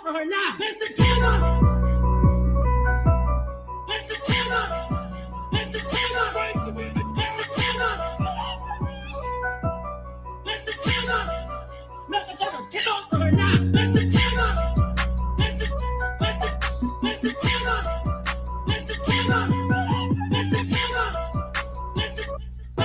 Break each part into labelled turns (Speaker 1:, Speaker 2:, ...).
Speaker 1: for her now. Mr. Tigger! Mr. Tigger! Mr. Tigger! Mr. Tigger! Mr. Tigger! Mr. Tigger, get off for her now. Mr. Tigger! Mr. Tigger! Mr. Tigger! Mr. Tigger! Mr. Tigger! Mr. Tigger! Mr. Tigger!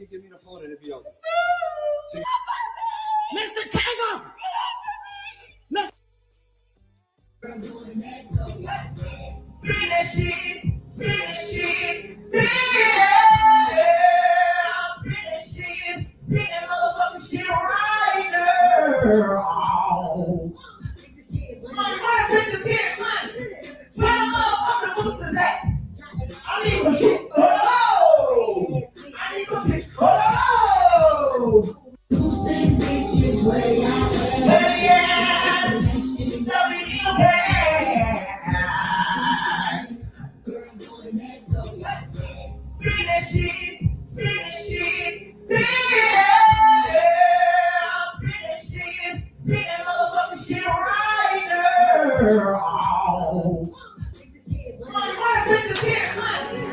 Speaker 2: Give me the phone and it'll be over.
Speaker 1: Mr. Tigger!
Speaker 3: See that shit, see that shit, see that shit, see that motherfucking shit right there. Money, what a piece of shit, money. Where the motherfucking boosters at? I need some shit. Oh! I need some shit. Oh!
Speaker 4: Boosting bitches where y'all at?
Speaker 3: Where you at?
Speaker 4: Girl, doing that though.
Speaker 3: See that shit, see that shit, see that shit, see that motherfucking shit right there. Money, what a piece of shit, money.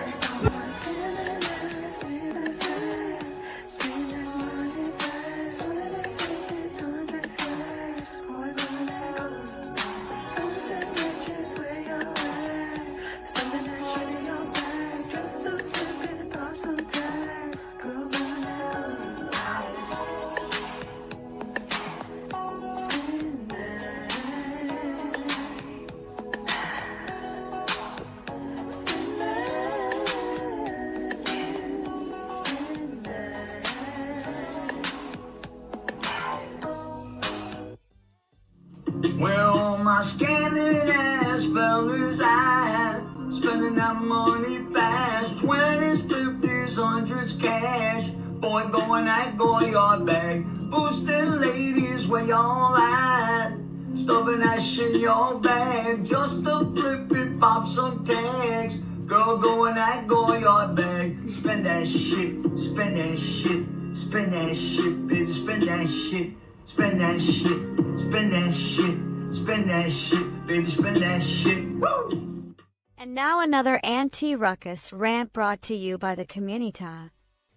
Speaker 5: Where all my scamming ass fellas at? Spending that money fast, 20s, 50s, 100s cash. Boy, going at Goyard bag, boosting ladies where y'all at? Stuffing that shit in your bag, just to flip it, pop some tags. Girl, going at Goyard bag, spend that shit, spend that shit, spend that shit, baby, spend that shit. Spend that shit, spend that shit, spend that shit, baby, spend that shit. Woo!
Speaker 6: And now another anti-ruckus rant brought to you by the community.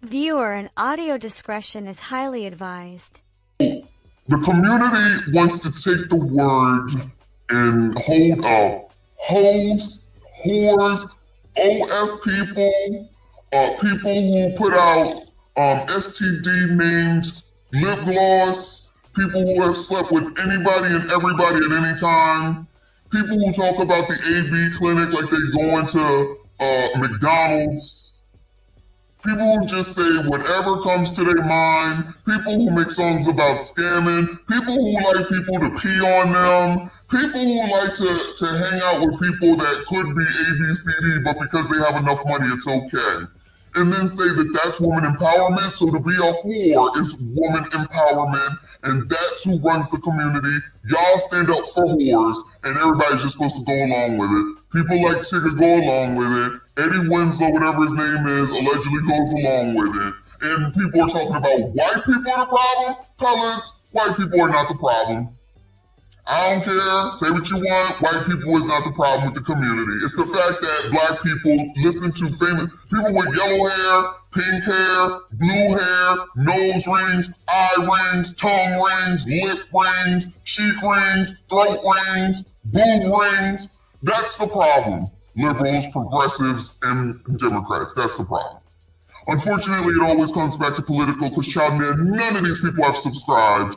Speaker 6: Viewer and audio discretion is highly advised.
Speaker 7: The community wants to take the word and hold up hoes, whores, OF people, people who put out STD named lip gloss, people who have slept with anybody and everybody at any time, people who talk about the AB clinic like they go into McDonald's, people who just say whatever comes to their mind, people who make songs about scamming, people who like people to pee on them, people who like to hang out with people that could be ABCD, but because they have enough money, it's okay. And then say that that's woman empowerment. So to be a whore is woman empowerment, and that's who runs the community. Y'all stand up for whores, and everybody's just supposed to go along with it. People like Tigger go along with it. Eddie Winslow, whatever his name is, allegedly goes along with it. And people are talking about white people are the problem. Colors, white people are not the problem. I don't care, say what you want, white people is not the problem with the community. It's the fact that black people listen to famous people with yellow hair, pink hair, blue hair, nose rings, eye rings, tongue rings, lip rings, cheek rings, throat rings, boob rings. That's the problem. liberals, progressives, and Democrats. That's the problem. Unfortunately, it always comes back to political, because child man, none of these people I've subscribed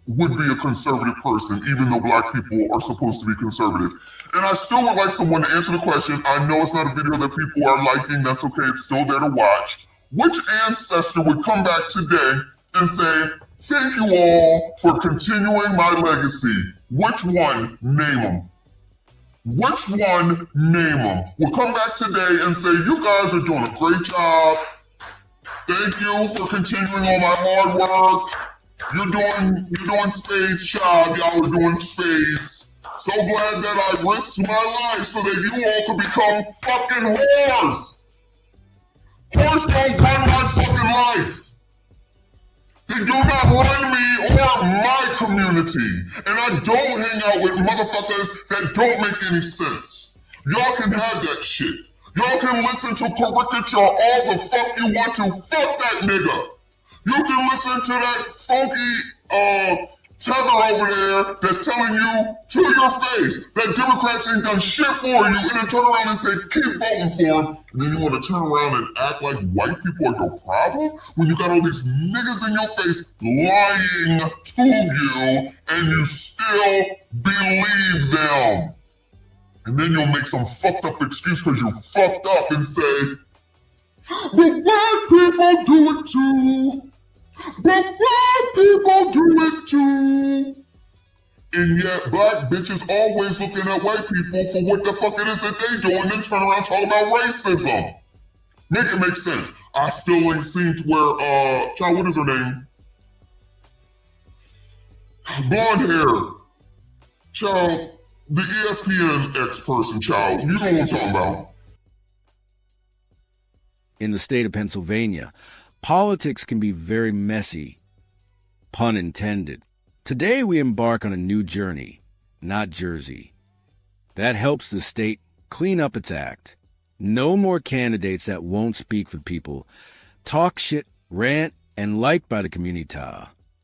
Speaker 7: would be a conservative person, even though black people are supposed to be conservative. And I still would like someone to answer the question. I know it's not a video that people are liking. That's okay. It's still there to watch. Which ancestor would come back today and say, thank you all for continuing my legacy? Which one? Name them. Which one? Name them. Will come back today and say, you guys are doing a great job. Thank you for continuing all my hard work. You're doing spades, child. Y'all are doing spades. So glad that I risked my life so that you all could become fucking whores. Whores don't run my fucking life. They do not run me or my community. And I don't hang out with motherfuckers that don't make any sense. Y'all can have that shit. Y'all can listen to caricature all the fuck you want to. Fuck that nigga. You can listen to that funky Tigger over there that's telling you to your face that Democrats ain't done shit for you, and then turn around and say, keep voting for them. And then you want to turn around and act like white people are your problem when you got all these niggas in your face lying to you, and you still believe them. And then you'll make some fucked up excuse because you fucked up and say, but white people do it too. But black people do it too. And yet black bitches always looking at white people for what the fuck it is that they do, and then turn around talking about racism. Make it make sense. I still ain't seen to where, child, what is her name? Blonde hair. Child, the ESPN ex-person, child. You know what I'm talking about.
Speaker 8: In the state of Pennsylvania, politics can be very messy, pun intended. Today we embark on a new journey, not Jersey. That helps the state clean up its act. No more candidates that won't speak for people, talk shit, rant, and liked by the community.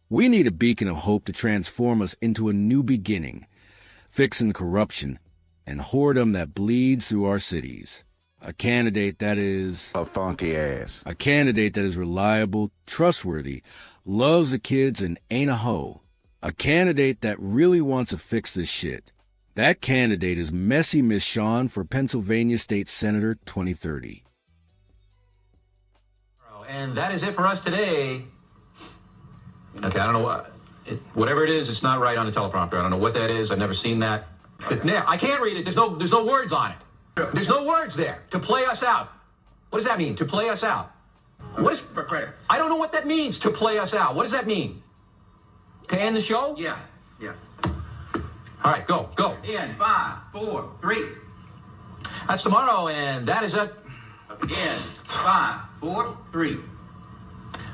Speaker 8: We need a beacon of hope to transform us into a new beginning, fixing corruption and whoredom that bleeds through our cities. A candidate that is
Speaker 9: a funky ass.
Speaker 8: A candidate that is reliable, trustworthy, loves the kids, and ain't a hoe. A candidate that really wants to fix this shit. That candidate is Messy Miss Sean for Pennsylvania State Senator 2030.
Speaker 10: And that is it for us today. Okay, I don't know what, whatever it is, it's not right on the teleprompter. I don't know what that is. I've never seen that. I can't read it. There's no words on it. There's no words there. To play us out. What does that mean? To play us out. What is for credits? I don't know what that means. To play us out. What does that mean? To end the show? Yeah. All right, go. In 5, 4, 3. That's tomorrow, and that is it. In 5, 4, 3.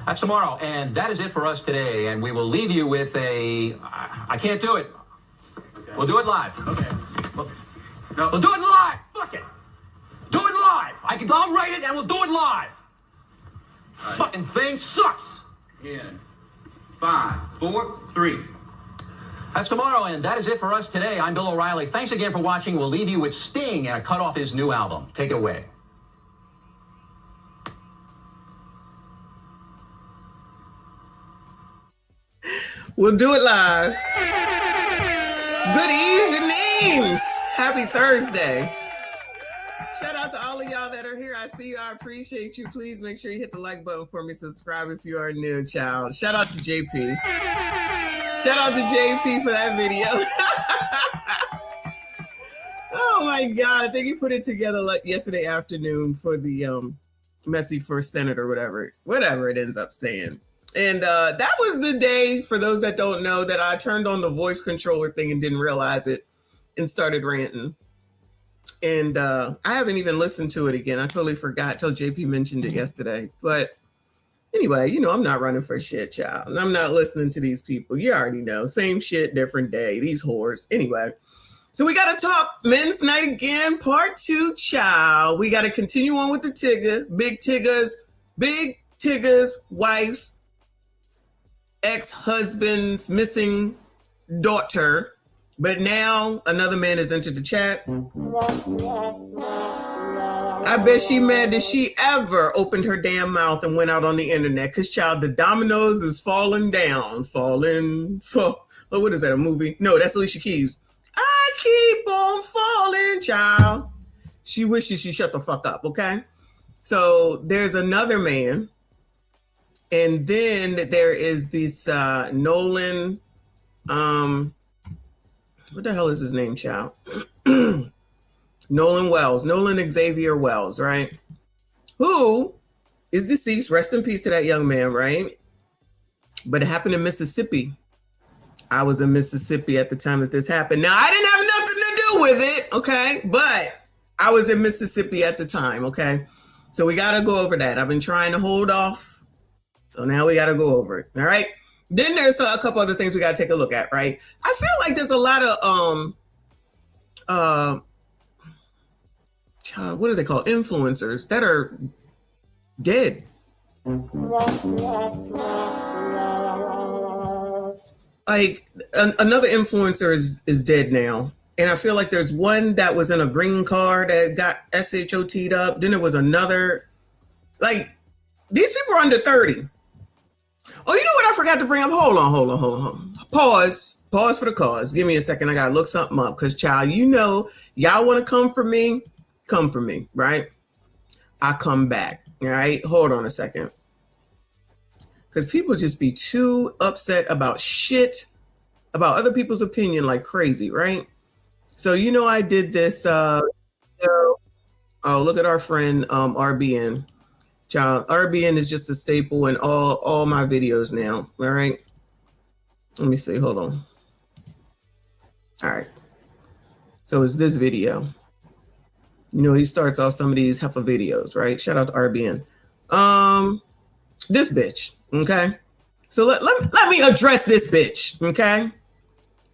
Speaker 10: That's tomorrow, and that is it for us today. And we will leave you with a. I can't do it. Okay. We'll do it live. Okay. No. We'll do it live. Fuck it. Do it live. I'll write it and we'll do it live. Right. Fucking thing sucks. In 5, 4, 3. That's tomorrow, and that is it for us today. I'm Bill O'Reilly. Thanks again for watching. We'll leave you with Sting and a cut off his new album. Take it away.
Speaker 11: We'll do it live. Good evening. Happy Thursday. Shout out to all of y'all that are here. I see you. I appreciate you. Please make sure you hit the like button for me. Subscribe if you are new, child. Shout out to JP. Shout out to JP for that video. Oh my God. I think he put it together like yesterday afternoon for the Messy First Senate or whatever it ends up saying. And that was the day, for those that don't know, that I turned on the voice controller thing and didn't realize it and started ranting. And I haven't even listened to it again. I totally forgot till JP mentioned it yesterday. But anyway, you know, I'm not running for shit, child. And I'm not listening to these people. You already know. Same shit, different day. These whores. Anyway. So we got to talk Men's Night Again, part 2, child. We got to continue on with the Tigger. Big Tigger's wife's ex-husband's missing daughter But now another man has entered the chat. I bet she mad that she ever opened her damn mouth and went out on the internet. Because, child, the dominoes is falling down. Oh, what is that, a movie? No, that's Alicia Keys. I keep on falling, child. She wishes she shut the fuck up, okay? So there's another man. And then there is this Nolan, what the hell is his name, child? Nolan Xavier Wells, right? Who is deceased. Rest in peace to that young man, right? But it happened in Mississippi. I was in Mississippi at the time that this happened. Now, I didn't have nothing to do with it, okay? But I was in Mississippi at the time, okay? So we got to go over that. I've been trying to hold off. So now we got to go over it, all right? Then there's a couple other things we got to take a look at, right? I feel like there's a lot of, what are they called? Influencers that are dead. Like another influencer is dead now. And I feel like there's one that was in a green car that got SHOT'd up. Then there was another, like, these people are under 30. Oh, you know what I forgot to bring up? Hold on. Pause for the cause. Give me a second. I got to look something up because, child, you know, y'all want to come for me, right? I come back, all right? Hold on a second. Because people just be too upset about shit, about other people's opinion like crazy, right? So, you know, I did this. Oh, look at our friend RBN. Child, RBN is just a staple in all my videos now. All right. Let me see. Hold on. All right. So it's this video. You know, he starts off some of these heifer videos, right? Shout out to RBN. This bitch. Okay. So let me address this bitch. Okay.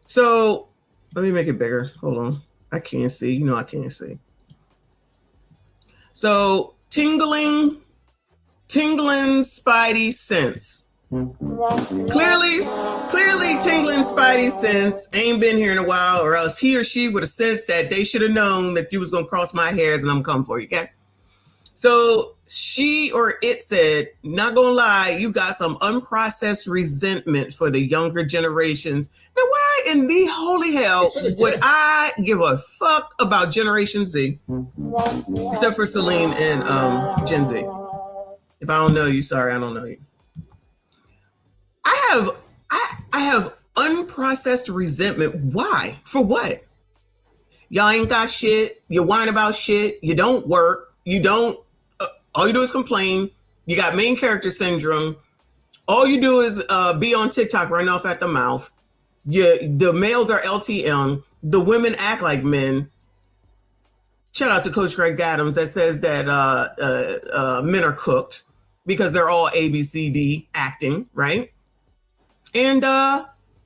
Speaker 11: So let me make it bigger. Hold on. I can't see. You know, I can't see. So tingling spidey sense. Clearly tingling spidey sense ain't been here in a while, or else he or she would have sensed that they should have known that you was gonna cross my hairs and I'm coming for you, okay? So she or it said, not gonna lie, you got some unprocessed resentment for the younger generations. Now, why in the holy hell would I give a fuck about Generation Z? Except for Celine and Gen Z. If I don't know you, sorry, I don't know you. I have unprocessed resentment. Why? For what? Y'all ain't got shit. You whine about shit. You don't work. You don't. All you do is complain. You got main character syndrome. All you do is be on TikTok running off at the mouth. The males are LTM. The women act like men. Shout out to Coach Greg Adams that says that men are cooked because they're all ABCD acting, right? And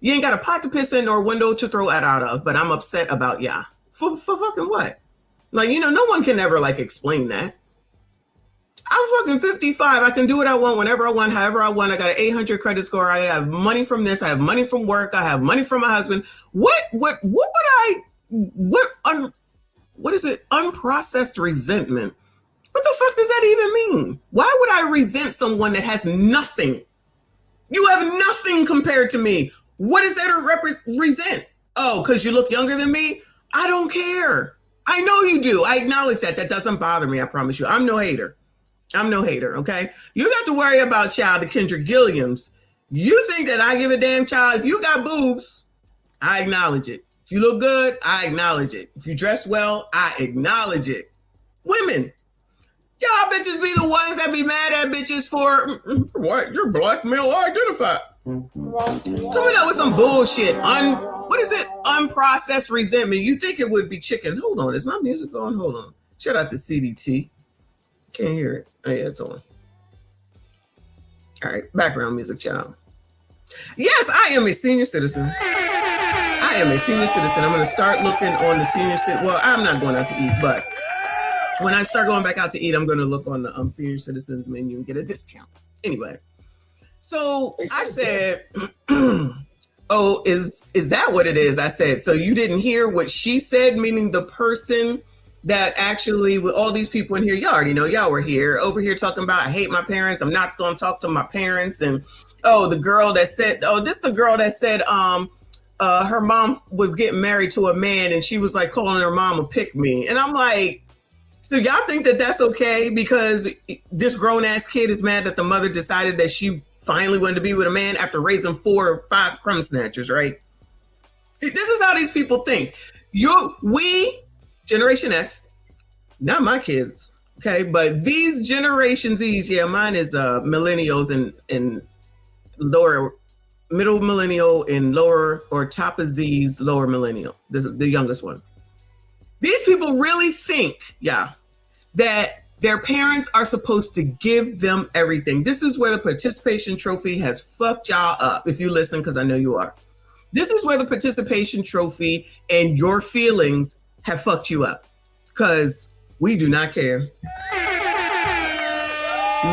Speaker 11: you ain't got a pot to piss in or a window to throw it out of, but I'm upset about ya. For fucking what? Like, you know, no one can ever, like, explain that. I'm fucking 55. I can do what I want, whenever I want, however I want. I got an 800 credit score. I have money from this. I have money from work. I have money from my husband. What is it? Unprocessed resentment. What the fuck does that even mean? Why would I resent someone that has nothing? You have nothing compared to me. What is there to resent? Oh, because you look younger than me? I don't care. I know you do. I acknowledge that. That doesn't bother me. I promise you. I'm no hater. Okay? You got to worry about, child, the Kendrick Gilliams. You think that I give a damn, child? If you got boobs, I acknowledge it. If you look good, I acknowledge it. If you dress well, I acknowledge it. Women, y'all bitches be the ones that be mad at bitches for what? You're black male identified. Coming up with some bullshit. What is it? Unprocessed resentment. You think it would be chicken. Hold on. Is my music on? Hold on. Shout out to CDT. Can't hear it. Oh, yeah, it's on. All right. Background music, child. Yes, I am a senior citizen. I'm going to start looking on the senior citizen. Well, I'm not going out to eat, but when I start going back out to eat, I'm going to look on the senior citizens menu and get a discount. Anyway, so I said, Oh, is that what it is? I said, so you didn't hear what she said, meaning the person that actually, with all these people in here, y'all already know, y'all were here, over here talking about, I hate my parents, I'm not going to talk to my parents. And, oh, the girl that said, her mom was getting married to a man and she was like calling her mom a pick me. And I'm like, so y'all think that that's okay because this grown ass kid is mad that the mother decided that she finally wanted to be with a man after raising 4 or 5 crumb snatchers, right? This is how these people think. We, Generation X, not my kids, okay? But these Generation Z's, yeah, mine is millennials and lower, middle millennial and lower or top of Z's, lower millennial. This is the youngest one. These people really think, that their parents are supposed to give them everything. This is where the participation trophy has fucked y'all up, if you're listening, because I know you are. This is where the participation trophy and your feelings have fucked you up, because we do not care.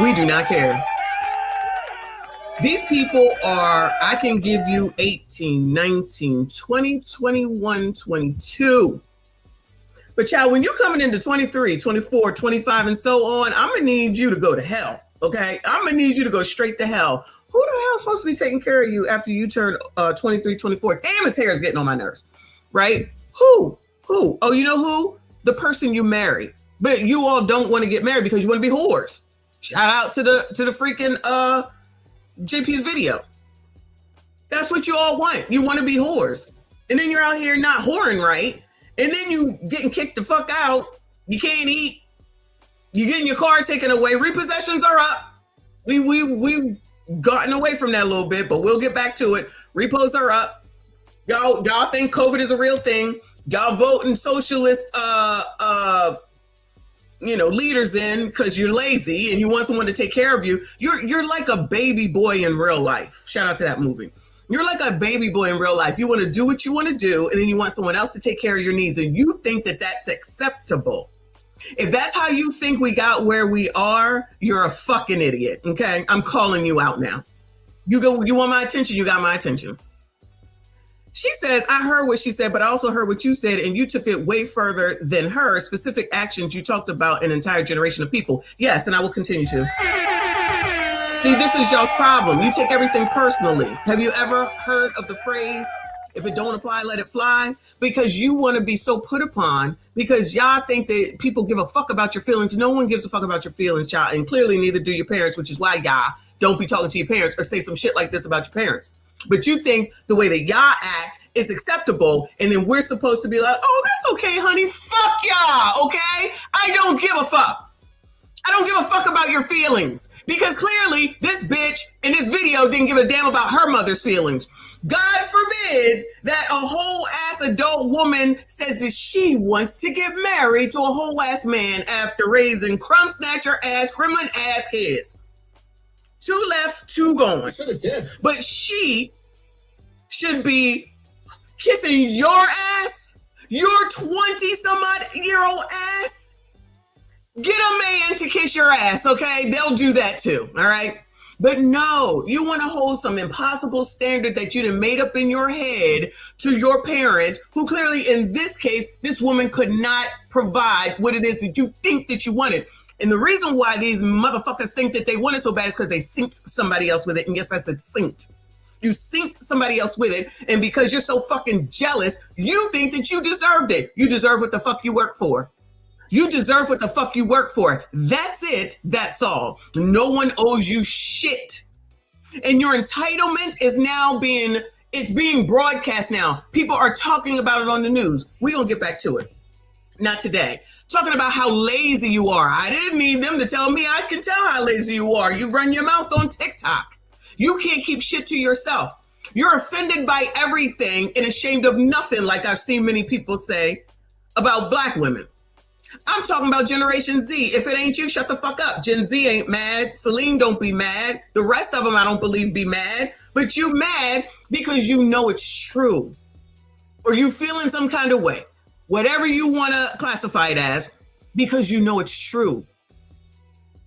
Speaker 11: We do not care. These people are, I can give you 18, 19, 20, 21, 22. But child, when you're coming into 23, 24, 25, and so on, I'm going to need you to go to hell, okay? I'm going to need you to go straight to hell. Who the hell is supposed to be taking care of you after you turn 23, 24? Damn, his hair is getting on my nerves, right? Who? Oh, you know who? The person you marry. But you all don't want to get married because you want to be whores. Shout out to the freaking JP's video. That's what you all want. You want to be whores. And then you're out here not whoring right. And then you getting kicked the fuck out. You can't eat. You getting your car taken away. Repossessions are up. We've gotten away from that a little bit, but we'll get back to it. Repos are up. Y'all think COVID is a real thing. Y'all voting socialist leaders in because you're lazy and you want someone to take care of you. You're like a baby boy in real life. Shout out to that movie. You're like a baby boy in real life. You want to do what you want to do, and then you want someone else to take care of your needs, and you think that that's acceptable. If that's how you think we got where we are, you're a fucking idiot, okay? I'm calling you out now. You want my attention? You got my attention. She says, I heard what she said, but I also heard what you said, and you took it way further than her. Specific actions you talked about an entire generation of people. Yes, and I will continue to. See, this is y'all's problem. You take everything personally. Have you ever heard of the phrase, if it don't apply, let it fly? Because you want to be so put upon, because y'all think that people give a fuck about your feelings. No one gives a fuck about your feelings, child. And clearly neither do your parents, which is why y'all don't be talking to your parents or say some shit like this about your parents. But you think the way that y'all act is acceptable, and then we're supposed to be like, oh, that's okay, honey. Fuck y'all, okay? I don't give a fuck. I don't give a fuck about your feelings, because clearly this bitch in this video didn't give a damn about her mother's feelings. God forbid that a whole ass adult woman says that she wants to get married to a whole ass man after raising crumb snatcher ass, criminal ass kids. 2 left, 2 gone. But she should be kissing your ass, your 20-some-odd-year-old ass. Get a man to kiss your ass, okay? They'll do that too, all right? But no, you want to hold some impossible standard that you done made up in your head to your parent, who clearly, in this case, this woman could not provide what it is that you think that you wanted. And the reason why these motherfuckers think that they want it so bad is because they synced somebody else with it. And yes, I said synced. You synced somebody else with it. And because you're so fucking jealous, you think that you deserved it. You deserve what the fuck you work for. You deserve what the fuck you work for. That's it. That's all. No one owes you shit. And your entitlement is now being broadcast now. People are talking about it on the news. We're going to get back to it. Not today. Talking about how lazy you are. I didn't need them to tell me. I can tell how lazy you are. You run your mouth on TikTok. You can't keep shit to yourself. You're offended by everything and ashamed of nothing, like I've seen many people say about Black women. I'm talking about Generation Z. If it ain't you, shut the fuck up. Gen Z ain't mad. Celine don't be mad. The rest of them, I don't believe, be mad. But you mad because you know it's true. Or you feeling some kind of way. Whatever you want to classify it as, because you know it's true.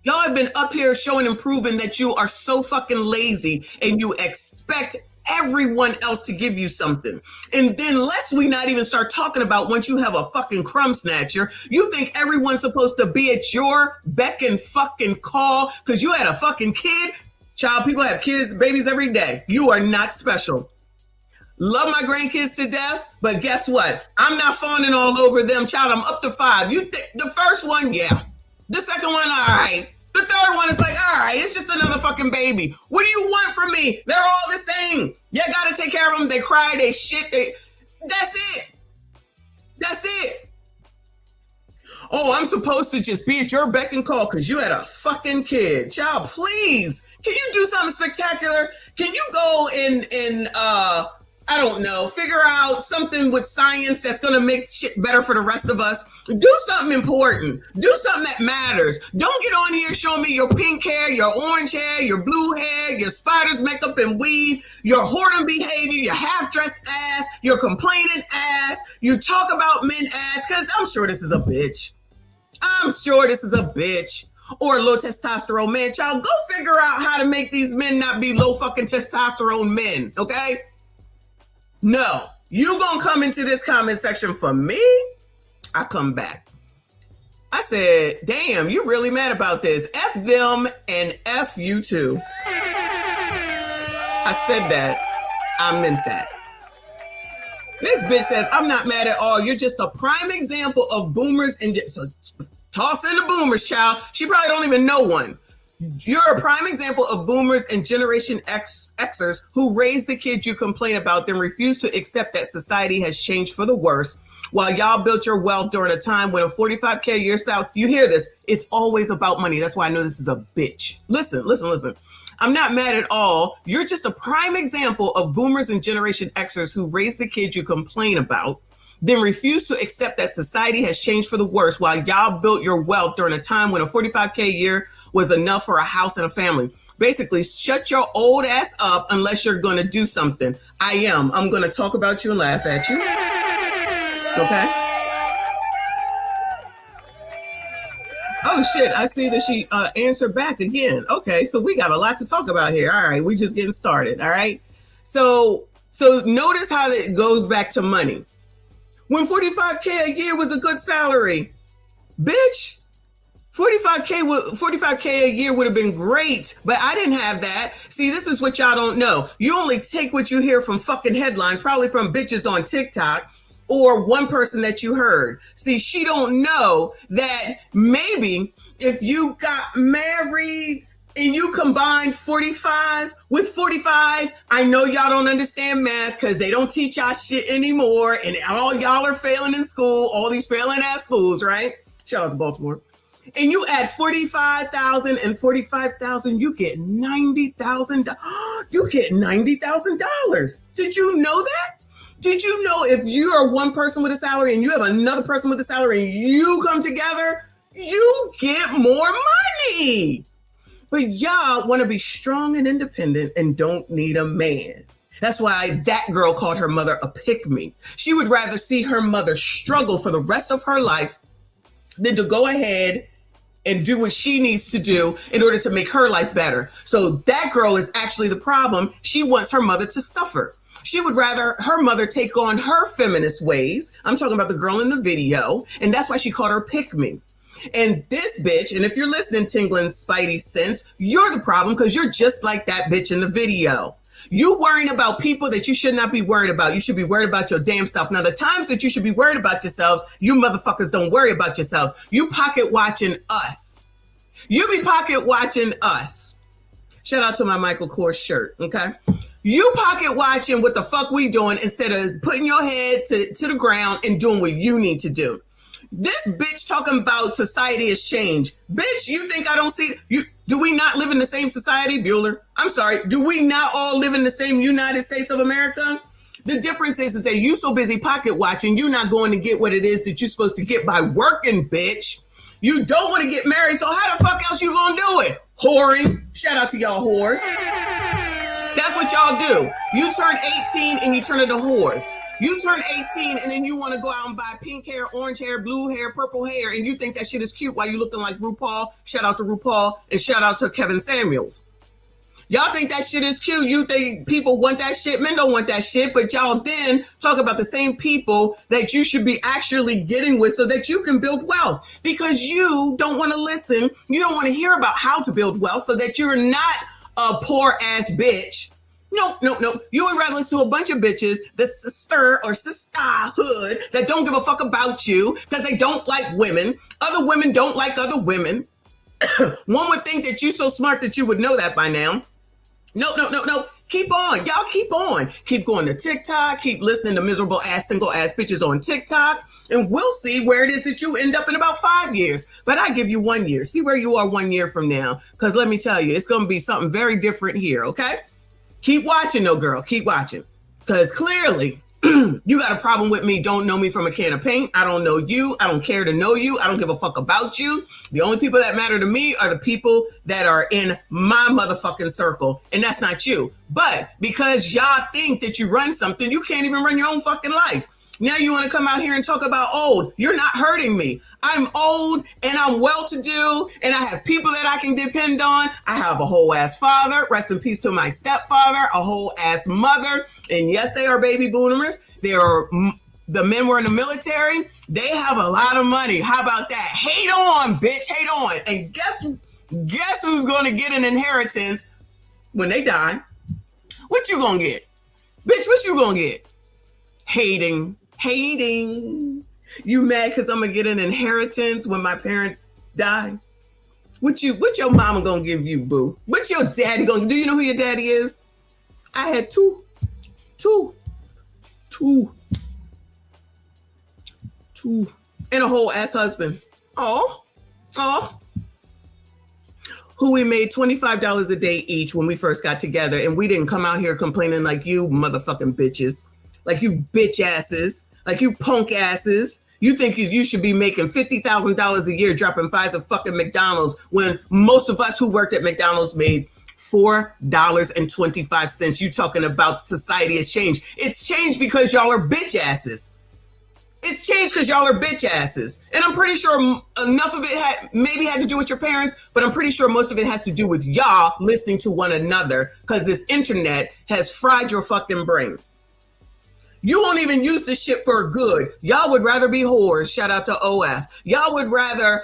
Speaker 11: Y'all have been up here showing and proving that you are so fucking lazy, and you expect everyone else to give you something. And then lest we not even start talking about once you have a fucking crumb snatcher, you think everyone's supposed to be at your beck and fucking call because you had a fucking kid? Child, people have kids, babies every day. You are not special. Love my grandkids to death, but guess what? I'm not fawning all over them, child. I'm up to 5. The first one, yeah. The second one, all right. The third one is like, all right, it's just another fucking baby. What do you want from me? They're all the same. You gotta take care of them. They cry, they shit, that's it. That's it. Oh, I'm supposed to just be at your beck and call because you had a fucking kid. Child, please. Can you do something spectacular? Can you go and I don't know, figure out something with science that's going to make shit better for the rest of us? Do something important. Do something that matters. Don't get on here showing me your pink hair, your orange hair, your blue hair, your spider's makeup and weave, your whoredom behavior, your half-dressed ass, your complaining ass. You talk about men ass because I'm sure this is a bitch. I'm sure this is a bitch. Or a low testosterone man. Child, go figure out how to make these men not be low fucking testosterone men, okay? No, you gonna come into this comment section for me? I come back. I said, damn, you really mad about this. F them and F you too. I said that. I meant that. This bitch says, I'm not mad at all. You're just a prime example of boomers and just so toss in the boomers, child. She probably don't even know one. You're a prime example of boomers and Generation Xers who raise the kids you complain about, then refuse to accept that society has changed for the worse. While y'all built your wealth during a time when a 45K a year salary, you hear this, it's always about money. That's why I know this is a bitch. Listen. I'm not mad at all. You're just a prime example of boomers and Generation Xers who raise the kids you complain about, then refuse to accept that society has changed for the worse while y'all built your wealth during a time when a 45K a year was enough for a house and a family. Basically, shut your old ass up unless you're going to do something. I'm going to talk about you and laugh at you. Okay? Oh, shit. I see that she answered back again. Okay, so we got a lot to talk about here. All right, we just getting started. All right? So notice how it goes back to money. When 45K a year was a good salary, bitch, 45K a year would have been great, but I didn't have that. See, this is what y'all don't know. You only take what you hear from fucking headlines, probably from bitches on TikTok or one person that you heard. See, she don't know that maybe if you got married and you combine 45 with 45, I know y'all don't understand math because they don't teach y'all shit anymore and all y'all are failing in school, all these failing ass schools, right? Shout out to Baltimore. And you add 45,000 and 45,000, you get $90,000. You get $90,000. Did you know that? Did you know if you are one person with a salary and you have another person with a salary and you come together, you get more money? But y'all want to be strong and independent and don't need a man. That's why that girl called her mother a pick-me. She would rather see her mother struggle for the rest of her life than to go ahead and do what she needs to do in order to make her life better. So that girl is actually the problem. She wants her mother to suffer. She would rather her mother take on her feminist ways. I'm talking about the girl in the video. And that's why she called her pick-me. And this bitch, and if you're listening, tingling spidey sense, you're the problem because you're just like that bitch in the video. You worrying about people that you should not be worried about. You should be worried about your damn self. Now, the times that you should be worried about yourselves, you motherfuckers don't worry about yourselves. You pocket watching us. You be pocket watching us. Shout out to my Michael Kors shirt, okay? You pocket watching what the fuck we doing instead of putting your head to the ground and doing what you need to do. This bitch talking about society has changed. Bitch, you think I don't see you? Do we not live in the same society, Bueller? I'm sorry. Do we not all live in the same United States of America? The difference is that you so busy pocket watching, you're not going to get what it is that you're supposed to get by working, bitch. You don't want to get married, so how the fuck else you gonna do it? Whoring. Shout out to y'all whores. That's what y'all do. You turn 18 and you turn into whores. You turn 18 and then you want to go out and buy pink hair, orange hair, blue hair, purple hair, and you think that shit is cute while you looking like RuPaul. Shout out to RuPaul and shout out to Kevin Samuels. Y'all think that shit is cute. You think people want that shit. Men don't want that shit. But y'all then talk about the same people that you should be actually getting with so that you can build wealth. Because you don't want to listen. You don't want to hear about how to build wealth so that you're not a poor ass bitch. No. You would rather listen to a bunch of bitches, the sister or sisterhood that don't give a fuck about you because they don't like women. Other women don't like other women. One would think that you're so smart that you would know that by now. No. Keep on. Y'all keep on. Keep going to TikTok. Keep listening to miserable ass, single ass bitches on TikTok. And we'll see where it is that you end up in about 5 years. But I give you 1 year. See where you are 1 year from now. Because let me tell you, it's going to be something very different here, okay? Keep watching, though, girl. Keep watching. Because clearly, you got a problem with me. Don't know me from a can of paint. I don't know you. I don't care to know you. I don't give a fuck about you. The only people that matter to me are the people that are in my motherfucking circle. And that's not you. But because y'all think that you run something, you can't even run your own fucking life. Now you want to come out here and talk about old. You're not hurting me. I'm old and I'm well-to-do and I have people that I can depend on. I have a whole ass father. Rest in peace to my stepfather. A whole ass mother. And yes, they are baby boomers. The men were in the military. They have a lot of money. How about that? Hate on, bitch. Hate on. And guess who's going to get an inheritance when they die? What you going to get? Bitch, what you going to get? Hating. You mad because I'm gonna get an inheritance when my parents die? What your mama gonna give you, boo? What your daddy gonna do? You know who your daddy is? I had two and a whole ass husband. Oh, who we made $25 a day each when we first got together, and we didn't come out here complaining like you motherfucking bitches, like you bitch asses. Like you punk asses. You think you should be making $50,000 a year dropping fries at fucking McDonald's when most of us who worked at McDonald's made $4.25. You talking about society has changed. It's changed because y'all are bitch asses. It's changed because y'all are bitch asses. And I'm pretty sure enough of it had to do with your parents, but I'm pretty sure most of it has to do with y'all listening to one another because this internet has fried your fucking brain. You won't even use this shit for good. Y'all would rather be whores. Shout out to OF. Y'all would rather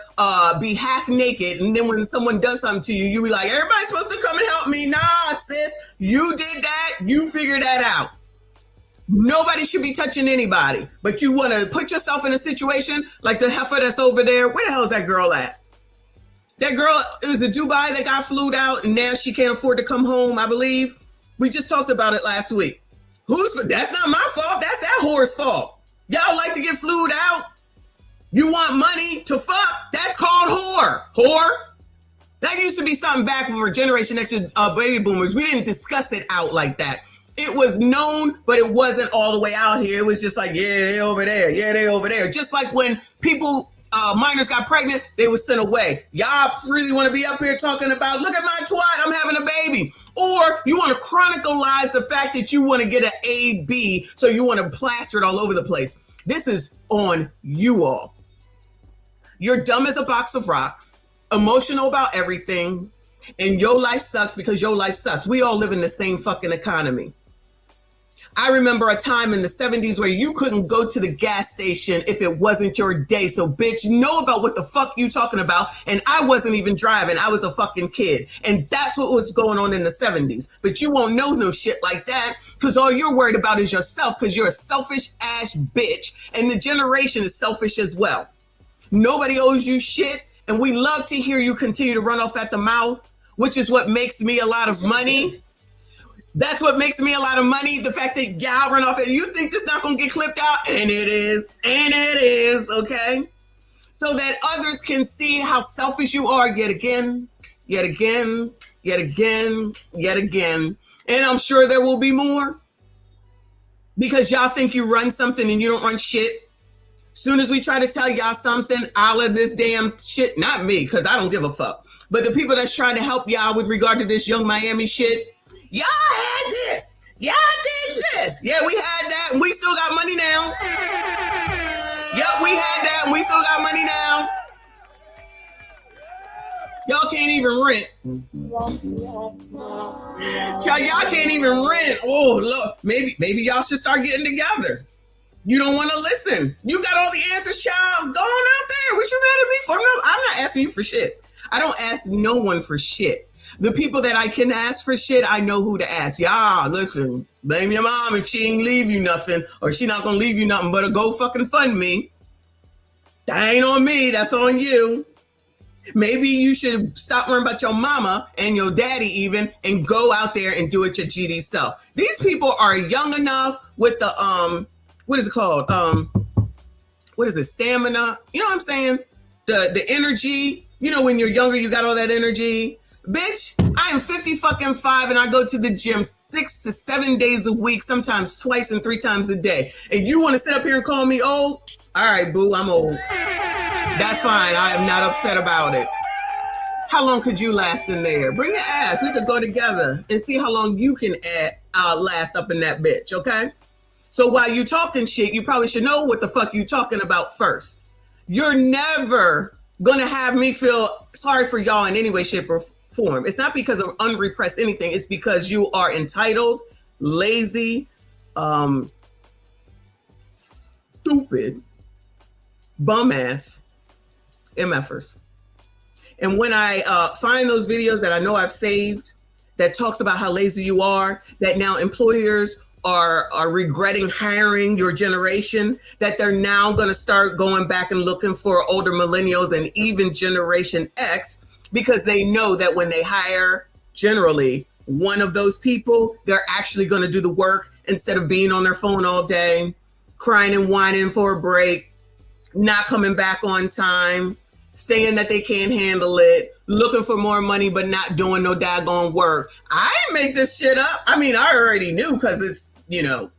Speaker 11: be half naked. And then when someone does something to you, you be like, everybody's supposed to come and help me. Nah, sis, you did that. You figured that out. Nobody should be touching anybody. But you want to put yourself in a situation like the heifer that's over there. Where the hell is that girl at? That girl, it was in Dubai that got flued out. And now she can't afford to come home, I believe. We just talked about it last week. That's not my fault. That's that whore's fault. Y'all like to get flued out. You want money to fuck? That's called whore. Whore. That used to be something back for Generation X baby boomers. We didn't discuss it out like that. It was known, but it wasn't all the way out here. It was just like, yeah, they over there. Yeah, they over there. Just like when people, minors got pregnant, they were sent away. Y'all really want to be up here talking about, look at my twat, I'm having a baby. Or you want to chronicleize the fact that you want to get an A, B, so you want to plaster it all over the place. This is on you all. You're dumb as a box of rocks, emotional about everything, and your life sucks because your life sucks. We all live in the same fucking economy. I remember a time in the 70s where you couldn't go to the gas station if it wasn't your day. So bitch, know about what the fuck you talking about. And I wasn't even driving. I was a fucking kid. And that's what was going on in the 70s. But you won't know no shit like that because all you're worried about is yourself because you're a selfish ass bitch. And the generation is selfish as well. Nobody owes you shit. And we love to hear you continue to run off at the mouth, which is what makes me a lot of money. That's what makes me a lot of money. The fact that y'all run off and you think this not going to get clipped out. And it is. Okay. So that others can see how selfish you are yet again. And I'm sure there will be more because y'all think you run something and you don't run shit. Soon as we try to tell y'all something, all of this damn shit, not me, because I don't give a fuck. But the people that's trying to help y'all with regard to this Young Miami shit, y'all had this. Y'all did this. Yeah, we had that and we still got money now. Yep, we had that and we still got money now. Y'all can't even rent. Child, y'all can't even rent. Oh, look, maybe y'all should start getting together. You don't want to listen. You got all the answers, child. Go on out there. What you mad at me for? No, I'm not asking you for shit. I don't ask no one for shit. The people that I can ask for shit, I know who to ask. Yeah, listen, blame your mom if she ain't leave you nothing, or she not gonna leave you nothing but a go fucking fund me. That ain't on me. That's on you. Maybe you should stop worrying about your mama and your daddy even and go out there and do it your GD self. These people are young enough with the, what is it called? What is it? Stamina. You know what I'm saying? The energy. You know, when you're younger, you got all that energy. Bitch, I am 55 and I go to the gym 6 to 7 days a week, sometimes twice and 3 times a day. And you want to sit up here and call me old? All right, boo, I'm old. That's fine. I am not upset about it. How long could you last in there? Bring your ass. We could go together and see how long you can last up in that bitch, okay? So while you talking shit, you probably should know what the fuck you talking about first. You're never gonna have me feel sorry for y'all in any way, shape, or form. It's not because of unrepressed anything. It's because you are entitled, lazy, stupid, bum ass MFers. And when I find those videos that I know I've saved that talks about how lazy you are, that now employers are regretting hiring your generation, that they're now going to start going back and looking for older millennials and even Generation X, because they know that when they hire generally one of those people, they're actually going to do the work instead of being on their phone all day, crying and whining for a break, not coming back on time, saying that they can't handle it, looking for more money, but not doing no daggone work. I didn't make this shit up. I mean, I already knew because it's, you know,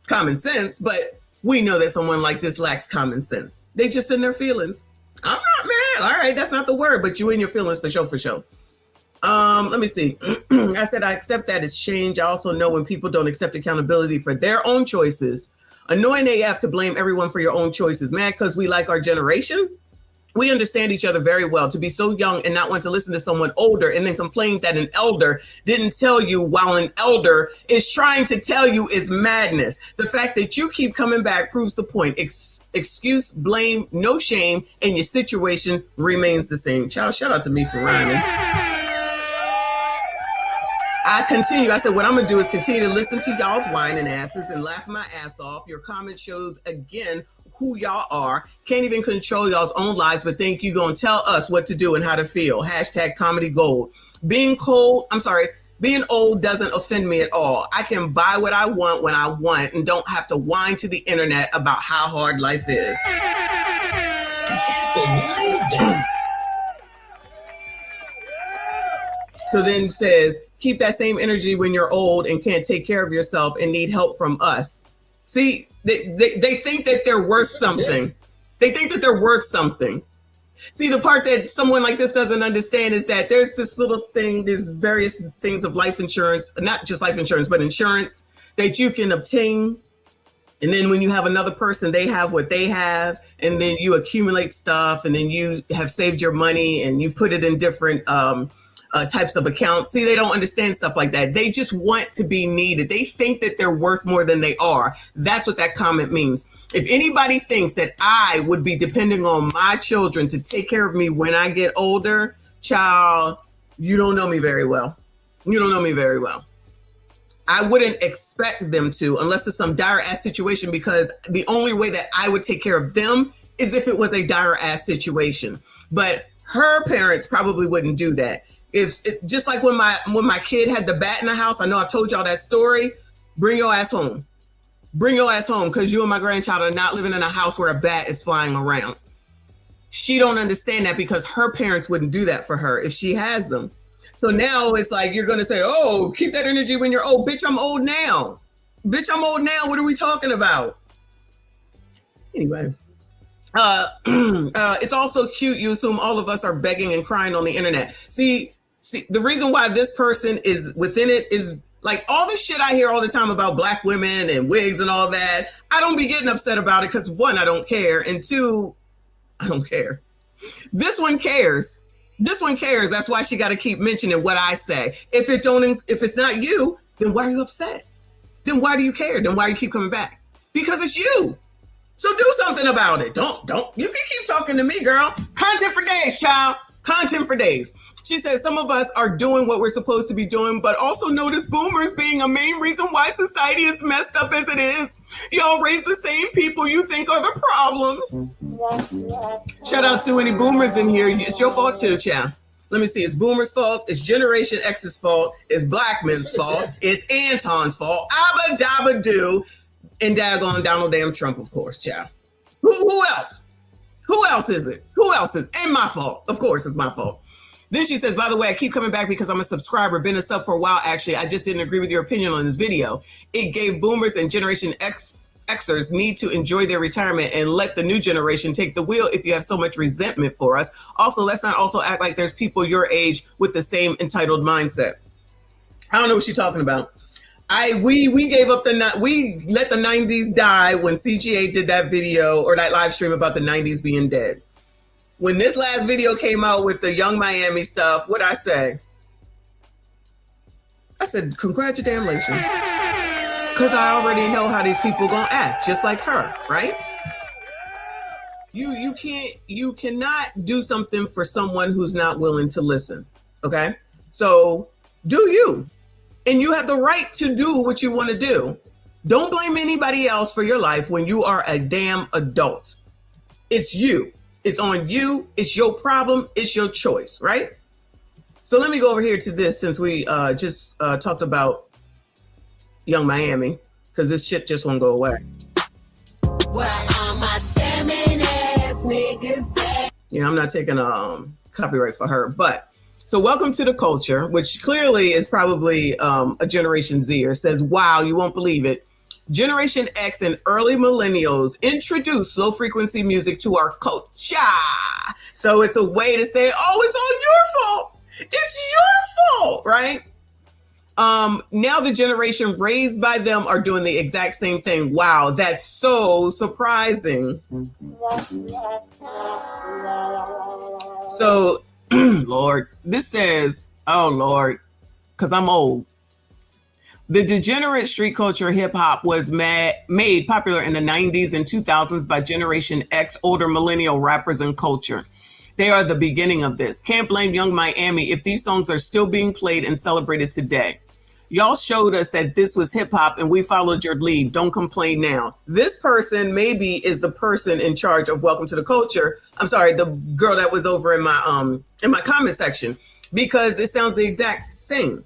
Speaker 11: common sense, but we know that someone like this lacks common sense. They just in their feelings. I'm not mad. All right, that's not the word, but you in your feelings for sure, for sure. Let me see. I said I accept that it's change. I also know when people don't accept accountability for their own choices. Annoying AF to blame everyone for your own choices. Mad because we like our generation. We understand each other very well. To be so young and not want to listen to someone older and then complain that an elder didn't tell you while an elder is trying to tell you is madness. The fact that you keep coming back proves the point. Excuse, blame, no shame, and your situation remains the same. Child, shout out to me for rhyming. I continue. I said, what I'm going to do is continue to listen to y'all's whining asses and laugh my ass off. Your comment shows again who y'all are. Can't even control y'all's own lives, but think you gonna tell us what to do and how to feel. Hashtag comedy gold. Being old doesn't offend me at all. I can buy what I want when I want and don't have to whine to the internet about how hard life is.
Speaker 1: I can't believe this.
Speaker 11: So then says, keep that same energy when you're old and can't take care of yourself and need help from us. See, they think that they're worth something. They think that they're worth something. See, the part that someone like this doesn't understand is that there's this little thing, there's various things of life insurance, not just life insurance, but insurance that you can obtain. And then when you have another person, they have what they have, and then you accumulate stuff, and then you have saved your money and you put it in different types of accounts. See, they don't understand stuff like that. They just want to be needed. They think that they're worth more than they are. That's what that comment means. If anybody thinks that I would be depending on my children to take care of me when I get older, child, you don't know me very well. You don't know me very well. I wouldn't expect them to unless it's some dire ass situation, because the only way that I would take care of them is if it was a dire ass situation. But her parents probably wouldn't do that. Just like when my kid had the bat in the house, I know I've told y'all that story. Bring your ass home. Bring your ass home, because you and my grandchild are not living in a house where a bat is flying around. She don't understand that because her parents wouldn't do that for her if she has them. So now it's like you're going to say, oh, keep that energy when you're old. Bitch, I'm old now. Bitch, I'm old now. What are we talking about? Anyway. It's also cute. You assume all of us are begging and crying on the internet. See, the reason why this person is within it is like all the shit I hear all the time about black women and wigs and all that. I don't be getting upset about it because 1, I don't care. And 2, I don't care. This one cares. This one cares. That's why she got to keep mentioning what I say. If it's not you, then why are you upset? Then why do you care? Then why do you keep coming back? Because it's you. So do something about it. Don't. You can keep talking to me, girl. Content for days, child. Content for days. She said some of us are doing what we're supposed to be doing, but also notice boomers being a main reason why society is messed up as it is. Y'all raise the same people you think are the problem. Shout out to any boomers in here. It's your fault too, child. Let me see. It's boomers' fault. It's Generation X's fault. It's black men's fault. It's Anton's fault. Abba dabba do. And daggone Donald damn Trump, of course, child. Who else? Who else is it? Who else is? And my fault. Of course, it's my fault. Then she says, by the way, I keep coming back because I'm a subscriber, been a sub for a while, actually. I just didn't agree with your opinion on this video. It gave boomers and Generation Xers need to enjoy their retirement and let the new generation take the wheel if you have so much resentment for us. Also, let's not also act like there's people your age with the same entitled mindset. I don't know what she's talking about. We gave up we let the 90s die when CGA did that video or that live stream about the 90s being dead. When this last video came out with the Young Miami stuff, what'd I say? I said, congratulations. Because I already know how these people gonna act, just like her, right? You cannot do something for someone who's not willing to listen, okay? So do you. And you have the right to do what you want to do. Don't blame anybody else for your life when you are a damn adult. It's you. It's on you. It's your problem. It's your choice, right? So let me go over here to this since we just talked about Young Miami, because this shit just won't go away.
Speaker 4: What are my scamming ass niggas say?
Speaker 11: Yeah, I'm not taking copyright for her, but so welcome to the culture, which clearly is probably a Generation Z. It says, wow, you won't believe it. Generation X and early millennials introduced low frequency music to our culture. So it's a way to say, oh, it's all your fault. It's your fault, right? Now the generation raised by them are doing the exact same thing. Wow, that's so surprising. So, Lord, this says, oh, Lord, because I'm old. The degenerate street culture hip hop was made popular in the 90s and 2000s by Generation X, older millennial rappers and culture. They are the beginning of this. Can't blame Young Miami if these songs are still being played and celebrated today. Y'all showed us that this was hip hop and we followed your lead. Don't complain now. This person maybe is the person in charge of Welcome to the Culture. I'm sorry, the girl that was over in my comment section, because it sounds the exact same.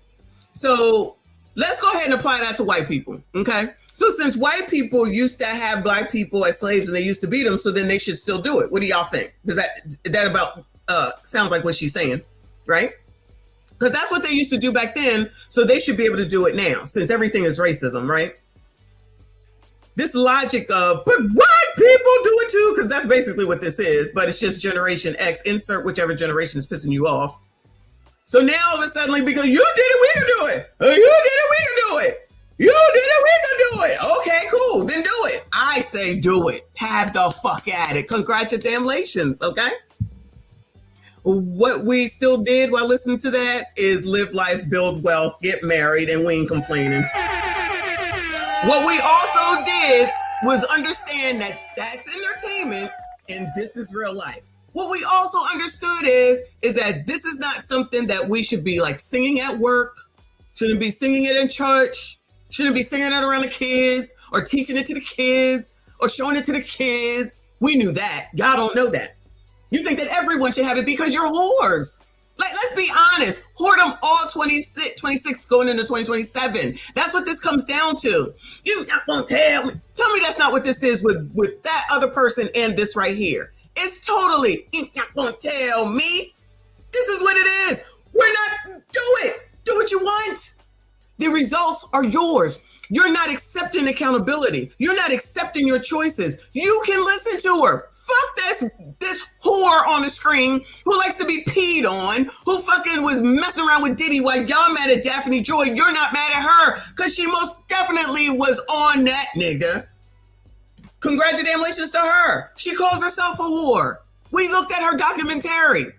Speaker 11: So let's go ahead and apply that to white people, okay? So since white people used to have black people as slaves and they used to beat them, so then they should still do it. What do y'all think? Does that about sounds like what she's saying, right? Because that's what they used to do back then, so they should be able to do it now, since everything is racism, right? This logic of, but white people do it too, because that's basically what this is, but it's just Generation X, insert whichever generation is pissing you off. So now all of a sudden, because you did it, we can do it. You did it, we can do it. You did it, we can do it. Okay, cool, then do it. I say do it. Have the fuck at it. Congratulations, okay? What we still did while listening to that is live life, build wealth, get married, and we ain't complaining. What we also did was understand that that's entertainment and this is real life. What we also understood is that this is not something that we should be like singing at work, shouldn't be singing it in church, shouldn't be singing it around the kids or teaching it to the kids or showing it to the kids. We knew that. Y'all don't know that. You think that everyone should have it because you're whores. Like, let's be honest. Whoredom all 26 going into 2027. That's what this comes down to. You not gonna tell me that's not what this is with that other person and this right here. It's totally, you not gonna tell me. This is what it is. We're not, do it. Do what you want. The results are yours. You're not accepting accountability. You're not accepting your choices. You can listen to her. Fuck this whore on the screen who likes to be peed on, who fucking was messing around with Diddy while y'all mad at Daphne Joy. You're not mad at her because she most definitely was on that nigga. Congratulations to her. She calls herself a whore. We looked at her documentary.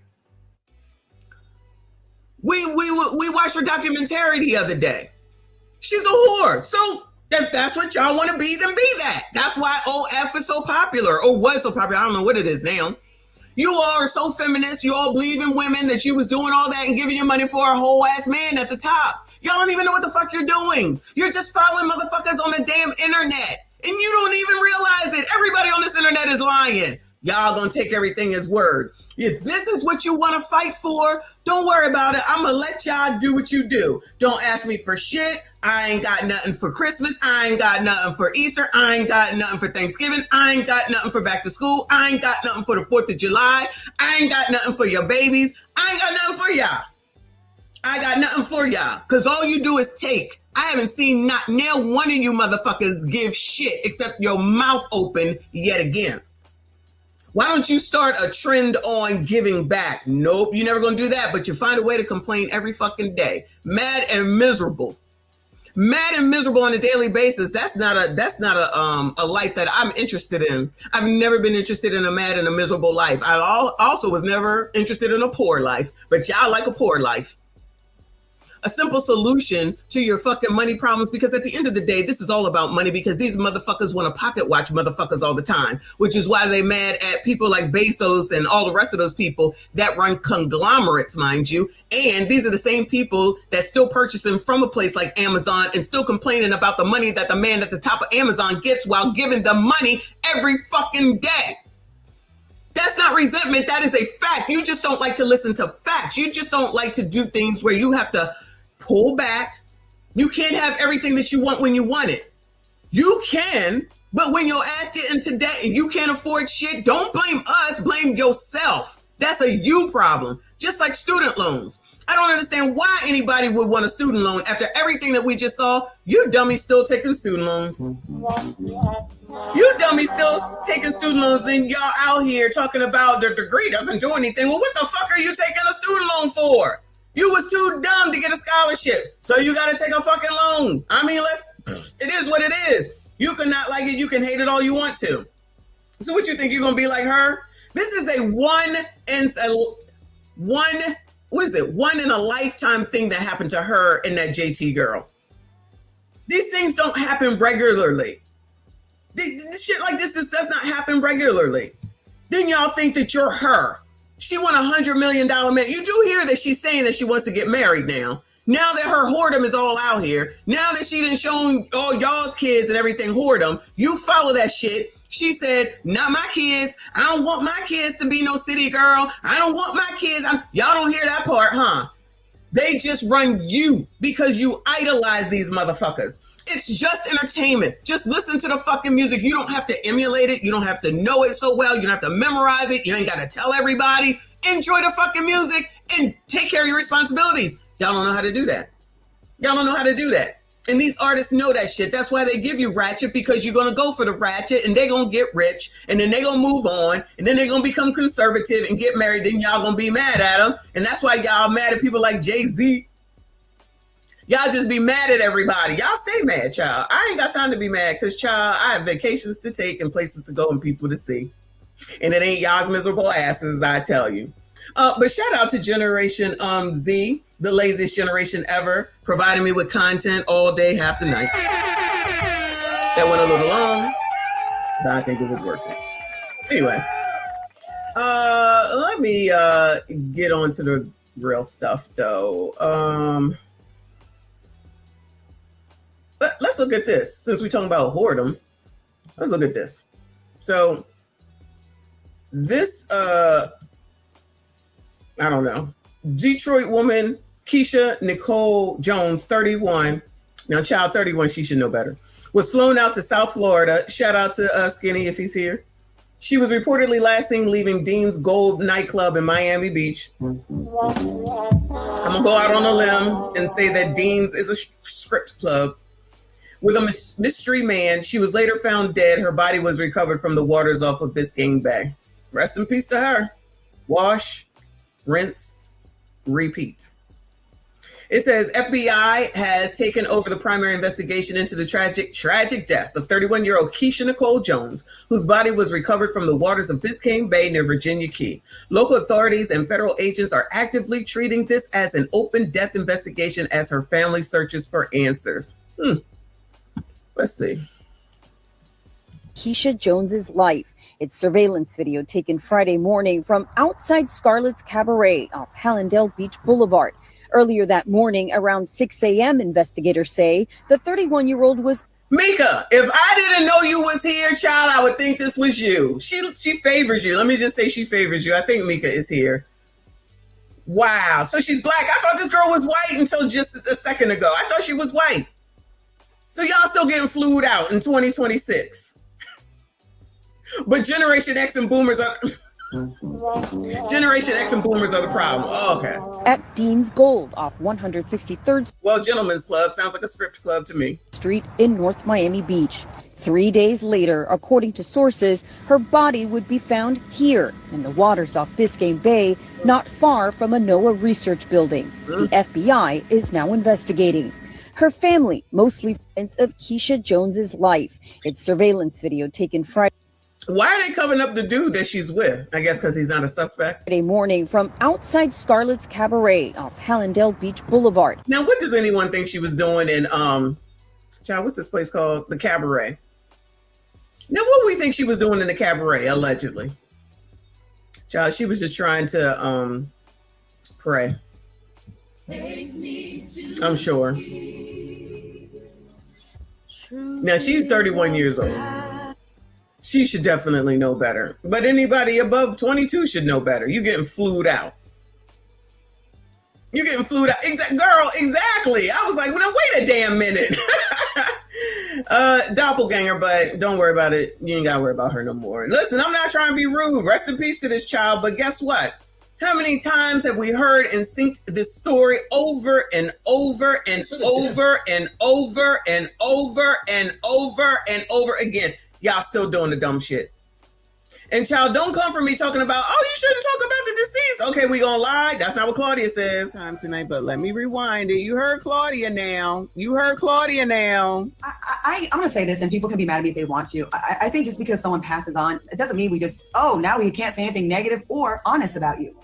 Speaker 11: We watched her documentary the other day. She's a whore. So if that's what y'all want to be, then be that. That's why OF is so popular, or was so popular. I don't know what it is now. You all are so feminist. You all believe in women, that you was doing all that and giving your money for a whole ass man at the top. Y'all don't even know what the fuck you're doing. You're just following motherfuckers on the damn internet. And you don't even realize it. Everybody on this internet is lying. Y'all gonna take everything as word. If this is what you want to fight for, don't worry about it. I'm gonna let y'all do what you do. Don't ask me for shit. I ain't got nothing for Christmas. I ain't got nothing for Easter. I ain't got nothing for Thanksgiving. I ain't got nothing for back to school. I ain't got nothing for the 4th of July. I ain't got nothing for your babies. I ain't got nothing for y'all. I got nothing for y'all, because all you do is take. I haven't seen not now one of you motherfuckers give shit except your mouth open yet again. Why don't you start a trend on giving back? Nope, you're never going to do that, but you find a way to complain every fucking day. Mad and miserable. Mad and miserable on a daily basis. That's not a life that I'm interested in. I've never been interested in a mad and a miserable life. I also was never interested in a poor life, but y'all like a poor life. A simple solution to your fucking money problems, because at the end of the day, this is all about money, because these motherfuckers want to pocket watch motherfuckers all the time, which is why they mad at people like Bezos and all the rest of those people that run conglomerates, mind you. And these are the same people that still purchasing from a place like Amazon and still complaining about the money that the man at the top of Amazon gets while giving them money every fucking day. That's not resentment. That is a fact. You just don't like to listen to facts. You just don't like to do things where you have to pull back. You can't have everything that you want when you want it. You can, but when your ass get into debt and you can't afford shit, don't blame us, blame yourself. That's a you problem. Just like student loans. I don't understand why anybody would want a student loan after everything that we just saw. You dummies still taking student loans. You dummies still taking student loans, then y'all out here talking about the degree doesn't do anything. Well, what the fuck are you taking a student loan for? You was too dumb to get a scholarship, so you got to take a fucking loan. I mean, it is what it is. You can not like it, you can hate it all you want to. So what you think, you're going to be like her? This is a one in a lifetime thing that happened to her and that JT girl. These things don't happen regularly. This shit like this does not happen regularly. Then y'all think that you're her. She won $100 million man. You do hear that she's saying that she wants to get married now. Now that her whoredom is all out here. Now that she done shown all y'all's kids and everything whoredom. You follow that shit. She said, not my kids. I don't want my kids to be no city girl. I don't want my kids. Y'all don't hear that part, huh? They just run you because you idolize these motherfuckers. It's just entertainment. Just listen to the fucking music. You don't have to emulate it. You don't have to know it so well. You don't have to memorize it. You ain't got to tell everybody. Enjoy the fucking music and take care of your responsibilities. Y'all don't know how to do that. Y'all don't know how to do that. And these artists know that shit. That's why they give you ratchet, because you're going to go for the ratchet and they're going to get rich and then they're going to move on and then they're going to become conservative and get married. Then y'all going to be mad at them. And that's why y'all mad at people like Jay-Z. Y'all just be mad at everybody. Y'all stay mad, child. I ain't got time to be mad because, child, I have vacations to take and places to go and people to see. And it ain't y'all's miserable asses, I tell you. But shout out to Generation Z, the laziest generation ever, providing me with content all day, half the night. That went a little long, but I think it was worth it. Anyway, let me get on to the real stuff, though. Let's look at this. Since we're talking about whoredom, let's look at this. So this, I don't know. Detroit woman, Keisha Nicole Jones, 31. Now, child 31, she should know better. Was flown out to South Florida. Shout out to Skinny if he's here. She was reportedly last seen leaving Dean's Gold nightclub in Miami Beach. I'm going to go out on a limb and say that Dean's is a strip club with a mystery man. She was later found dead. Her body was recovered from the waters off of Biscayne Bay. Rest in peace to her. Wash, rinse, repeat. It says FBI has taken over the primary investigation into the tragic death of 31-year-old Keisha Nicole Jones, whose body was recovered from the waters of Biscayne Bay near Virginia Key. Local authorities and federal agents are actively treating this as an open death investigation as her family searches for answers. Let's see.
Speaker 9: Keisha Jones's life. It's surveillance video taken Friday morning from outside Scarlett's Cabaret off Hallandale Beach Boulevard. Earlier that morning, around 6 a.m., investigators say the 31-year-old was...
Speaker 11: Mika, if I didn't know you was here, child, I would think this was you. She favors you. Let me just say she favors you. I think Mika is here. Wow. So she's black. I thought this girl was white until just a second ago. I thought she was white. So y'all still getting flued out in 2026. But Generation X and Boomers are... Generation X and Boomers are the problem. Oh, okay.
Speaker 9: At Dean's Gold off 163rd...
Speaker 11: Well, Gentlemen's Club sounds like a script club to me.
Speaker 9: ...Street in North Miami Beach. 3 days later, according to sources, her body would be found here in the waters off Biscayne Bay, not far from a NOAA research building. The FBI is now investigating. Her family, mostly friends of Keisha Jones's life. It's surveillance video taken Friday.
Speaker 11: Why are they covering up the dude that she's with? I guess because he's not a suspect.
Speaker 9: Friday morning from outside Scarlett's Cabaret off Hallandale Beach Boulevard.
Speaker 11: Now, what does anyone think she was doing in, child, what's this place called? The Cabaret. Now, what do we think she was doing in the Cabaret, allegedly? Child, she was just trying to, pray. I'm sure. Now, she's 31 years old. She should definitely know better. But anybody above 22 should know better. You're getting flued out. You're getting flued out. Girl, exactly. I was like, well, wait a damn minute. Doppelganger, but don't worry about it. You ain't got to worry about her no more. Listen, I'm not trying to be rude. Rest in peace to this child. But guess what? How many times have we heard and seen this story over and over and over and over and over and over and over again? Y'all still doing the dumb shit. And child, don't come for me talking about, oh, you shouldn't talk about the deceased. Okay, we gonna lie. That's not what Claudia says. Time tonight, but let me rewind it. You heard Claudia now. I'm
Speaker 12: gonna say this, and people can be mad at me if they want to. I think just because someone passes on, it doesn't mean we just, now we can't say anything negative or honest about you.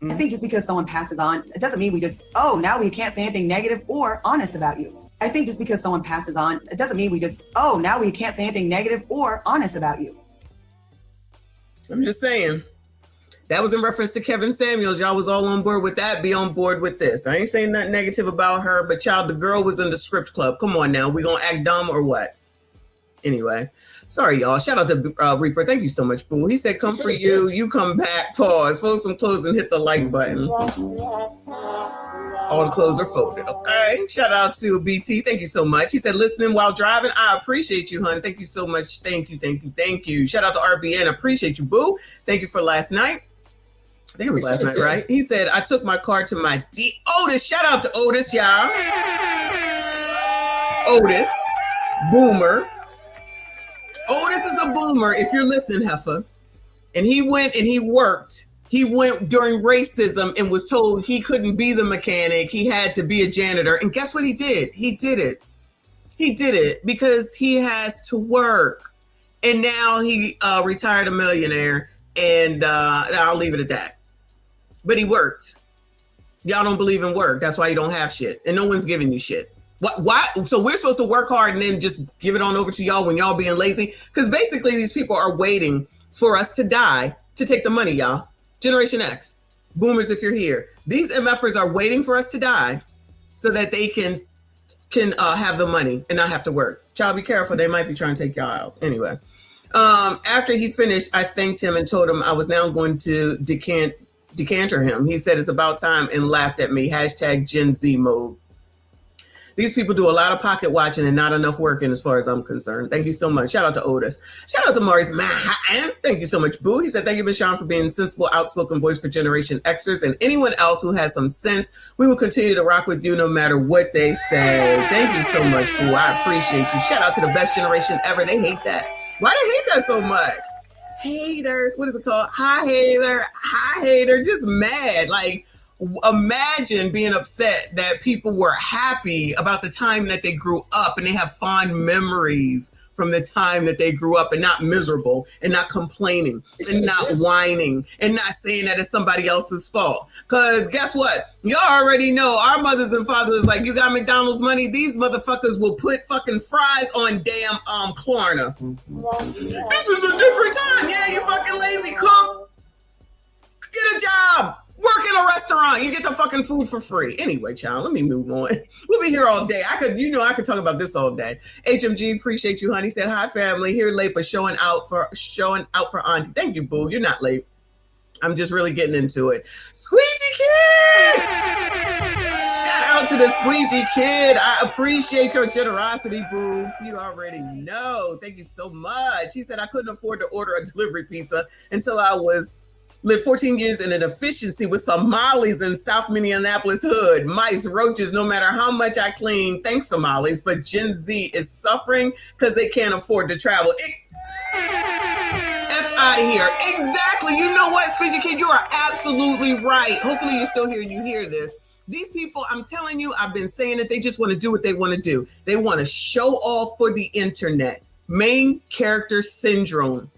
Speaker 12: I think just because someone passes on, it doesn't mean we just, now we can't say anything negative or honest about you. I think just because someone passes on, it doesn't mean we just, now we can't say anything negative or honest about you.
Speaker 11: I'm just saying. That was in reference to Kevin Samuels. Y'all was all on board with that. Be on board with this. I ain't saying nothing negative about her, but child, the girl was in the script club. Come on now. We gonna act dumb or what? Anyway. Sorry, y'all. Shout out to Reaper. Thank you so much, boo. He said, come for you. You come back. Pause. Fold some clothes and hit the like button. All the clothes are folded. Okay. Shout out to BT. Thank you so much. He said, listening while driving. I appreciate you, hon. Thank you so much. Thank you. Shout out to RBN. Appreciate you, boo. Thank you for last night. I think it was last night, right? He said, I took my car to my Otis. Shout out to Otis, y'all. Otis. Boomer. Otis is a boomer, if you're listening, Heifer. And he went and he worked. He went during racism and was told he couldn't be the mechanic. He had to be a janitor. And guess what he did? He did it. He did it because he has to work. And now he retired a millionaire. And I'll leave it at that. But he worked. Y'all don't believe in work. That's why you don't have shit. And no one's giving you shit. Why? So we're supposed to work hard and then just give it on over to y'all when y'all being lazy? Because basically these people are waiting for us to die to take the money, y'all. Generation X, boomers, if you're here. These MFers are waiting for us to die so that they can have the money and not have to work. Child, be careful. They might be trying to take y'all out. Anyway, after he finished, I thanked him and told him I was now going to decanter him. He said it's about time and laughed at me. # Gen Z mode. These people do a lot of pocket watching and not enough working as far as I'm concerned. Thank you so much. Shout out to Otis. Shout out to Maurice Manhattan. Thank you so much, boo. He said, thank you, Miss Sean, for being a sensible, outspoken voice for Generation Xers and anyone else who has some sense. We will continue to rock with you no matter what they say. Thank you so much, boo. I appreciate you. Shout out to the best generation ever. They hate that. Why do they hate that so much? Haters. What is it called? Hi, hater. Just mad. Like, Imagine being upset that people were happy about the time that they grew up and they have fond memories from the time that they grew up and not miserable and not complaining and not whining and not saying that it's somebody else's fault. Because guess what? Y'all already know our mothers and fathers like, you got McDonald's money? These motherfuckers will put fucking fries on damn Klarna. This is a different time. Yeah, you fucking lazy cook. Get a job. Work in a restaurant. You get the fucking food for free. Anyway, child, let me move on. We'll be here all day. I could talk about this all day. HMG, appreciate you, honey. Said, hi, family. Here late, but showing out for Auntie. Thank you, boo. You're not late. I'm just really getting into it. Squeegee Kid! Shout out to the Squeegee Kid. I appreciate your generosity, boo. You already know. Thank you so much. He said, I couldn't afford to order a delivery pizza until I lived 14 years in an efficiency with Somalis in South Minneapolis hood. Mice, roaches, no matter how much I clean, thanks Somalis, but Gen Z is suffering because they can't afford to travel. F out of here. Exactly. You know what, Squeegee Kid? You are absolutely right. Hopefully you're still here and you hear this. These people, I'm telling you, I've been saying it, they just want to do what they want to do. They want to show off for the internet. Main character syndrome.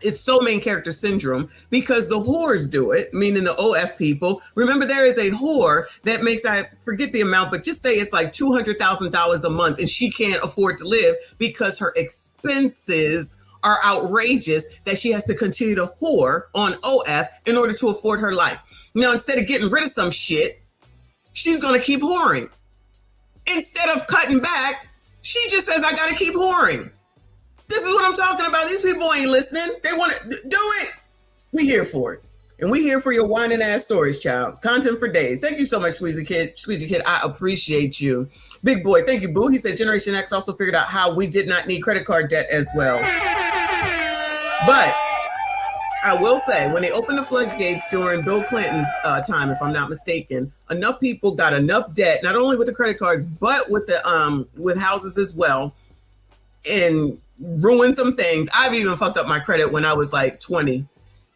Speaker 11: It's so main character syndrome because the whores do it, meaning the OF people. Remember, there is a whore that makes, I forget the amount, but just say it's like $200,000 a month and she can't afford to live because her expenses are outrageous that she has to continue to whore on OF in order to afford her life. Now, instead of getting rid of some shit, she's going to keep whoring. Instead of cutting back, she just says, I got to keep whoring. This is what I'm talking about. These people ain't listening. They want to do it. We here for it. And we here for your whining ass stories, child. Content for days. Thank you so much, Squeezy Kid. I appreciate you. Big boy, thank you, boo. He said Generation X also figured out how we did not need credit card debt as well. But I will say, when they opened the floodgates during Bill Clinton's time, if I'm not mistaken, enough people got enough debt, not only with the credit cards, but with the with houses as well, and ruined some things. I've even fucked up my credit when I was like 20.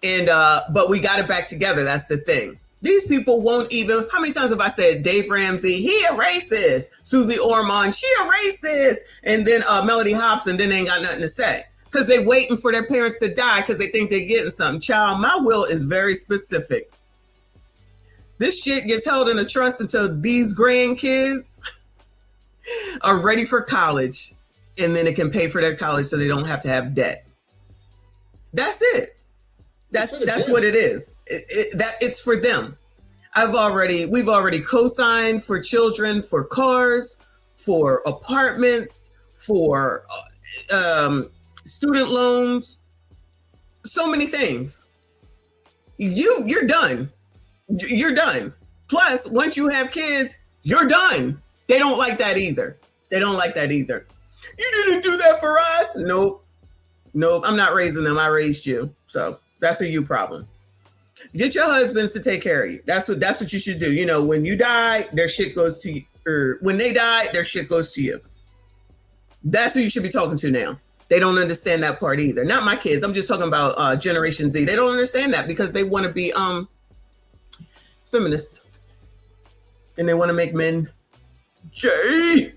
Speaker 11: And but we got it back together. That's the thing. These people won't even, how many times have I said Dave Ramsey, he a racist. Susie Ormond, she a racist. And then Melody Hobson, then they ain't got nothing to say. Because they waiting for their parents to die because they think they're getting something. Child, my will is very specific. This shit gets held in a trust until these grandkids are ready for college. And then it can pay for their college so they don't have to have debt. That's it. That's what it is. It's for them. We've already co-signed for children, for cars, for apartments, for student loans, so many things. You're done. You're done. Plus, once you have kids, you're done. They don't like that either. You didn't do that for us. Nope. I'm not raising them. I raised you. So that's a you problem. Get your husbands to take care of you. That's what you should do. You know, when you die, their shit goes to you. Or when they die, their shit goes to you. That's who you should be talking to now. They don't understand that part either. Not my kids. I'm just talking about Generation Z. They don't understand that because they want to be feminist. And they want to make men gay.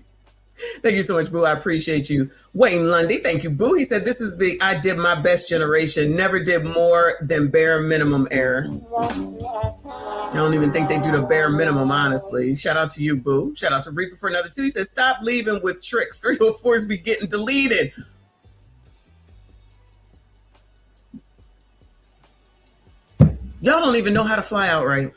Speaker 11: Thank you so much, boo. I appreciate you. Wayne Lundy, thank you, boo. He said, this is the I did my best generation. Never did more than bare minimum era. I don't even think they do the bare minimum, honestly. Shout out to you, boo. Shout out to Reaper for another 2. He said, stop leaving with tricks. 304s be getting deleted. Y'all don't even know how to fly out right.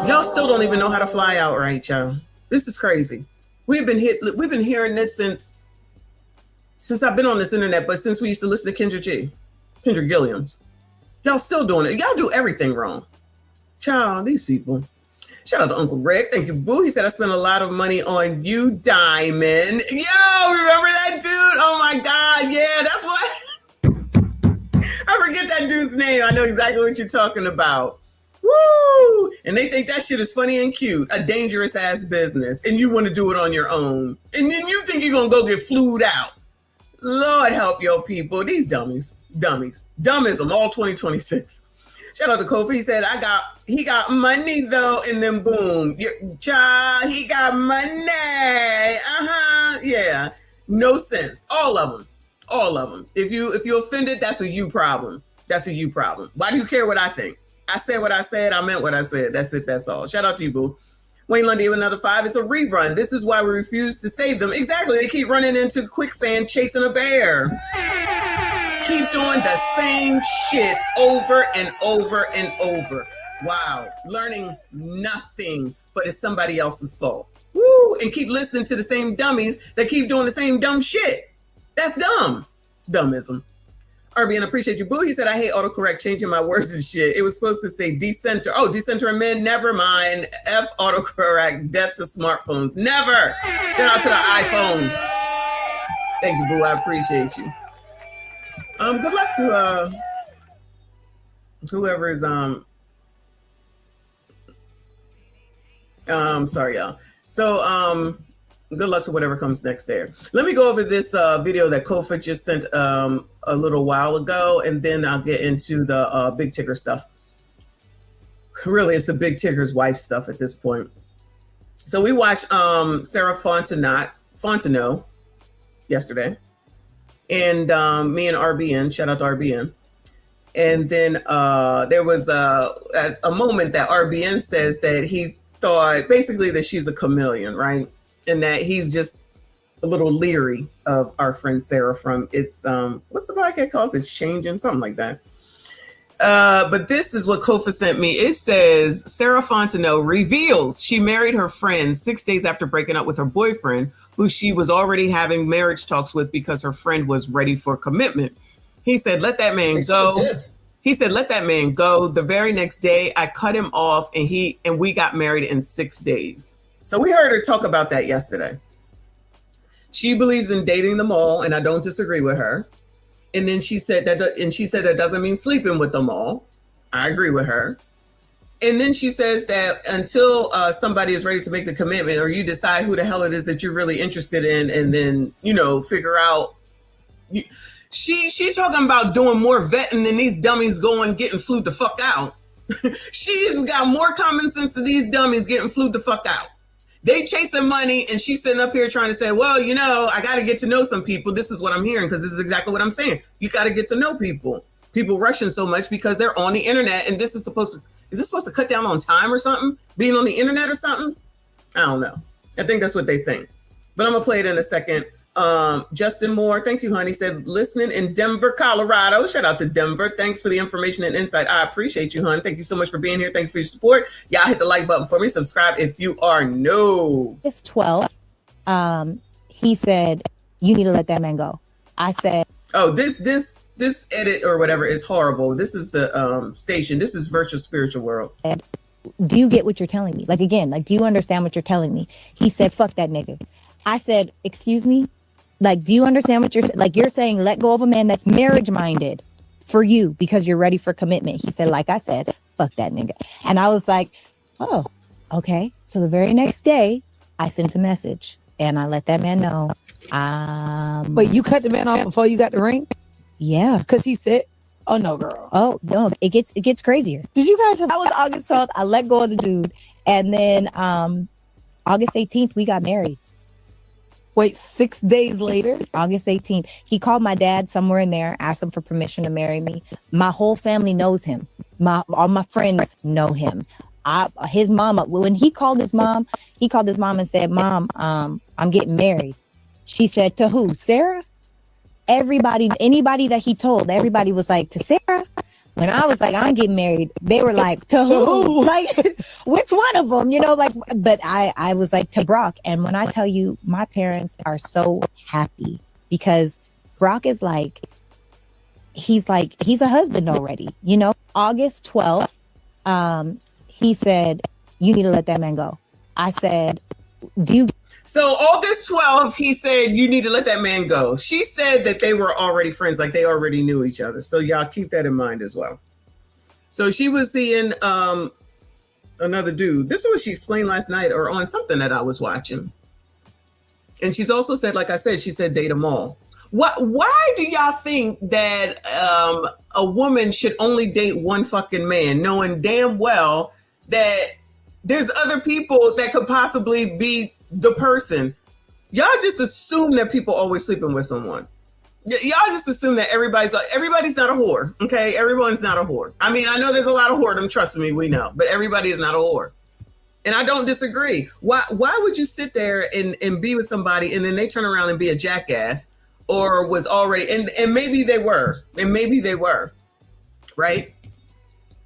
Speaker 11: Y'all still don't even know how to fly out right, y'all. This is crazy. We've been hearing this since I've been on this internet, but since we used to listen to Kendra Gilliams. Y'all still doing it. Y'all do everything wrong. Child, these people. Shout out to Uncle Rick. Thank you, boo. He said, I spent a lot of money on you, Diamond. Yo, remember that dude? Oh my God. Yeah, that's what. I forget that dude's name. I know exactly what you're talking about. Woo! And they think that shit is funny and cute. A dangerous ass business. And you want to do it on your own. And then you think you're going to go get flued out. Lord help your people. These dummies. Dummism all 2026. Shout out to Kofi. He said, he got money though, and then boom. Child, he got money. Yeah. No sense. All of them. If you offended, that's a you problem. Why do you care what I think? I said what I said. I meant what I said. That's it. That's all. Shout out to you, boo. Wayne Lundy with another 5. It's a rerun. This is why we refuse to save them. Exactly. They keep running into quicksand chasing a bear. Keep doing the same shit over and over and over. Wow. Learning nothing, but it's somebody else's fault. Woo. And keep listening to the same dummies that keep doing the same dumb shit. That's dumb. Dummism. RBN, appreciate you, boo. He said, I hate autocorrect changing my words and shit. It was supposed to say decenter. Oh, decenter and men. Never mind. F autocorrect. Death to smartphones. Never. Shout out to the iPhone. Thank you, boo. I appreciate you. Good luck to whoever is sorry, y'all. So good luck to whatever comes next there. Let me go over this video that Kofa just sent a little while ago, and then I'll get into the Big Tigger stuff. Really, it's the Big Tigger's wife stuff at this point. So we watched Sarah Fontenot yesterday, and me and RBN, shout out to RBN. And then there was a moment that RBN says that he thought basically that she's a chameleon, right? And that he's just a little leery of our friend Sarah from It's what's the podcast called? It's Changing, something like that. But this is what Kofa sent me. It says Sarah Fontenot reveals she married her friend 6 days after breaking up with her boyfriend, who she was already having marriage talks with because her friend was ready for commitment. He said, let that man go. He said, let that man go. The very next day, I cut him off and we got married in 6 days. So we heard her talk about that yesterday. She believes in dating them all, and I don't disagree with her. And then she said that doesn't mean sleeping with them all. I agree with her. And then she says that until somebody is ready to make the commitment, or you decide who the hell it is that you're really interested in, and then, figure out. She's talking about doing more vetting than these dummies getting flued the fuck out. She's got more common sense than these dummies getting flued the fuck out. They chasing money, and she's sitting up here trying to say, well, I got to get to know some people. This is what I'm hearing, because this is exactly what I'm saying. You got to get to know people. People rushing so much because they're on the internet, and is this supposed to cut down on time or something? Being on the internet or something? I don't know. I think that's what they think. But I'm going to play it in a second. Justin Moore, thank you, honey, said listening in Denver, Colorado. Shout out to Denver. Thanks for the information and insight. I appreciate you, hon. Thank you so much for being here. Thank you for your support. Y'all hit the like button for me. Subscribe if you are new.
Speaker 13: It's 12. He said, you need to let that man go. I said,
Speaker 11: oh, this edit or whatever is horrible. This is the station. This is Virtual Spiritual World.
Speaker 13: Do you get what you're telling me? Like, again, do you understand what you're telling me? He said, fuck that nigga. I said, excuse me? Like, do you understand what you're saying? Like, you're saying let go of a man that's marriage minded for you because you're ready for commitment. He said, like I said, fuck that nigga. And I was like, oh, okay. So the very next day, I sent a message and I let that man know.
Speaker 14: Wait, you cut the man off before you got the ring?
Speaker 13: Yeah.
Speaker 14: Because he said, oh, no, girl.
Speaker 13: Oh, no, it gets crazier.
Speaker 14: Did you guys have...
Speaker 13: That was August 12th. I let go of the dude. And then August 18th, we got married.
Speaker 14: Wait, 6 days later?
Speaker 13: August 18th. He called my dad somewhere in there, asked him for permission to marry me. My whole family knows him. All my friends know him. His mama, when he called his mom and said, Mom, I'm getting married. She said, to who? Sarah? Anybody that he told, everybody was like, to Sarah? When I was like, I'm getting married, they were like, to who? Like, which one of them? But I was like, to Brock. And when I tell you, my parents are so happy because Brock is he's a husband already, August 12th, he said, you need to let that man go. I said,
Speaker 11: So August 12th, he said, you need to let that man go. She said that they were already friends, like they already knew each other. So y'all keep that in mind as well. So she was seeing another dude. This is what she explained last night or on something that I was watching. And she's also said, like I said, she said date them all. Why do y'all think that a woman should only date one fucking man, knowing damn well that there's other people that could possibly be the person? Y'all just assume that people always sleeping with someone. Y'all just assume that everybody's not a whore, okay? Everyone's not a whore. I mean, I know there's a lot of whoredom, trust me, we know, but everybody is not a whore. And I don't disagree. Why would you sit there and be with somebody and then they turn around and be a jackass, or was already, and maybe they were, right?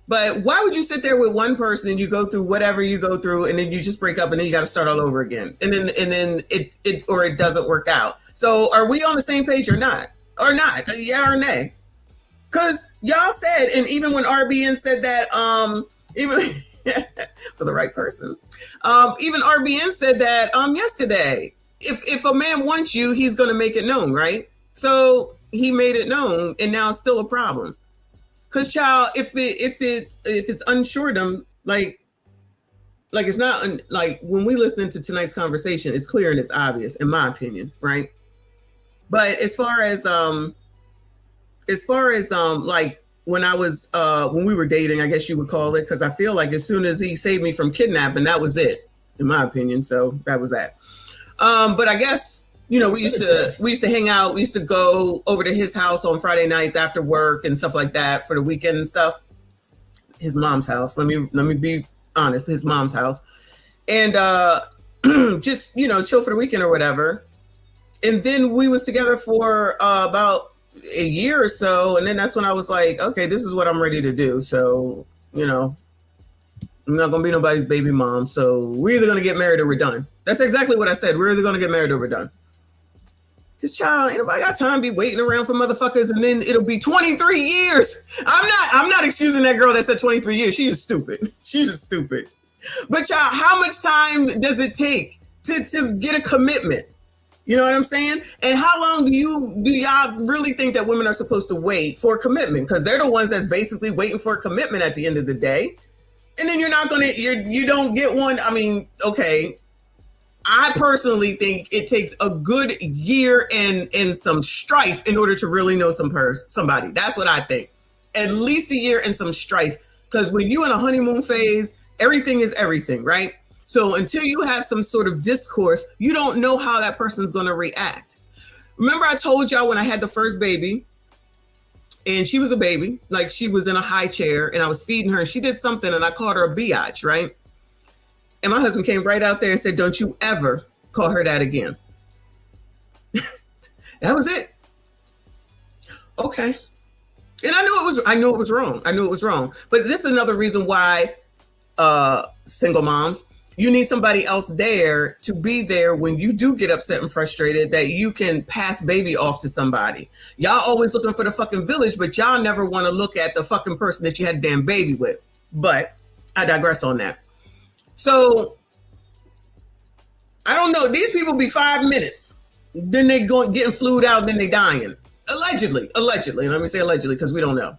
Speaker 11: But why would you sit there with one person and you go through whatever you go through and then you just break up and then you got to start all over again, and then it doesn't work out? So are we on the same page or not? Yeah or nay? Because y'all said, and even when RBN said that, even for the right person, even RBN said that yesterday. If a man wants you, he's going to make it known, right? So he made it known, and now it's still a problem. Because, child, if it's unsuredom, like it's not like when we listen to tonight's conversation, it's clear and it's obvious, in my opinion, right? But as far as like when we were dating, I guess you would call it, because I feel like as soon as he saved me from kidnapping, that was it, in my opinion. So that was that. But I guess, we used to hang out. We used to go over to his house on Friday nights after work and stuff like that for the weekend and stuff. His mom's house. Let me be honest, his mom's house. And just, chill for the weekend or whatever. And then we was together for about a year or so. And then that's when I was like, okay, this is what I'm ready to do. So, I'm not going to be nobody's baby mom. So we're either going to get married or we're done. That's exactly what I said. We're either going to get married or we're done. Because, child, ain't nobody got time to be waiting around for motherfuckers, and then it'll be 23 years. I'm not excusing that girl that said 23 years. She is stupid. She's just stupid. But, child, how much time does it take to get a commitment? You know what I'm saying? And how long do y'all really think that women are supposed to wait for a commitment? Because they're the ones that's basically waiting for a commitment at the end of the day. And then you don't get one. I mean, okay. I personally think it takes a good year and some strife in order to really know somebody. That's what I think. At least a year and some strife. Because when you're in a honeymoon phase, everything is everything, right? So until you have some sort of discourse, you don't know how that person's going to react. Remember I told y'all when I had the first baby, and she was a baby, like she was in a high chair and I was feeding her and she did something and I called her a biatch, right? And my husband came right out there and said, don't you ever call her that again. That was it. Okay. And I knew it was wrong. But this is another reason why single moms, you need somebody else there to be there when you do get upset and frustrated, that you can pass baby off to somebody. Y'all always looking for the fucking village, but y'all never want to look at the fucking person that you had a damn baby with. But I digress on that. So I don't know. These people be 5 minutes, then they getting flued out, then they dying. Allegedly. Let me say allegedly, because we don't know.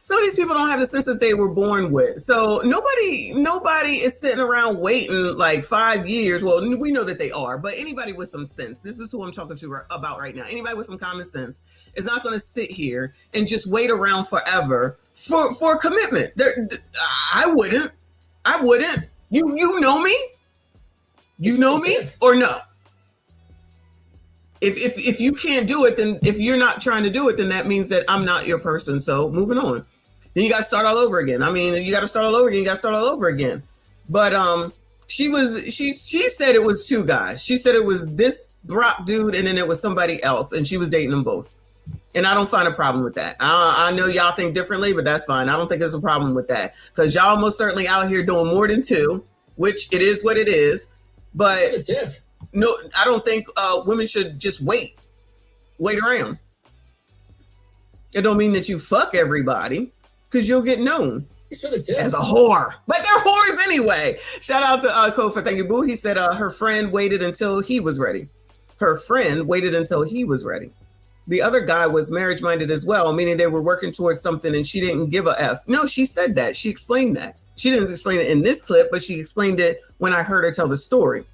Speaker 11: So these people don't have the sense that they were born with. So nobody is sitting around waiting like 5 years. Well, we know that they are, but anybody with some sense, this is who I'm talking to about right now. Anybody with some common sense is not going to sit here and just wait around forever for a commitment. I wouldn't. You know me? You know me or no? If you can't do it, then if you're not trying to do it, then that means that I'm not your person. So moving on. Then you got to start all over again. I mean, you got to start all over again. But she said it was two guys. She said it was this Brock dude and then it was somebody else, and she was dating them both. And I don't find a problem with that. I know y'all think differently, but that's fine. I don't think there's a problem with that, because y'all most certainly out here doing more than two, which it is what it is. But no, I don't think women should just wait around. It don't mean that you fuck everybody, because you'll get known as a whore. But they're whores anyway. Shout out to Kofa. Thank you, boo. He said her friend waited until he was ready. The other guy was marriage-minded as well, meaning they were working towards something and she didn't give a F. No, she said that. She explained that. She didn't explain it in this clip, but she explained it when I heard her tell the story.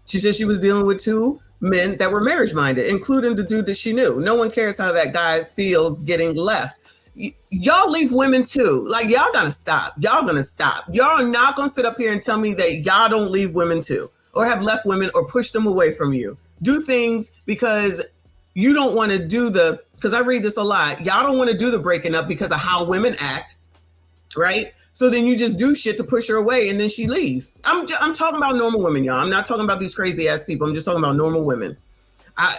Speaker 11: She said she was dealing with two men that were marriage minded, including the dude that she knew. No one cares how that guy feels getting left. Y'all leave women too. Like, y'all gonna stop. Y'all gonna stop. Y'all are not gonna sit up here and tell me that y'all don't leave women too, or have left women or push them away from you. Do things because you don't want to do because I read this a lot. Y'all don't want to do the breaking up because of how women act, right? So then you just do shit to push her away, and then she leaves. I'm talking about normal women, y'all. I'm not talking about these crazy ass people. I'm just talking about normal women.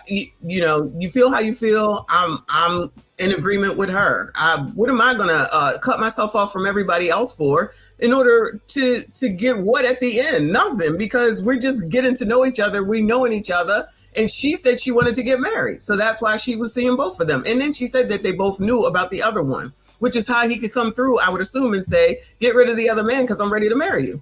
Speaker 11: You feel how you feel. I'm in agreement with her. What am I gonna cut myself off from everybody else for in order to get what at the end? Nothing, because we're just getting to know each other. We knowing each other. And she said she wanted to get married. So that's why she was seeing both of them. And then she said that they both knew about the other one, which is how he could come through, I would assume, and say, get rid of the other man because I'm ready to marry you.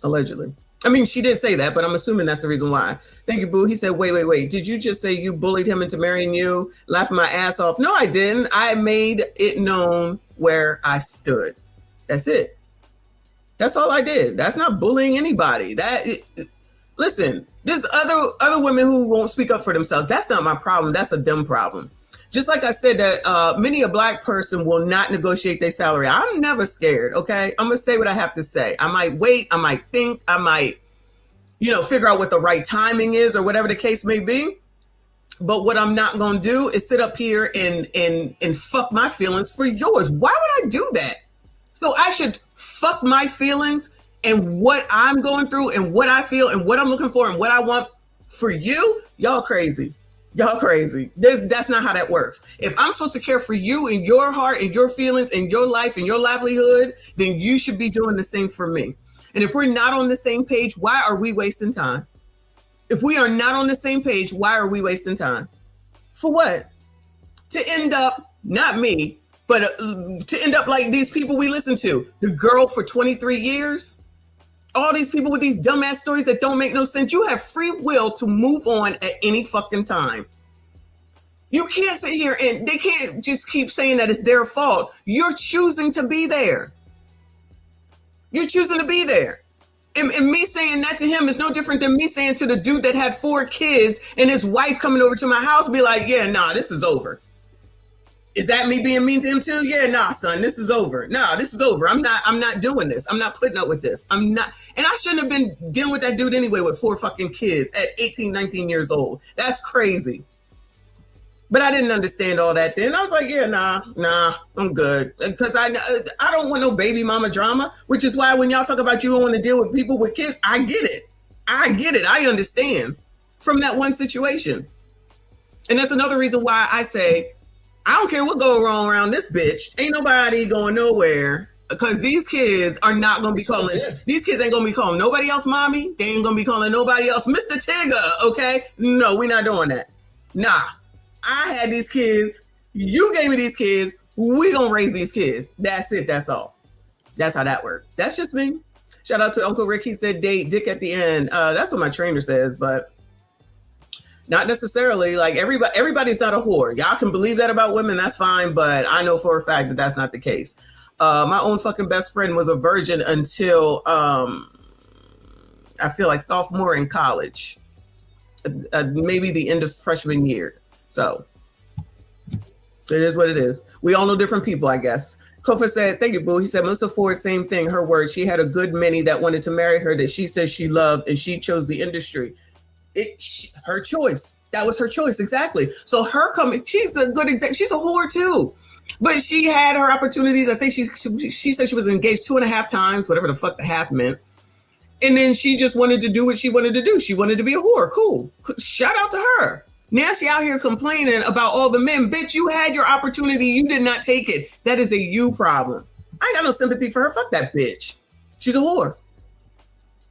Speaker 11: Allegedly. I mean, she did say that, but I'm assuming that's the reason why. Thank you, boo. He said, wait. Did you just say you bullied him into marrying you? Laughing my ass off. No, I didn't. I made it known where I stood. That's it. That's all I did. That's not bullying anybody. Listen, there's other women who won't speak up for themselves. That's not my problem. That's a them problem. Just like I said that many a black person will not negotiate their salary. I'm never scared, okay? I'm going to say what I have to say. I might wait. I might think. I might, figure out what the right timing is or whatever the case may be. But what I'm not going to do is sit up here and fuck my feelings for yours. Why would I do that? So I should fuck my feelings and what I'm going through and what I feel and what I'm looking for and what I want for you? Y'all crazy. Y'all crazy. That's not how that works. If I'm supposed to care for you and your heart and your feelings and your life and your livelihood, then you should be doing the same for me. And if we're not on the same page, why are we wasting time? If we are not on the same page, why are we wasting time? For what? To end up, not me, but to end up like these people we listen to. The girl for 23 years. All these people with these dumbass stories that don't make no sense. You have free will to move on at any fucking time. You can't sit here and they can't just keep saying that it's their fault. You're choosing to be there. You're choosing to be there. And me saying that to him is no different than me saying to the dude that had 4 kids and his wife coming over to my house, be like, yeah, nah, this is over. Is that me being mean to him too? Yeah, nah, son, this is over. Nah, this is over. I'm not doing this. I'm not putting up with this. I'm not. And I shouldn't have been dealing with that dude anyway with 4 fucking kids at 18, 19 years old. That's crazy. But I didn't understand all that then. I was like, yeah, nah, I'm good. Because I don't want no baby mama drama, which is why when y'all talk about you don't want to deal with people with kids, I get it. I understand from that one situation. And that's another reason why I say, I don't care what go wrong around this bitch. Ain't nobody going nowhere because these kids are not going to be calling. These kids ain't going to be calling nobody else mommy. They ain't going to be calling nobody else Mr. Tigger, okay? No, we're not doing that. Nah, I had these kids. You gave me these kids. We going to raise these kids. That's it. That's all. That's how that works. That's just me. Shout out to Uncle Rick. He said date dick at the end. That's what my trainer says, but not necessarily. Like everybody's not a whore. Y'all can believe that about women. That's fine. But I know for a fact that that's not the case. My own fucking best friend was a virgin until I feel like sophomore in college, maybe the end of freshman year. So it is what it is. We all know different people, I guess. Kofa said, thank you, boo. He said, Melissa Ford, same thing. Her words. She had a good many that wanted to marry her that she says she loved and she chose the industry. Her choice. That was her choice. Exactly. So her coming, she's a good example. She's a whore too, but she had her opportunities. I think she said she was engaged 2.5 times, whatever the fuck the half meant. And then she just wanted to do what she wanted to do. She wanted to be a whore. Cool. Shout out to her. Now she out here complaining about all the men. Bitch, you had your opportunity. You did not take it. That is a you problem. I ain't got no sympathy for her. Fuck that bitch. She's a whore.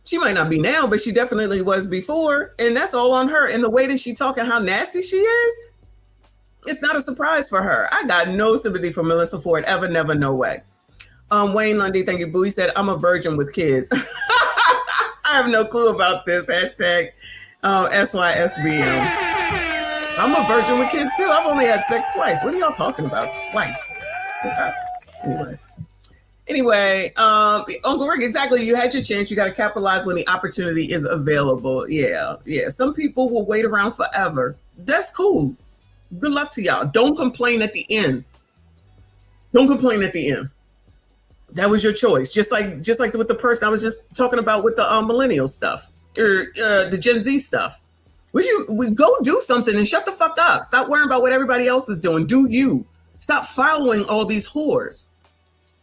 Speaker 11: She might not be now, but she definitely was before. And that's all on her. And the way that she talking, how nasty she is, it's not a surprise for her. I got no sympathy for Melissa Ford. Ever, never, no way. Wayne Lundy, thank you, boo. He said, I'm a virgin with kids. I have no clue about this. Hashtag SYSBM. I'm a virgin with kids too. I've only had sex twice. What are y'all talking about? Twice. Okay. Anyway. Anyway, Uncle Rick, exactly. You had your chance. You got to capitalize when the opportunity is available. Yeah. Some people will wait around forever. That's cool. Good luck to y'all. Don't complain at the end. Don't complain at the end. That was your choice. Just like with the person I was just talking about with the millennial stuff or the Gen Z stuff. We go do something and shut the fuck up. Stop worrying about what everybody else is doing. Do you. Stop following all these whores.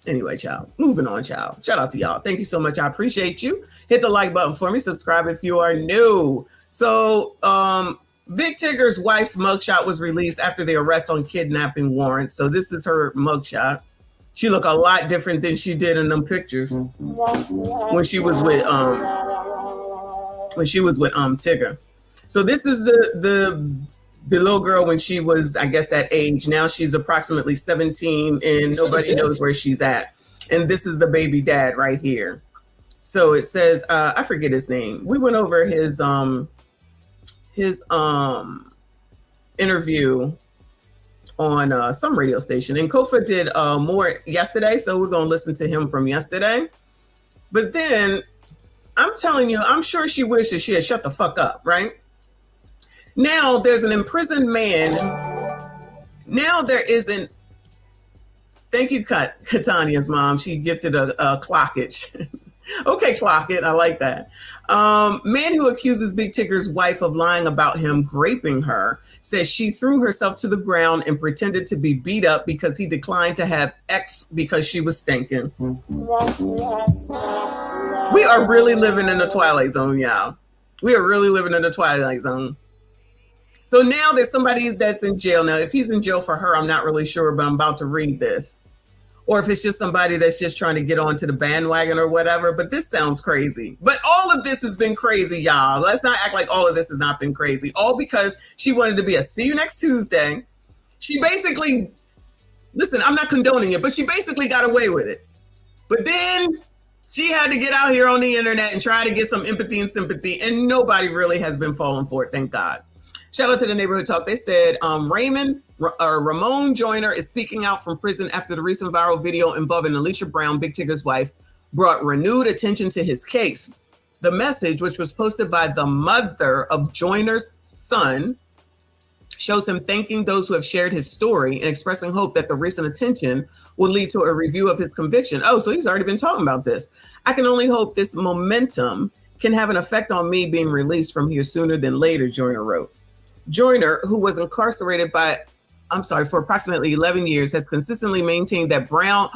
Speaker 11: Anyway, child, moving on, child. Shout out to y'all. Thank you so much. I appreciate you. Hit the like button for me. Subscribe if you are new. So, Big Tigger's wife's mugshot was released after the arrest on kidnapping warrant. So this is her mugshot. She looked a lot different than she did in them pictures when she was with Tigger. So this is the little girl when she was, I guess, that age. Now she's approximately 17 and nobody knows where she's at. And this is the baby dad right here. So it says, I forget his name. We went over his interview on some radio station. And Kofa did more yesterday. So we're going to listen to him from yesterday. But then I'm telling you, I'm sure she wishes she had shut the fuck up, right? Now there's an imprisoned man. Now there isn't. Thank you, Katania's mom. She gifted a clockage. Okay, clock it. I like that. Man who accuses Big Tigger's wife of lying about him graping her says she threw herself to the ground and pretended to be beat up because he declined to have X because she was stinking. We are really living in the Twilight Zone, y'all. We are really living in the Twilight Zone. So now there's somebody that's in jail. Now, if he's in jail for her, I'm not really sure, but I'm about to read this. Or if it's just somebody that's just trying to get onto the bandwagon or whatever. But this sounds crazy. But all of this has been crazy, y'all. Let's not act like all of this has not been crazy. All because she wanted to be a see you next Tuesday. She basically, listen, I'm not condoning it, but she basically got away with it. But then she had to get out here on the internet and try to get some empathy and sympathy. And nobody really has been falling for it, thank God. Shout out to the Neighborhood Talk. They said Ramon Joyner is speaking out from prison after the recent viral video involving Alicia Brown, Big Tigger's wife, brought renewed attention to his case. The message, which was posted by the mother of Joyner's son, shows him thanking those who have shared his story and expressing hope that the recent attention will lead to a review of his conviction. Oh, so he's already been talking about this. I can only hope this momentum can have an effect on me being released from here sooner than later, Joyner wrote. Joyner, who was incarcerated for approximately 11 years, has consistently maintained that Brown...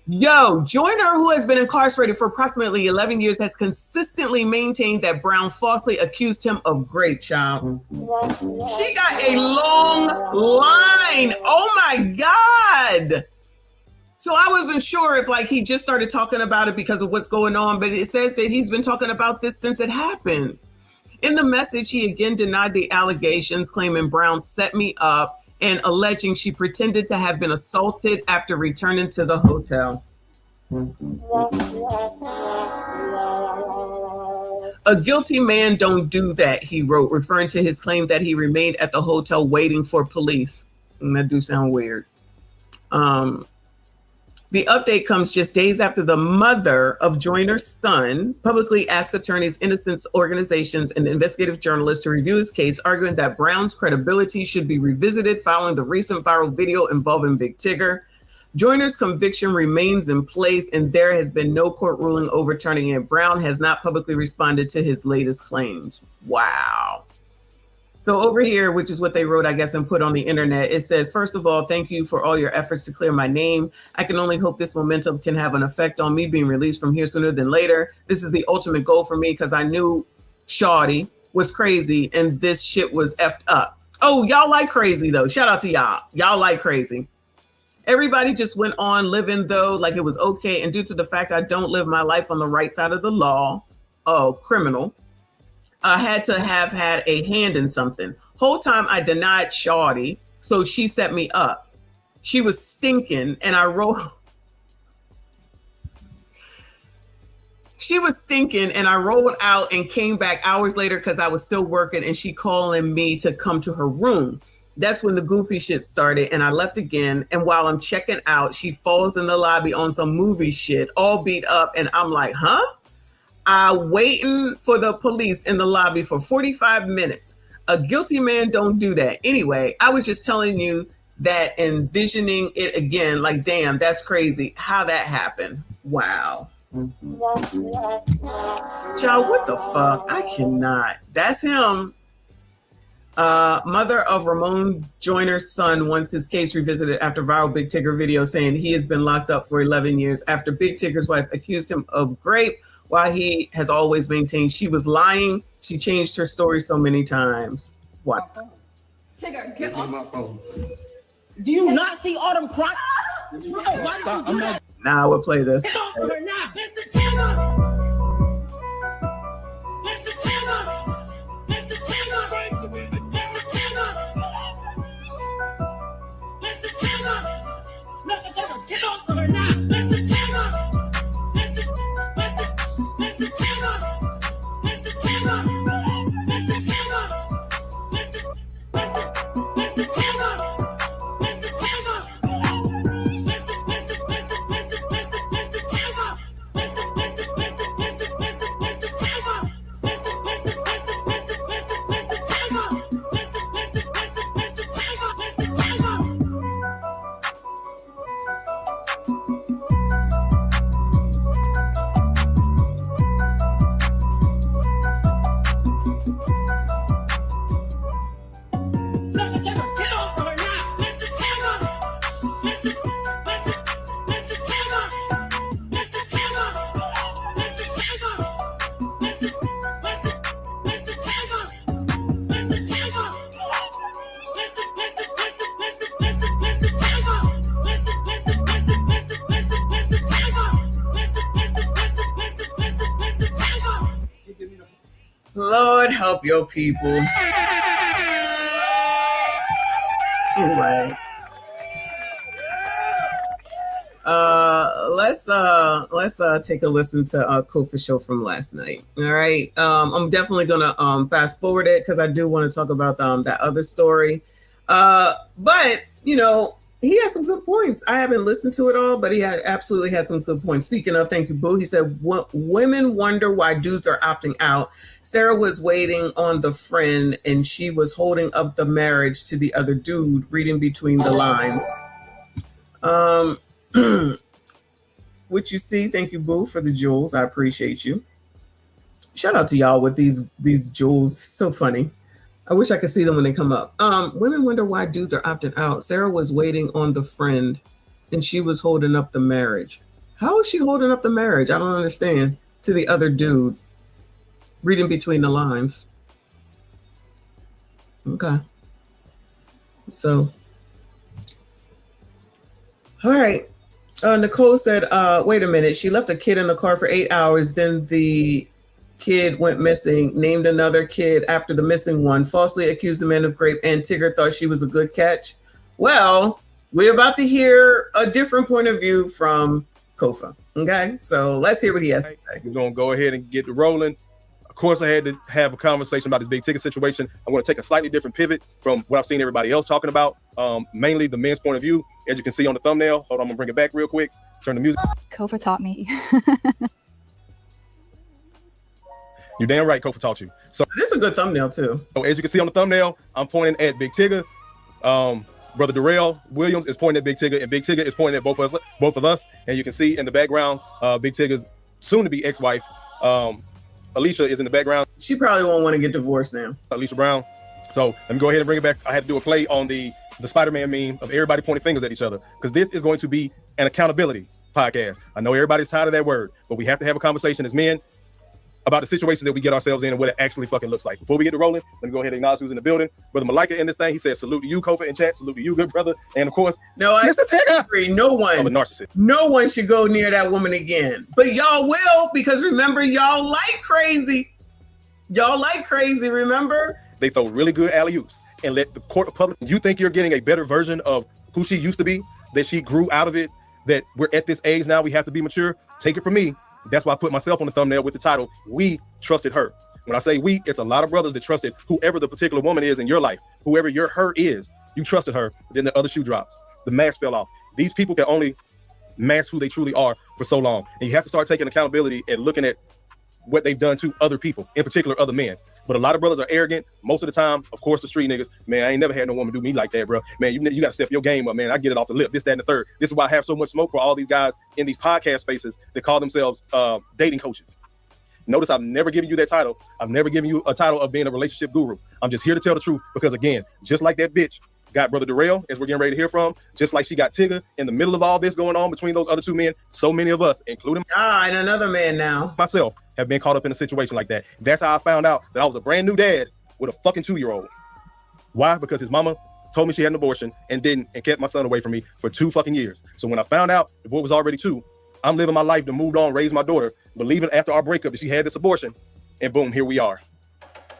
Speaker 11: Joyner, who has been incarcerated for approximately 11 years, has consistently maintained that Brown falsely accused him of rape, child. She got a long line. Oh, my God. So I wasn't sure if he just started talking about it because of what's going on, but it says that he's been talking about this since it happened. In the message, he again denied the allegations, claiming Brown set me up and alleging she pretended to have been assaulted after returning to the hotel. A guilty man don't do that, he wrote, referring to his claim that he remained at the hotel waiting for police. And that do sound weird. The update comes just days after the mother of Joyner's son publicly asked attorneys, innocence organizations, and investigative journalists to review his case, arguing that Brown's credibility should be revisited following the recent viral video involving Big Tigger. Joyner's conviction remains in place, and there has been no court ruling overturning it. Brown has not publicly responded to his latest claims. Wow. So over here, which is what they wrote, I guess, and put on the internet, it says, first of all, thank you for all your efforts to clear my name. I can only hope this momentum can have an effect on me being released from here sooner than later. This is the ultimate goal for me because I knew Shawty was crazy and this shit was effed up. Oh, y'all like crazy, though. Shout out to y'all. Y'all like crazy. Everybody just went on living, though, like it was okay. And due to the fact I don't live my life on the right side of the law, criminal, I had to have had a hand in something. Whole time I denied Shawty, so she set me up. She was stinking, and I rolled. She was stinking, and I rolled out and came back hours later because I was still working, and she calling me to come to her room. That's when the goofy shit started, and I left again. And while I'm checking out, she falls in the lobby on some movie shit, all beat up. And I'm like, huh? I'm waiting for the police in the lobby for 45 minutes. A guilty man don't do that. Anyway, I was just telling you that, envisioning it again, like, damn, that's crazy how that happened. Wow. Child, what the fuck? I cannot. That's him. Mother of Ramon Joyner's son wants his case revisited after viral Big Tigger video saying he has been locked up for 11 years after Big Tigger's wife accused him of rape, while he has always maintained she was lying. She changed her story so many times. What?
Speaker 3: Tigger, get off
Speaker 2: my phone.
Speaker 3: Do you not see all them crime? Why did you do that?
Speaker 11: Now I will play this.
Speaker 1: Get off of her now. Mr. Tigger! Mr. Tigger! Mr. Tigger! Mr. Tigger! Mr. Tigger! Mr. Tigger, get off of her now. Mr. Tigger! Mr. Tigger! Mr. Tigger! Mr. Tigger! Mr. Tigger!
Speaker 11: Lord help your people. Anyway. Let's take a listen to Kofa show from last night. All right. I'm definitely gonna fast forward it because I do want to talk about that other story. But you know, he had some good points. I haven't listened to it all, but he absolutely had some good points. Speaking of, thank you, Boo. He said, women wonder why dudes are opting out. Sarah was waiting on the friend and she was holding up the marriage to the other dude, reading between the lines. What you see, thank you, Boo, for the jewels. I appreciate you. Shout out to y'all with these jewels. So funny. I wish I could see them when they come up. Women wonder why dudes are opting out. Sarah was waiting on the friend and she was holding up the marriage. How is she holding up the marriage? I don't understand. To the other dude. Reading between the lines. Okay. So. All right. Nicole said, wait a minute. She left a kid in the car for 8 hours. Then the kid went missing, named another kid after the missing one, falsely accused the man of rape, and Tigger thought she was a good catch. Well, we're about to hear a different point of view from Kofa. Okay, so let's hear what he has to say.
Speaker 15: We're gonna go ahead and get it rolling. Of course, I had to have a conversation about this big ticket situation. I'm going to take a slightly different pivot from what I've seen everybody else talking about, mainly the men's point of view. As you can see on the thumbnail, hold on, I'm gonna bring it back real quick. Turn the music.
Speaker 16: Kofa taught me.
Speaker 15: You're damn right, Kofa taught you. So
Speaker 11: this is a good thumbnail too.
Speaker 15: So as you can see on the thumbnail, I'm pointing at Big Tigger. Brother Darrell Williams is pointing at Big Tigger, and Big Tigger is pointing at both of us. And you can see in the background, Big Tigger's soon-to-be ex-wife, Alicia, is in the background.
Speaker 11: She probably won't want to get divorced now.
Speaker 15: Alicia Brown. So let me go ahead and bring it back. I had to do a play on the Spider-Man meme of everybody pointing fingers at each other, because this is going to be an accountability podcast. I know everybody's tired of that word, but we have to have a conversation as men about the situation that we get ourselves in and what it actually fucking looks like. Before we get to rolling, let me go ahead and acknowledge who's in the building. Brother Malika in this thing. He says, salute to you, Kofa, in chat. Salute to you, good brother. And of course,
Speaker 11: no, I
Speaker 15: Mr. Tigger.
Speaker 11: agree. No one,
Speaker 15: I'm a narcissist.
Speaker 11: No one should go near that woman again. But y'all will, because remember, y'all like crazy. Y'all like crazy, remember?
Speaker 15: They throw really good alley-oops and let the court of public. You think you're getting a better version of who she used to be, that she grew out of it, that we're at this age now, we have to be mature? Take it from me. That's why I put myself on the thumbnail with the title, We Trusted Her. When I say we, it's a lot of brothers that trusted whoever the particular woman is in your life, whoever your her is. You trusted her, but then the other shoe drops. The mask fell off. These people can only mask who they truly are for so long. And you have to start taking accountability and looking at what they've done to other people, in particular other men. But a lot of brothers are arrogant most of the time. Of course, the street niggas, man, I ain't never had no woman do me like that, bro. Man, you got to step your game up, man. I get it off the lip, this, that, and the third. This is why I have so much smoke for all these guys in these podcast spaces that call themselves dating coaches. Notice I've never given you that title. I've never given you a title of being a relationship guru. I'm just here to tell the truth because, again, just like that bitch got Brother Darrell, as we're getting ready to hear from, just like she got Tigger in the middle of all this going on between those other two men, so many of us, including
Speaker 11: and another man now,
Speaker 15: myself, have been caught up in a situation like that. That's how I found out that I was a brand new dad with a fucking 2-year-old. Why? Because his mama told me she had an abortion and kept my son away from me for 2 fucking years. So when I found out the boy was already 2, I'm living my life to move on, raise my daughter, believing after our breakup that she had this abortion, and boom, here we are.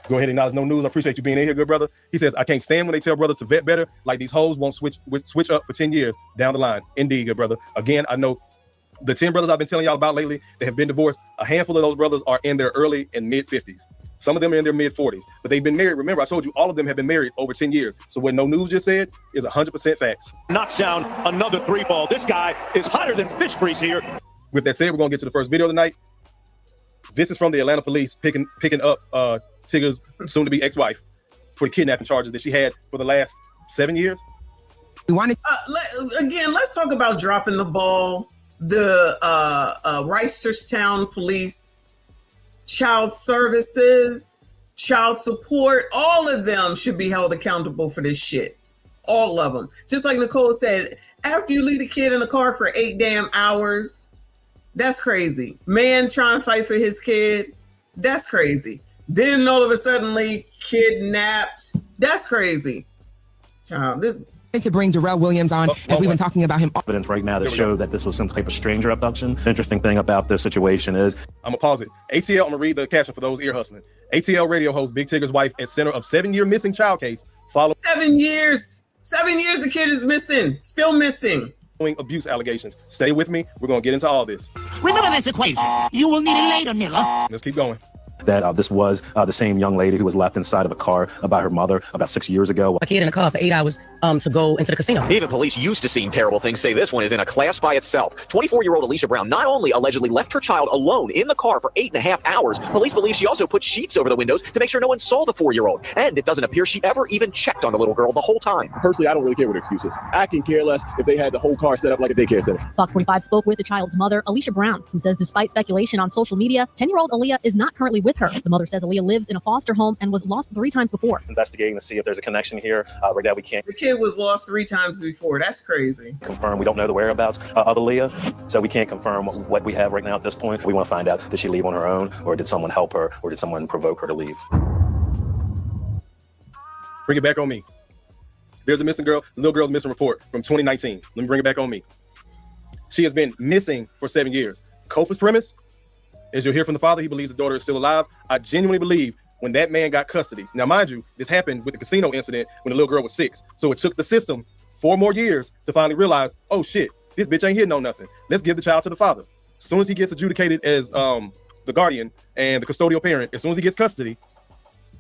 Speaker 15: Go ahead and acknowledge no news. I appreciate you being in here, good brother. He says, I can't stand when they tell brothers to vet better, like these hoes won't switch up for 10 years down the line. Indeed, good brother. Again, I know the 10 brothers I've been telling y'all about lately that have been divorced, a handful of those brothers are in their early and mid 50s. Some of them are in their mid 40s, but they've been married. Remember, I told you all of them have been married over 10 years. So what no news just said is 100% facts.
Speaker 16: Knocks down another 3-ball. This guy is hotter than fish grease here.
Speaker 15: With that said, we're going to get to the first video of the night. This is from the Atlanta police picking up Tigger's soon-to-be ex-wife for the kidnapping charges that she had for the last 7 years.
Speaker 11: We wanted again. Let's talk about dropping the ball. The Reisterstown police, child services, child support, all of them should be held accountable for this shit. All of them. Just like Nicole said, after you leave the kid in the car for 8 damn hours, that's crazy. Man trying to fight for his kid, that's crazy. Then all of a sudden, kidnapped. That's crazy. Child, this.
Speaker 17: To bring Darrell Williams on, as we've been talking about him.
Speaker 16: Evidence right now that showed that this was some type of stranger abduction. The interesting thing about this situation is,
Speaker 15: I'm gonna pause it. ATL, I'm gonna read the caption for those ear hustling. ATL radio host Big Tigger's wife at center of 7-year missing child case.
Speaker 11: 7 years. 7 years the kid is missing. Still missing.
Speaker 15: Abuse allegations. Stay with me. We're gonna get into all this.
Speaker 1: Remember this equation. You will need it later, nigga.
Speaker 15: Let's keep going.
Speaker 16: that this was the same young lady who was left inside of a car by her mother about 6 years ago.
Speaker 18: A kid in a car for 8 hours to go into the casino.
Speaker 19: Even police used to seeing terrible things say this one is in a class by itself. 24-year-old Alicia Brown not only allegedly left her child alone in the car for 8.5 hours, police believe she also put sheets over the windows to make sure no one saw the 4-year-old. And it doesn't appear she ever even checked on the little girl the whole time.
Speaker 20: Personally, I don't really care what the excuse is. I can care less if they had the whole car set up like a daycare center.
Speaker 21: Fox 45 spoke with the child's mother, Alicia Brown, who says despite speculation on social media, 10-year-old Aaliyah is not currently with her. The mother says Aaliyah lives in a foster home and was lost 3 times before.
Speaker 16: Investigating to see if there's a connection here. Right now we can't.
Speaker 11: The kid was lost 3 times before. That's crazy.
Speaker 16: Confirm. We don't know the whereabouts of Aaliyah, so we can't confirm what we have right now at this point. We want to find out, did she leave on her own, or did someone help her, or did someone provoke her to leave?
Speaker 15: Bring it back on me. There's a missing girl, the little girl's missing report from 2019. Let me bring it back on me. She has been missing for 7 years. Kofa's premise, as you'll hear from the father, he believes the daughter is still alive. I genuinely believe when that man got custody. Now, mind you, this happened with the casino incident when the little girl was 6. So it took the system 4 more years to finally realize, oh shit, this bitch ain't hitting on nothing. Let's give the child to the father. As soon as he gets adjudicated as the guardian and the custodial parent, as soon as he gets custody,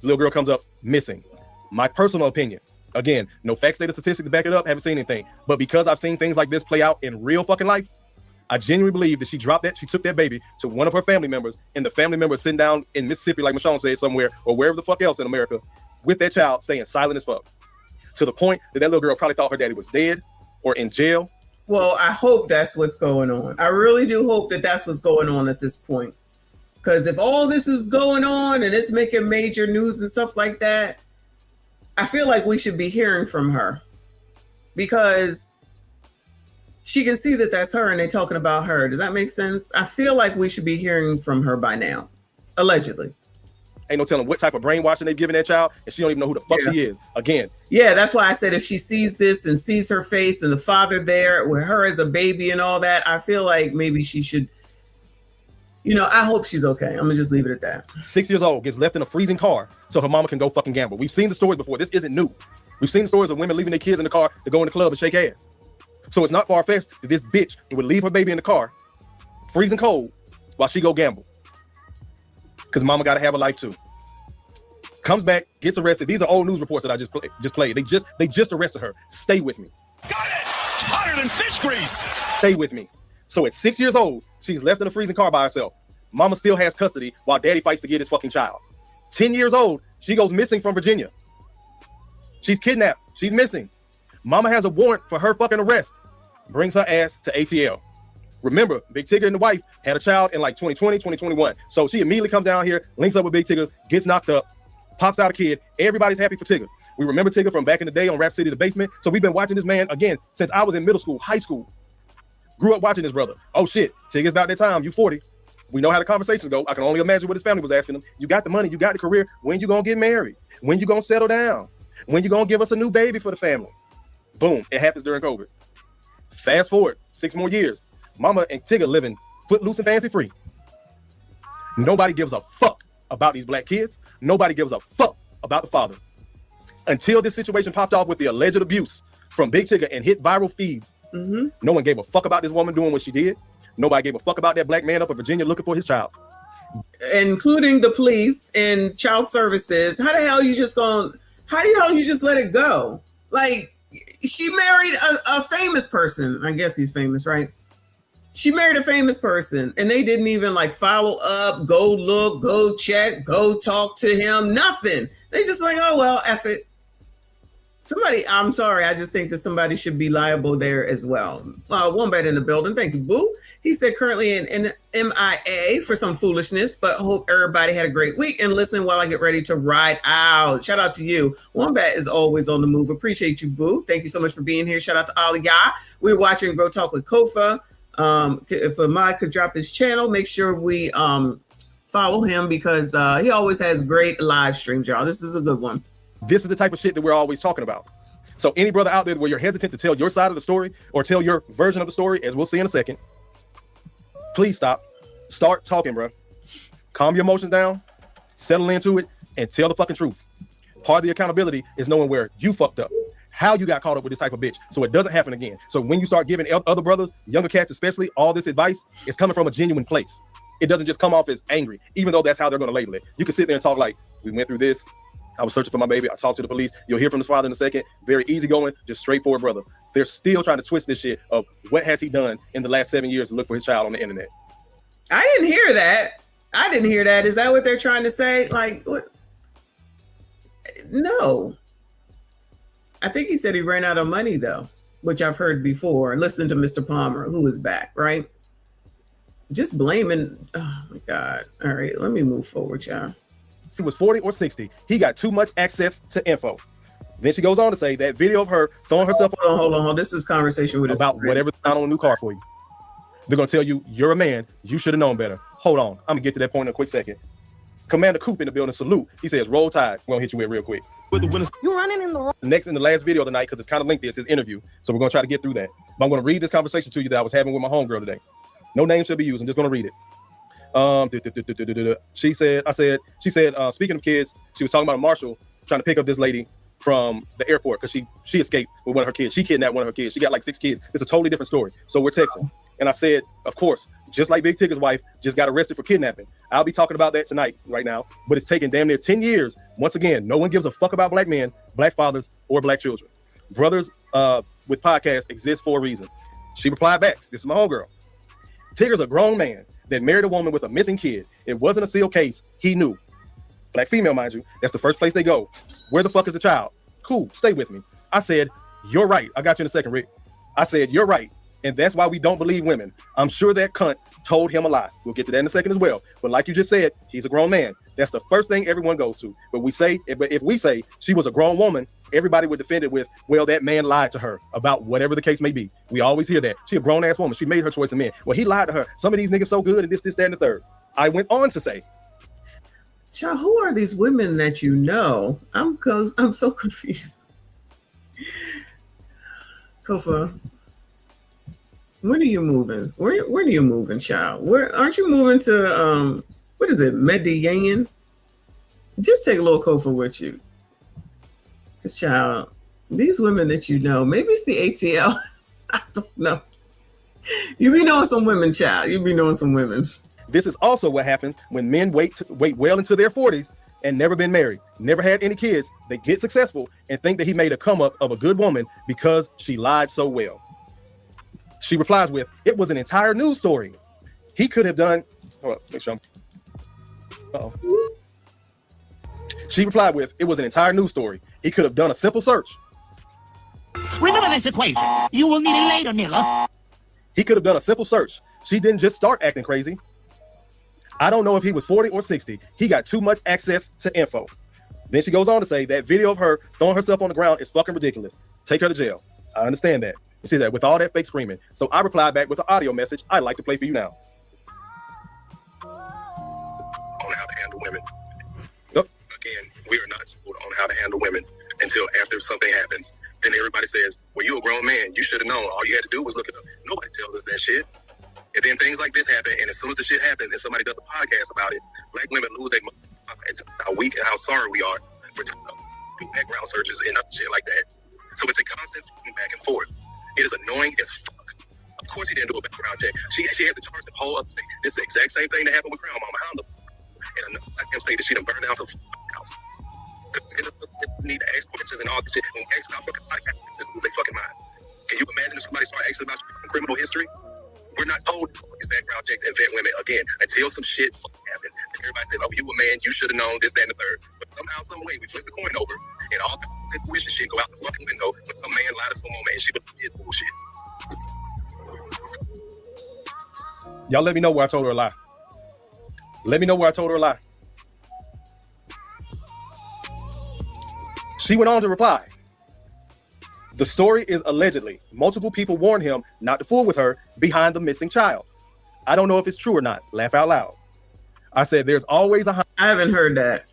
Speaker 15: the little girl comes up missing. My personal opinion. Again, no facts, data, statistics to back it up. Haven't seen anything. But because I've seen things like this play out in real fucking life, I genuinely believe that she took that baby to one of her family members, and the family member sitting down in Mississippi, like Michonne said, somewhere, or wherever the fuck else in America, with that child staying silent as fuck. To the point that little girl probably thought her daddy was dead or in jail.
Speaker 11: Well, I hope that's what's going on. I really do hope that that's what's going on at this point. Because if all this is going on and it's making major news and stuff like that, I feel like we should be hearing from her, because she can see that that's her and they're talking about her. Does that make sense? I feel like we should be hearing from her by now, allegedly.
Speaker 15: Ain't no telling what type of brainwashing they've given that child, and she don't even know who the fuck she is. Again.
Speaker 11: Yeah, that's why I said if she sees this and sees her face and the father there with her as a baby and all that, I feel like maybe she should, I hope she's okay. I'm gonna just leave it at that.
Speaker 15: 6 years old, gets left in a freezing car so her mama can go fucking gamble. We've seen the stories before. This isn't new. We've seen the stories of women leaving their kids in the car to go in the club and shake ass. So it's not far-fetched that this bitch would leave her baby in the car, freezing cold, while she go gamble. Because mama got to have a life too. Comes back, gets arrested. These are old news reports that I just played. They just arrested her. Stay with me.
Speaker 1: Got it! Hotter than fish grease!
Speaker 15: Stay with me. So at 6 years old, she's left in a freezing car by herself. Mama still has custody while daddy fights to get his fucking child. 10 years old, she goes missing from Virginia. She's kidnapped. She's missing. Mama has a warrant for her fucking arrest. Brings her ass to ATL. Remember, Big Tigger and the wife had a child in like 2020, 2021. So she immediately comes down here, links up with Big Tigger, gets knocked up, pops out a kid. Everybody's happy for Tigger. We remember Tigger from back in the day on Rap City, The Basement. So we've been watching this man, again, since I was in middle school, high school. Grew up watching this brother. Oh shit, Tigger's about that time, you 40. We know how the conversations go. I can only imagine what his family was asking him. You got the money, you got the career. When you gonna get married? When you gonna settle down? When you gonna give us a new baby for the family? Boom, it happens during COVID. Fast forward 6 more years. Mama and Tigger living footloose and fancy free. Nobody gives a fuck about these black kids. Nobody gives a fuck about the father. Until this situation popped off with the alleged abuse from Big Tigger and hit viral feeds. No one gave a fuck about this woman doing what she did. Nobody gave a fuck about that black man up in Virginia looking for his child.
Speaker 11: Including the police and child services. How the hell you just let it go? Like, she married a famous person. I guess he's famous, right? She married a famous person and they didn't even like follow up, go look, go check, go talk to him, nothing. They just like, oh, well, F it. I'm sorry. I just think that somebody should be liable there as well. Wombat in the building. Thank you, Boo. He said currently in MIA for some foolishness, but hope everybody had a great week and listen while I get ready to ride out. Shout out to you. Wombat is always on the move. Appreciate you, Boo. Thank you so much for being here. Shout out to all of y'all. We're watching Grow Talk with Kofa. If Ahmad could drop his channel, make sure we follow him because he always has great live streams, y'all. This is a good one.
Speaker 15: This is the type of shit that we're always talking about. So any brother out there where you're hesitant to tell your side of the story or tell your version of the story, as we'll see in a second, please stop. Start talking, bro. Calm your emotions down, settle into it, and tell the fucking truth. Part of the accountability is knowing where you fucked up, how you got caught up with this type of bitch, so it doesn't happen again. So when you start giving other brothers, younger cats especially, all this advice, it's coming from a genuine place. It doesn't just come off as angry, even though that's how they're going to label it. You can sit there and talk like, we went through this. I was searching for my baby. I talked to the police. You'll hear from his father in a second. Very easygoing, just straightforward brother. They're still trying to twist this shit of what has he done in the last 7 years to look for his child on the internet.
Speaker 11: I didn't hear that. Is that what they're trying to say? Like, what? No. I think he said he ran out of money, though, which I've heard before. Listening to Mr. Palmer, who is back, right? Just blaming. Oh, my God. All right, let me move forward, y'all.
Speaker 15: She was 40 or 60. He got too much access to info. Then she goes on to say that video of her showing herself.
Speaker 11: Hold on. This is conversation with
Speaker 15: about whatever's found on a new car for you. They're going to tell you, you're a man. You should have known better. Hold on. I'm going to get to that point in a quick second. Commander Coop in the building, salute. He says, roll tide. We're going to hit you with real quick.
Speaker 14: You're running in the wrong.
Speaker 15: Next in the last video of the night, because it's kind of lengthy, it's his interview. So we're going to try to get through that. But I'm going to read this conversation to you that I was having with my homegirl today. No names should be used. I'm just going to read it. She said, speaking of kids, she was talking about a marshal trying to pick up this lady from the airport because she escaped with one of her kids. She kidnapped one of her kids. She got like 6 kids. It's a totally different story. So we're texting. And I said, of course, just like Big Tigger's wife just got arrested for kidnapping. I'll be talking about that tonight, right now. But it's taken damn near 10 years. Once again, no one gives a fuck about black men, black fathers, or black children. Brothers with podcasts exist for a reason. She replied back. This is my homegirl. Tigger's a grown man that married a woman with a missing kid. It wasn't a sealed case. He knew. Black female, mind you. That's the first place they go. Where the fuck is the child? Cool, stay with me. I said, you're right. I got you in a second, Rick. I said, you're right. And that's why we don't believe women. I'm sure that cunt told him a lie. We'll get to that in a second as well. But like you just said, he's a grown man. That's the first thing everyone goes to. But if we say she was a grown woman, everybody would defend it with, well, that man lied to her about whatever the case may be. We always hear that. She a grown-ass woman. She made her choice of men. Well, he lied to her. Some of these niggas so good and this, that, and the third. I went on to say,
Speaker 11: child, who are these women that you know? I'm so confused. Kofa, when are you moving? Where are you moving, child? Where aren't you moving to what is it, Medellin? Just take a little Kofa with you. Cause child, these women that you know, maybe it's the ATL. I don't know. You be knowing some women, child. You be knowing some women.
Speaker 15: This is also what happens when men wait well into their 40s and never been married, never had any kids, they get successful and think that he made a come up of a good woman because she lied so well. She replies with, it was an entire news story. He could have done, hold on, make sure I'm, uh-oh. She replied with, it was an entire news story. He could have done a simple search.
Speaker 1: Remember this equation. You will need it later, nigga.
Speaker 15: He could have done a simple search. She didn't just start acting crazy. I don't know if he was 40 or 60. He got too much access to info. Then she goes on to say that video of her throwing herself on the ground is fucking ridiculous. Take her to jail. I understand that. You see that with all that fake screaming. So I replied back with an audio message I'd like to play for you now.
Speaker 5: On how to handle women. Again, we are not told on how to handle women until after something happens. Then everybody says, well, you a grown man. You should have known. All you had to do was look it up. Nobody tells us that shit. And then things like this happen. And as soon as the shit happens and somebody does a podcast about it, black women lose their mind. How weak and how sorry we are for background searches and shit like that. So it's a constant back and forth. It is annoying as fuck. Of course he didn't do a background check. She had to charge the whole upstate. This is the exact same thing that happened with Crown Mama. How the in another goddamn state that she done burned down some house. Need to ask questions and all this shit. When we ask about fucking podcast, this is their fucking mind. Can you imagine if somebody started asking about your fucking criminal history? We're not told these background checks and vet women again until some shit fucking happens. And everybody says, "Oh, you a man, you should have known this, that, and the third." But somehow, some way, we flip the coin over, and all the intuition shit go out the fucking window when some man lied to some woman and she did bullshit.
Speaker 15: Y'all let me know where I told her a lie. Let me know where I told her a lie. She went on to reply, the story is allegedly. Multiple people warned him not to fool with her behind the missing child. I don't know if it's true or not. Laugh out loud. I said, there's always a...
Speaker 11: I haven't heard that.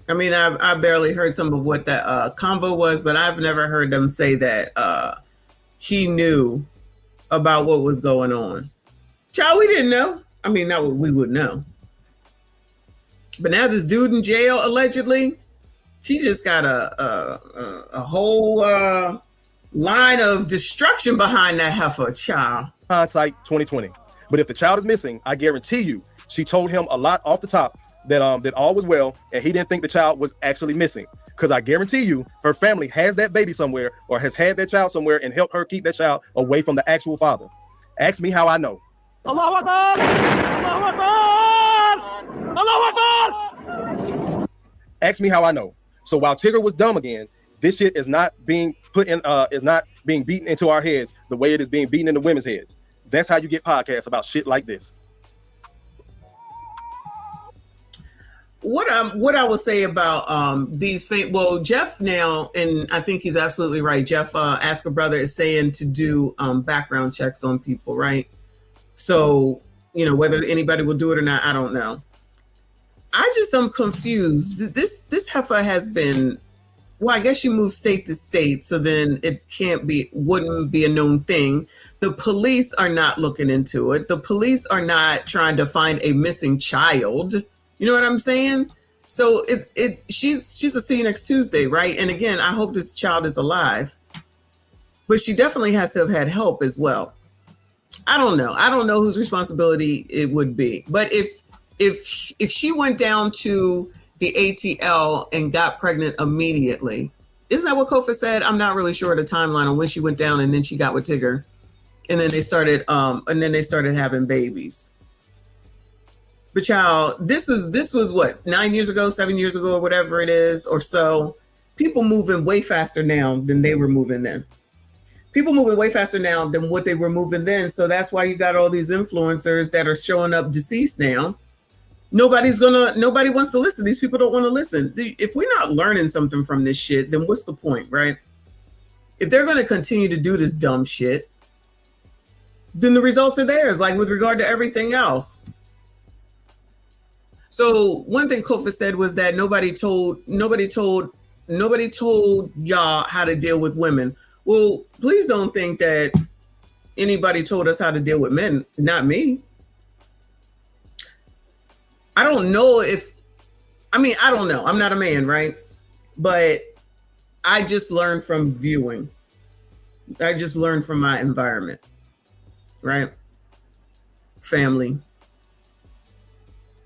Speaker 11: I mean, I barely heard some of what that convo was, but I've never heard them say that he knew about what was going on. Child, we didn't know. I mean, not what we would know. But now this dude in jail, allegedly, she just got a whole line of destruction behind that heifer, child.
Speaker 15: Hindsight 2020. But if the child is missing, I guarantee you, she told him a lot off the top that all was well, and he didn't think the child was actually missing. Because I guarantee you, her family has that baby somewhere or has had that child somewhere and helped her keep that child away from the actual father. Ask me how I know.
Speaker 1: Allahu Akbar! Allahu Akbar! Allahu Akbar!
Speaker 15: Ask me how I know. So while Tigger was dumb again, this shit is not being put in, is not being beaten into our heads the way it is being beaten into women's heads. That's how you get podcasts about shit like this.
Speaker 11: What I will say about these well, Jeff now, and I think he's absolutely right. Jeff Asker Brother is saying to do background checks on people, right? So, you know, whether anybody will do it or not, I don't know. I just am confused. This heifer has been, well, I guess you move state to state, so then it wouldn't be a known thing. The police are not looking into it. The police are not trying to find a missing child. You know what I'm saying? So she's a see you next Tuesday, right? And again, I hope this child is alive, but she definitely has to have had help as well. I don't know. I don't know whose responsibility it would be, but if she went down to the ATL and got pregnant immediately, isn't that what Kofa said? I'm not really sure of the timeline on when she went down and then she got with Tigger, and then they started having babies. But child, this was what, 9 years ago, 7 years ago, or whatever it is, or so. People moving way faster now than they were moving then. People moving way faster now than what they were moving then. So that's why you got all these influencers that are showing up deceased now. Nobody wants to listen. These people don't want to listen. If we're not learning something from this shit, then what's the point, right? If they're going to continue to do this dumb shit, then the results are theirs, like with regard to everything else. So one thing Kofa said was that nobody told y'all how to deal with women. Well, please don't think that anybody told us how to deal with men. Not me. I don't know. I don't know. I'm not a man, right? But I just learned from viewing. I just learned from my environment, right? Family,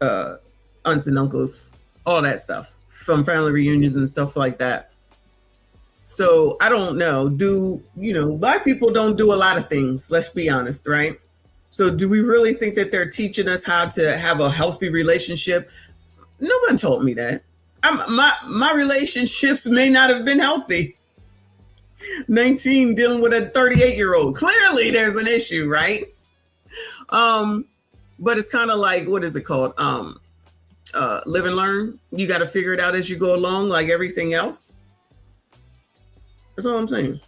Speaker 11: aunts and uncles, all that stuff from family reunions and stuff like that. So I don't know. Black people don't do a lot of things, let's be honest, right? So do we really think that they're teaching us how to have a healthy relationship? No one told me that. My relationships may not have been healthy. 19 dealing with a 38-year-old. Clearly there's an issue, right? But it's kind of like, what is it called? Live and learn. You got to figure it out as you go along, like everything else. That's all I'm saying.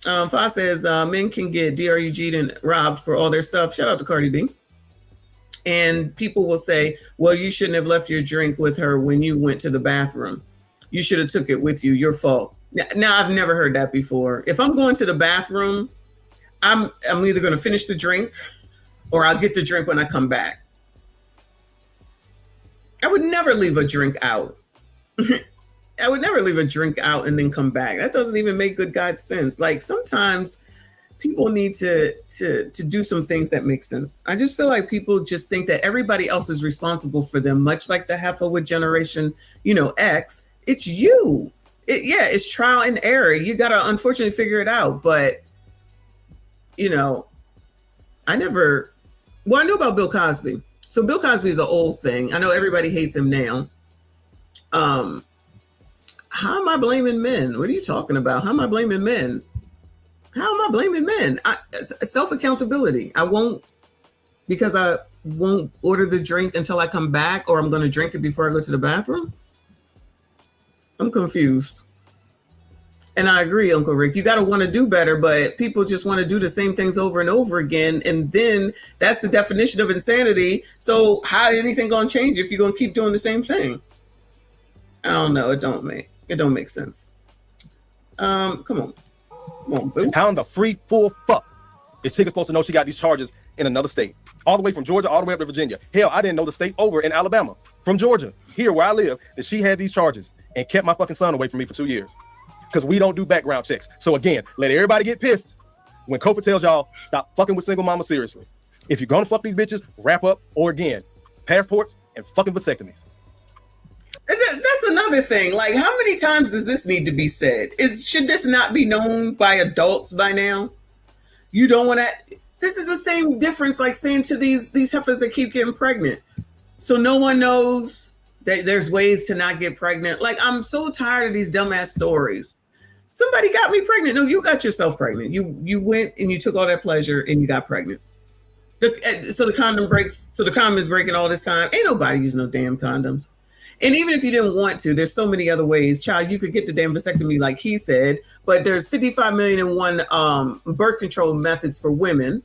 Speaker 11: Fa says men can get DRUG'd and robbed for all their stuff. Shout out to Cardi B. And people will say, well, you shouldn't have left your drink with her when you went to the bathroom. You should have took it with you. Your fault. Now, I've never heard that before. If I'm going to the bathroom, I'm either going to finish the drink or I'll get the drink when I come back. I would never leave a drink out. I would never leave a drink out and then come back. That doesn't even make good God sense. Like sometimes people need to do some things that make sense. I just feel like people just think that everybody else is responsible for them, much like the heifer with generation, X. It's you. It's trial and error. You got to unfortunately figure it out. But, I knew about Bill Cosby. So Bill Cosby is an old thing. I know everybody hates him now. How am I blaming men? What are you talking about? How am I blaming men? Self-accountability. I won't order the drink until I come back, or I'm going to drink it before I go to the bathroom. I'm confused. And I agree, Uncle Rick. You got to want to do better, but people just want to do the same things over and over again. And then that's the definition of insanity. So how anything going to change if you're going to keep doing the same thing? I don't know. It don't make sense. Come on, boo.
Speaker 15: How in the free full fuck is Tigger supposed to know she got these charges in another state? All the way from Georgia, all the way up to Virginia. Hell, I didn't know the state over in Alabama. From Georgia, here where I live, that she had these charges and kept my fucking son away from me for 2 years. Because we don't do background checks. So again, let everybody get pissed when Kofa tells y'all, stop fucking with single mama seriously. If you're gonna fuck these bitches, wrap up, or again, passports and fucking vasectomies.
Speaker 11: That's another thing. Like, how many times does this need to be said? Should this not be known by adults by now? You don't want to. This is the same difference like saying to these heifers that keep getting pregnant. So no one knows that there's ways to not get pregnant. Like, I'm so tired of these dumbass stories. Somebody got me pregnant. No, you got yourself pregnant. You went and you took all that pleasure and you got pregnant. So the condom breaks. So the condom is breaking all this time. Ain't nobody using no damn condoms. And even if you didn't want to, there's so many other ways. Child, you could get the damn vasectomy like he said, but there's 55 million and one birth control methods for women.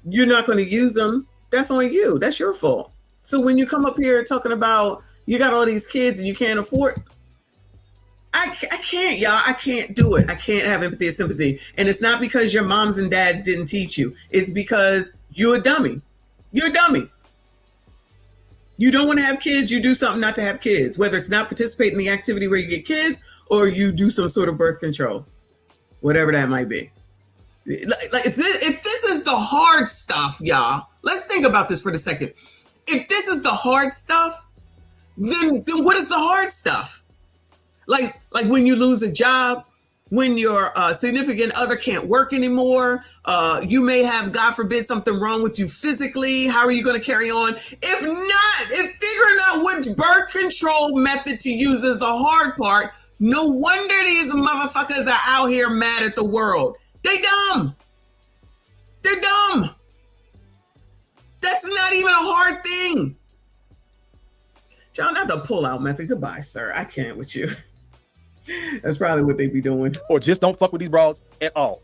Speaker 11: You're not going to use them. That's on you. That's your fault. So when you come up here talking about you got all these kids and you can't afford, I can't, y'all. I can't do it. I can't have empathy or sympathy. And it's not because your moms and dads didn't teach you. It's because you're a dummy. You're a dummy. You don't want to have kids, you do something not to have kids, whether it's not participate in the activity where you get kids or you do some sort of birth control, whatever that might be. Like if this is the hard stuff, y'all, let's think about this for a second. If this is the hard stuff, then what is the hard stuff? Like when you lose a job, when your significant other can't work anymore, you may have, God forbid, something wrong with you physically. How are you going to carry on? If figuring out which birth control method to use is the hard part, no wonder these motherfuckers are out here mad at the world. They dumb. They're dumb. That's not even a hard thing. John, not the pull-out method. Goodbye, sir. I can't with you. That's probably what they be doing.
Speaker 15: Or just don't fuck with these broads at all.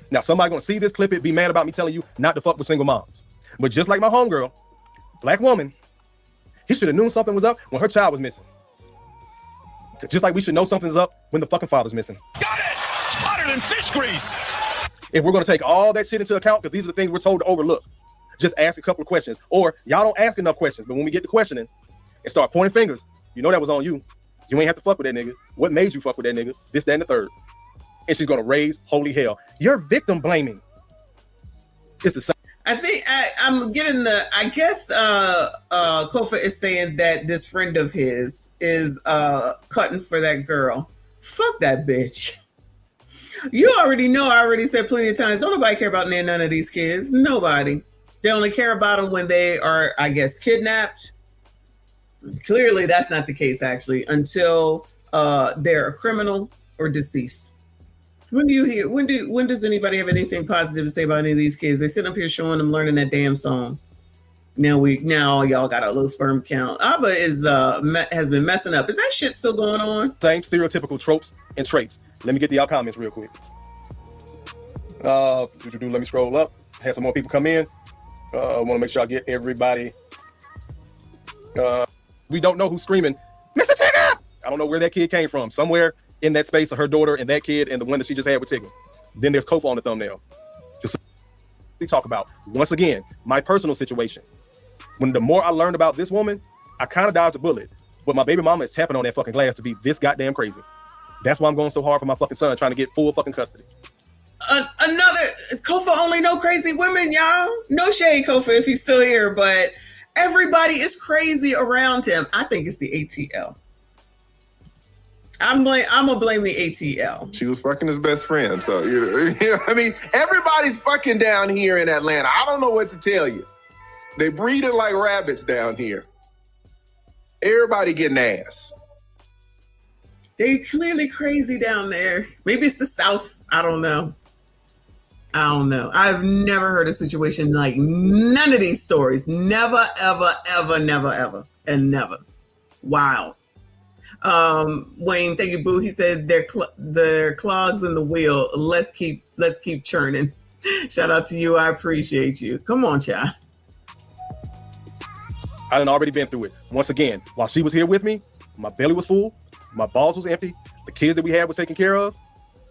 Speaker 15: Now, somebody gonna see this clip, it be mad about me telling you not to fuck with single moms. But just like my homegirl, black woman, he should have known something was up when her child was missing. Just like we should know something's up when the fucking father's missing.
Speaker 1: Got it! It's hotter than fish grease!
Speaker 15: If we're gonna take all that shit into account, because these are the things we're told to overlook, just ask a couple of questions. Or y'all don't ask enough questions, but when we get to questioning and start pointing fingers, you know that was on you. You ain't have to fuck with that nigga. What made you fuck with that nigga? This, that, and the third. And she's gonna raise holy hell. You're victim blaming. It's the same.
Speaker 11: I'm getting I guess Kofa is saying that this friend of his is cutting for that girl. Fuck that bitch. You already know, I already said plenty of times, don't nobody care about none of these kids. Nobody. They only care about them when they are, I guess, kidnapped. Clearly that's not the case, actually, until they're a criminal or deceased. When does anybody have anything positive to say about any of these kids? They sitting up here showing them learning that damn song. Now y'all got a low sperm count. Abba has been messing up. Is that shit still going on?
Speaker 15: Same stereotypical tropes and traits. Let me get the comments real quick. Let me scroll up. Have some more people come in. I want to make sure I get everybody. We don't know who's screaming, Mr. Tigger! I don't know where that kid came from. Somewhere in that space of her daughter and that kid and the one that she just had with Tigger. Then there's Kofa on the thumbnail. Just we talk about, once again, my personal situation. When the more I learned about this woman, I kind of dodged a bullet. But my baby mama is tapping on that fucking glass to be this goddamn crazy. That's why I'm going so hard for my fucking son, trying to get full fucking custody.
Speaker 11: Another Kofa only know crazy women, y'all. No shade, Kofa, if he's still here, but everybody is crazy around him. I think it's the ATL. I'm gonna blame the ATL.
Speaker 6: She was fucking his best friend, so you know, I mean, everybody's fucking down here in Atlanta. I don't know what to tell you. They breeding like rabbits down here. Everybody getting ass.
Speaker 11: They clearly crazy down there. Maybe it's the South. I don't know. I've never heard a situation like none of these stories. Never, ever, ever, never, ever, and never. Wow. Wayne, thank you, boo. He said they're clogs in the wheel. Let's keep churning. Shout out to you. I appreciate you. Come on, child.
Speaker 15: I done already been through it. Once again, while she was here with me, my belly was full, my balls was empty, the kids that we had was taken care of,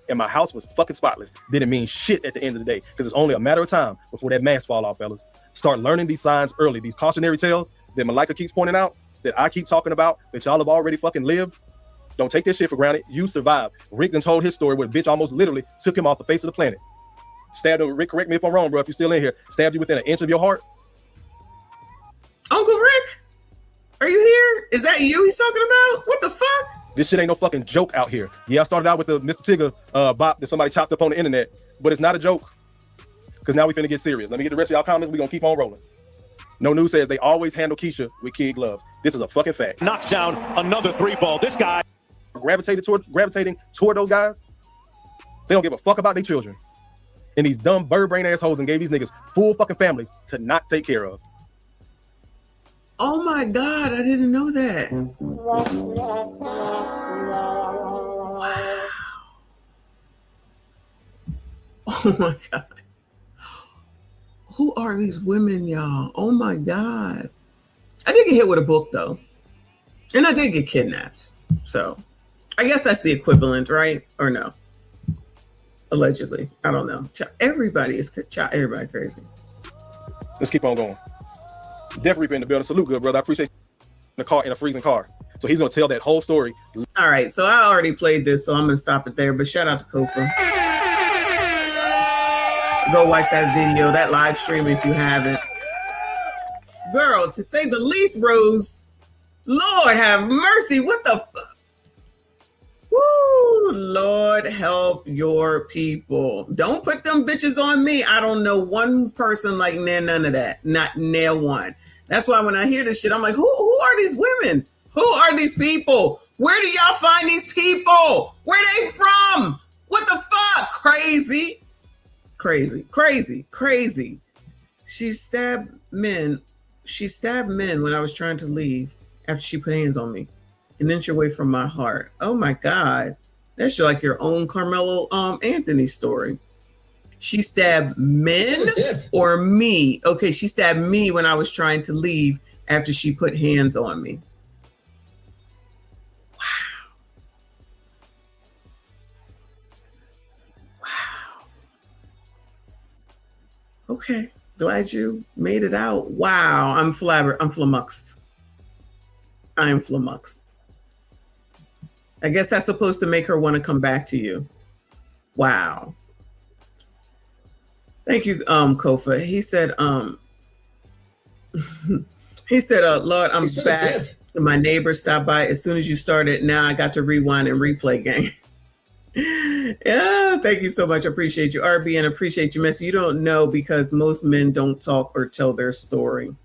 Speaker 15: and my house was fucking spotless. Didn't mean shit at the end of the day, because it's only a matter of time before that mask fall off, fellas. Start learning these signs early, these cautionary tales that Malika keeps pointing out, that I keep talking about, that y'all have already fucking lived. Don't take this shit for granted. You survived. Rick done told his story where the bitch almost literally took him off the face of the planet. Stabbed him. Rick, correct me if I'm wrong, bro, if you're still in here. Stabbed you within an inch of your heart.
Speaker 11: Uncle Rick, are you here? Is that you he's talking about? What the fuck?
Speaker 15: This shit ain't no fucking joke out here. Yeah, I started out with the Mr. Tigger bop that somebody chopped up on the internet, but it's not a joke. Because now we finna get serious. Let me get the rest of y'all comments. We gonna keep on rolling. No News says they always handle Keisha with kid gloves. This is a fucking fact.
Speaker 22: Knocks down another three ball. This guy
Speaker 15: gravitating toward those guys. They don't give a fuck about their children. And these dumb bird brain assholes and gave these niggas full fucking families to not take care of.
Speaker 11: Oh my God, I didn't know that. Wow. Oh my God. Who are these women, y'all? Oh my God. I did get hit with a book though. And I did get kidnapped. So I guess that's the equivalent, right? Or no? Allegedly. I don't know. Everybody crazy.
Speaker 15: Let's keep on going. Death Reaper in the building. Salute, good brother. I appreciate the car in a freezing car. So he's gonna tell that whole story.
Speaker 11: All right, so I already played this, so I'm gonna stop it there. But shout out to Kofa. Go watch that video, that live stream if you haven't. Girl, to say the least, Rose. Lord have mercy. What the fuck? Woo, Lord help your people. Don't put them bitches on me. I don't know one person like none of that. Not nail one. That's why when I hear this shit, I'm like, who are these women? Who are these people? Where do y'all find these people? Where they from? What the fuck? Crazy. She stabbed men when I was trying to leave after she put hands on me. An inch away from my heart. Oh my God. That's like your own Carmelo Anthony story. She stabbed men or me? Okay, she stabbed me when I was trying to leave after she put hands on me. Wow. Okay, glad you made it out. Wow, I'm flummoxed. I am flummoxed. I guess that's supposed to make her want to come back to you. Wow. Thank you, Kofa. He said, Lord, I'm back. My neighbor stopped by as soon as you started. Now I got to rewind and replay gang. Yeah, thank you so much. I appreciate you, RB, and appreciate you, Missy. You don't know because most men don't talk or tell their story.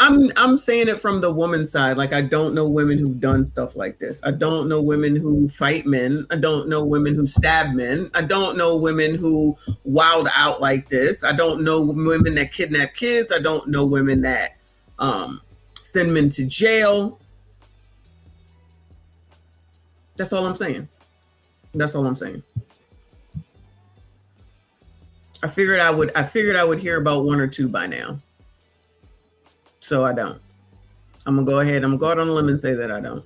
Speaker 11: I'm saying it from the woman's side. Like, I don't know women who've done stuff like this. I don't know women who fight men. I don't know women who stab men. I don't know women who wild out like this. I don't know women that kidnap kids. I don't know women that send men to jail. That's all I'm saying. That's all I'm saying. I figured I would hear about one or two by now. So I don't. I'm gonna go ahead. I'm gonna go out on a limb and say that I don't.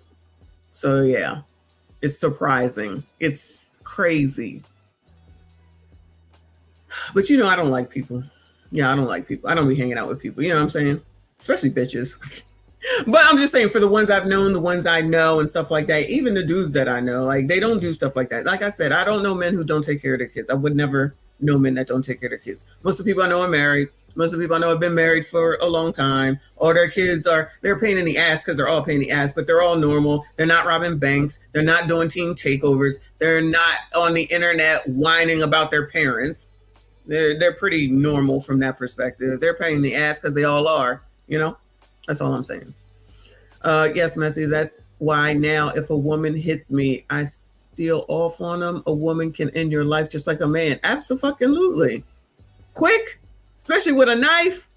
Speaker 11: So yeah, it's surprising. It's crazy. But you know, I don't like people. Yeah, I don't like people. I don't be hanging out with people. You know what I'm saying? Especially bitches. But I'm just saying, for the ones I've known, the ones I know and stuff like that, even the dudes that I know, like, they don't do stuff like that. Like I said, I don't know men who don't take care of their kids. I would never know men that don't take care of their kids. Most of the people I know are married. Most of the people I know have been married for a long time. All their kids they're a pain in the ass because they're all a pain in the ass, but they're all normal. They're not robbing banks. They're not doing team takeovers. They're not on the internet whining about their parents. They're pretty normal from that perspective. They're a pain in the ass because they all are, you know? That's all I'm saying. Yes, Messi, that's why now if a woman hits me, I steal off on them. A woman can end your life just like a man. Absolutely. Quick, especially with a knife.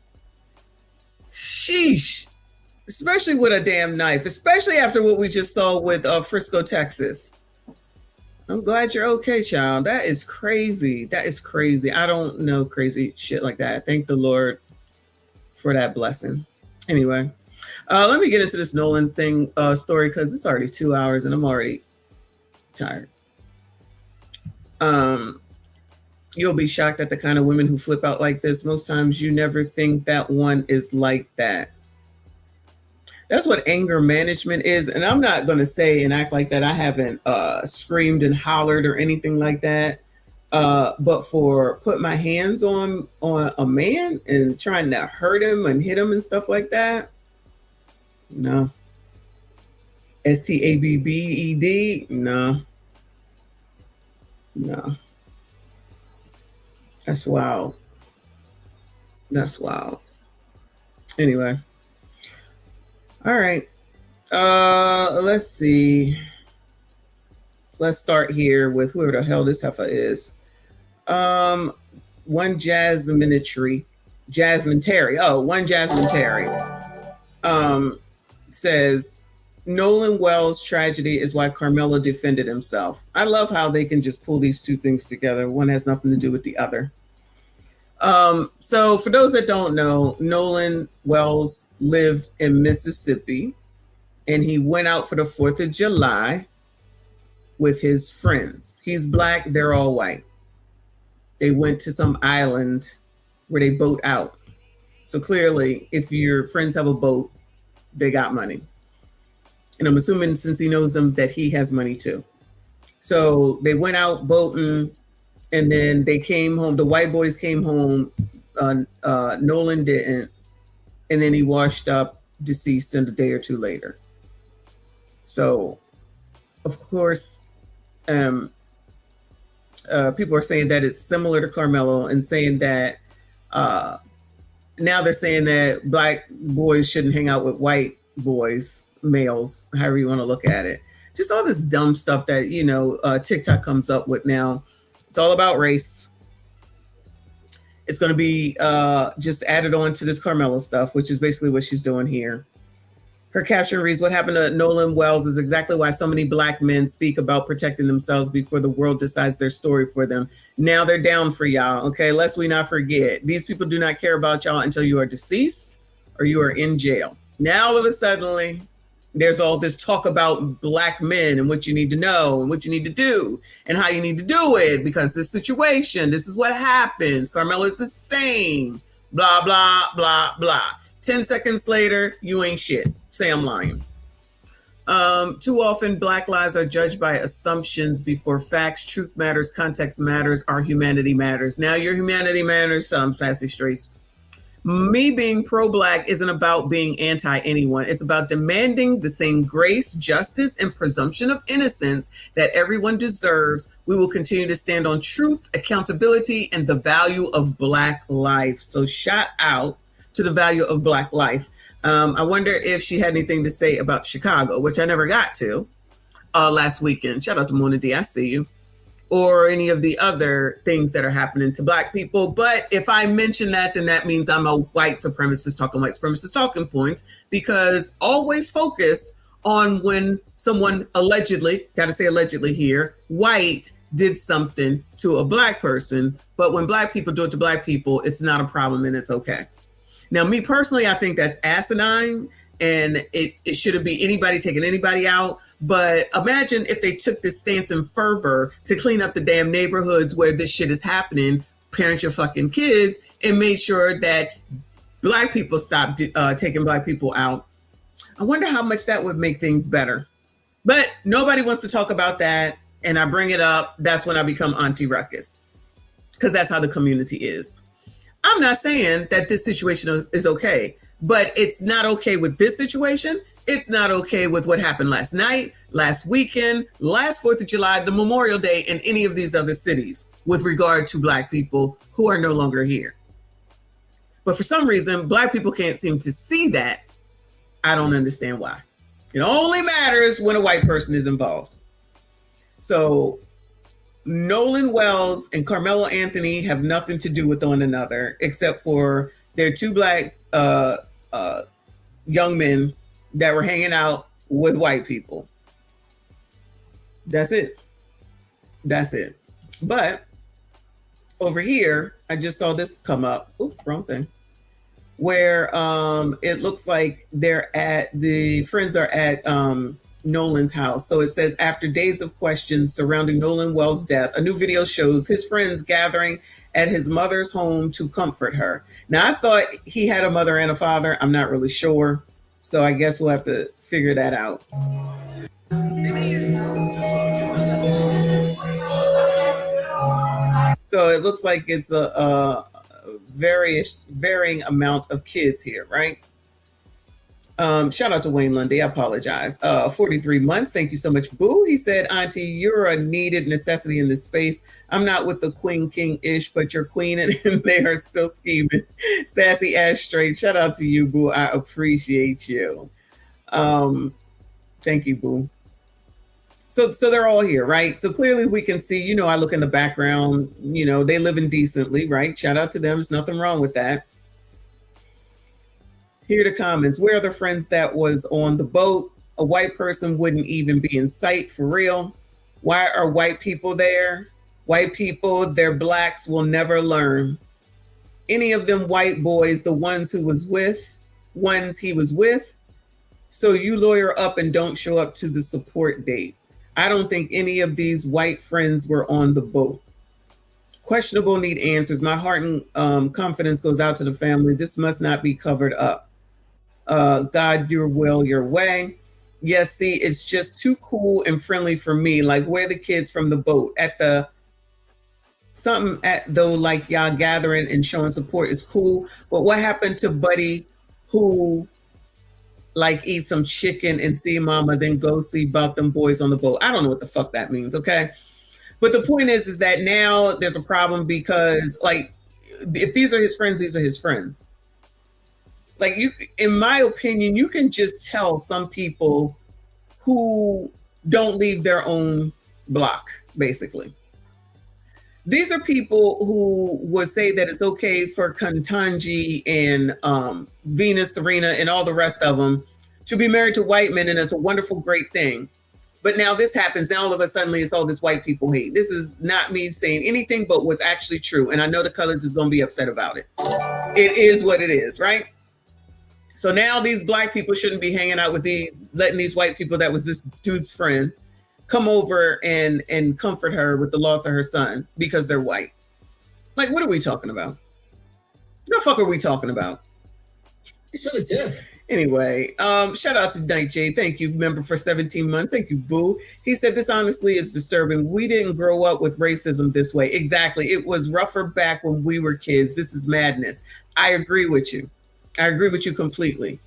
Speaker 11: Sheesh. Especially with a damn knife, especially after what we just saw with Frisco, Texas. I'm glad you're okay, child. That is crazy. That is crazy. I don't know crazy shit like that. Thank the Lord for that blessing. Anyway, let me get into this Nolan thing story because it's already 2 hours and I'm already tired. You'll be shocked at the kind of women who flip out like this. Most times you never think that one is like that. That's what anger management is. And I'm not going to say and act like that I haven't screamed and hollered or anything like that. But for put my hands on a man and trying to hurt him and hit him and stuff like that, no. STABBED, no. No. That's wild. That's wild. Anyway. All right. Let's see. Let's start here with whoever the hell this heifer is. One Jasmine Terry. Oh, one Jasmine Terry. Says Nolan Wells' tragedy is why Carmelo defended himself. I love how they can just pull these two things together. One has nothing to do with the other. So for those that don't know, Nolan Wells lived in Mississippi and he went out for the 4th of July with his friends. He's black, they're all white. They went to some island where they boat out. So clearly, if your friends have a boat, they got money. And I'm assuming since he knows them that he has money too. So they went out boating and then they came home. The white boys came home. Nolan didn't. And then he washed up deceased a day or two later. So, of course, people are saying that it's similar to Carmelo and saying that now they're saying that black boys shouldn't hang out with white boys, males, however you want to look at it. Just all this dumb stuff that, you know, TikTok comes up with now. It's all about race. It's going to be just added on to this Carmelo stuff, which is basically what she's doing here. Her caption reads, "What happened to Nolan Wells is exactly why so many black men speak about protecting themselves before the world decides their story for them. Now they're down for y'all, okay? Lest we not forget. These people do not care about y'all until you are deceased or you are in jail. Now all of a sudden, there's all this talk about black men and what you need to know and what you need to do and how you need to do it because this situation, this is what happens. Carmelo is the same, blah, blah, blah, blah. 10 seconds later, you ain't shit. Say I'm lying. Too often, Black lives are judged by assumptions before facts. Truth matters, context matters, our humanity matters. Now your humanity matters, some sassy streets. Me being pro-Black isn't about being anti-anyone. It's about demanding the same grace, justice, and presumption of innocence that everyone deserves. We will continue to stand on truth, accountability, and the value of Black life. So shout out to the value of Black life. I wonder if she had anything to say about Chicago, which I never got to last weekend. Shout out to Mona D, I see you. Or any of the other things that are happening to Black people. But if I mention that, then that means I'm a white supremacist talking points, because always focus on when someone allegedly, got to say allegedly here, white did something to a Black person. But when Black people do it to Black people, it's not a problem and it's okay. Now, me personally, I think that's asinine, and it shouldn't be anybody taking anybody out. But imagine if they took this stance in fervor to clean up the damn neighborhoods where this shit is happening, parent your fucking kids, and made sure that Black people stopped taking Black people out. I wonder how much that would make things better. But nobody wants to talk about that, and I bring it up. That's when I become Auntie Ruckus, because that's how the community is. I'm not saying that this situation is okay, but it's not okay with this situation. It's not okay with what happened last night, last weekend, last 4th of July, the Memorial Day, and any of these other cities with regard to Black people who are no longer here. But for some reason, Black people can't seem to see that. I don't understand why. It only matters when a white person is involved. So Nolan Wells and Carmelo Anthony have nothing to do with one another, except for they're two Black young men that were hanging out with white people. That's it. That's it. But over here, I just saw this come up. Oops, wrong thing. Where it looks like the friends are at Nolan's house. So it says, after days of questions surrounding Nolan Wells' death, a new video shows his friends gathering at his mother's home to comfort her. Now, I thought he had a mother and a father. I'm not really sure. So I guess we'll have to figure that out. So it looks like it's a varying amount of kids here, right? Shout out to Wayne Lundy. I apologize. 43 months. Thank you so much, Boo. He said, Auntie, you're a needed necessity in this space. I'm not with the queen king-ish, but you're queen and they are still scheming. Sassy ass straight. Shout out to you, Boo. I appreciate you. Thank you, Boo. So they're all here, right? So clearly we can see, I look in the background, they live indecently, right? Shout out to them. There's nothing wrong with that. Here are the comments. Where are the friends that was on the boat? A white person wouldn't even be in sight, for real. Why are white people there? White people, they're Blacks, will never learn. Any of them white boys, the ones he was with. So you lawyer up and don't show up to the support date. I don't think any of these white friends were on the boat. Questionable, need answers. My heart and confidence goes out to the family. This must not be covered up. God, your will, your way. Yes, see, it's just too cool and friendly for me. Like, where the kids from the boat like y'all gathering and showing support is cool. But what happened to Buddy who like eat some chicken and see mama, then go see about them boys on the boat? I don't know what the fuck that means. Okay. But the point is that now there's a problem because like, if these are his friends, these are his friends. Like in my opinion, you can just tell some people who don't leave their own block, basically. These are people who would say that it's okay for Kantanji and Venus, Serena, and all the rest of them to be married to white men, and it's a wonderful, great thing. But now this happens. Now all of a sudden it's all this white people hate. This is not me saying anything but what's actually true. And I know the colors is going to be upset about it. It is what it is, right? So now these black people shouldn't be hanging out with letting these white people that was this dude's friend come over and comfort her with the loss of her son because they're white. Like, what are we talking about? What the fuck are we talking about?
Speaker 2: He's really dead.
Speaker 11: Anyway, shout out to Night J. Thank you, member, for 17 months. Thank you, Boo. He said, this honestly is disturbing. We didn't grow up with racism this way. Exactly. It was rougher back when we were kids. This is madness. I agree with you. I agree with you completely.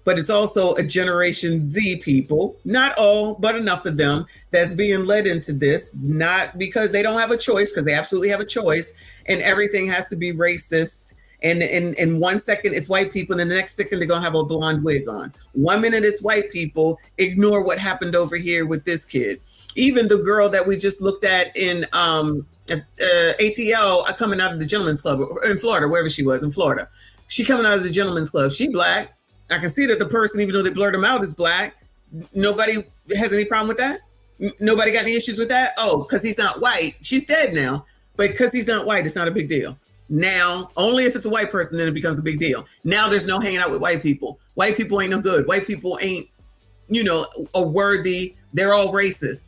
Speaker 11: But it's also a Generation Z people, not all, but enough of them, that's being led into this, not because they don't have a choice, because they absolutely have a choice, and everything has to be racist. And in 1 second, it's white people, and the next second, they're going to have a blonde wig on. 1 minute, it's white people. Ignore what happened over here with this kid. Even the girl that we just looked at in ATL coming out of the Gentleman's Club in Florida, wherever she was, in Florida. She coming out of the Gentleman's Club. She black. I can see that the person, even though they blurred him out, is black. Nobody has any problem with that? Nobody got any issues with that? Oh, because he's not white. She's dead now. But because he's not white, it's not a big deal. Now, only if it's a white person, then it becomes a big deal. Now there's no hanging out with white people. White people ain't no good. White people ain't, a worthy. They're all racist.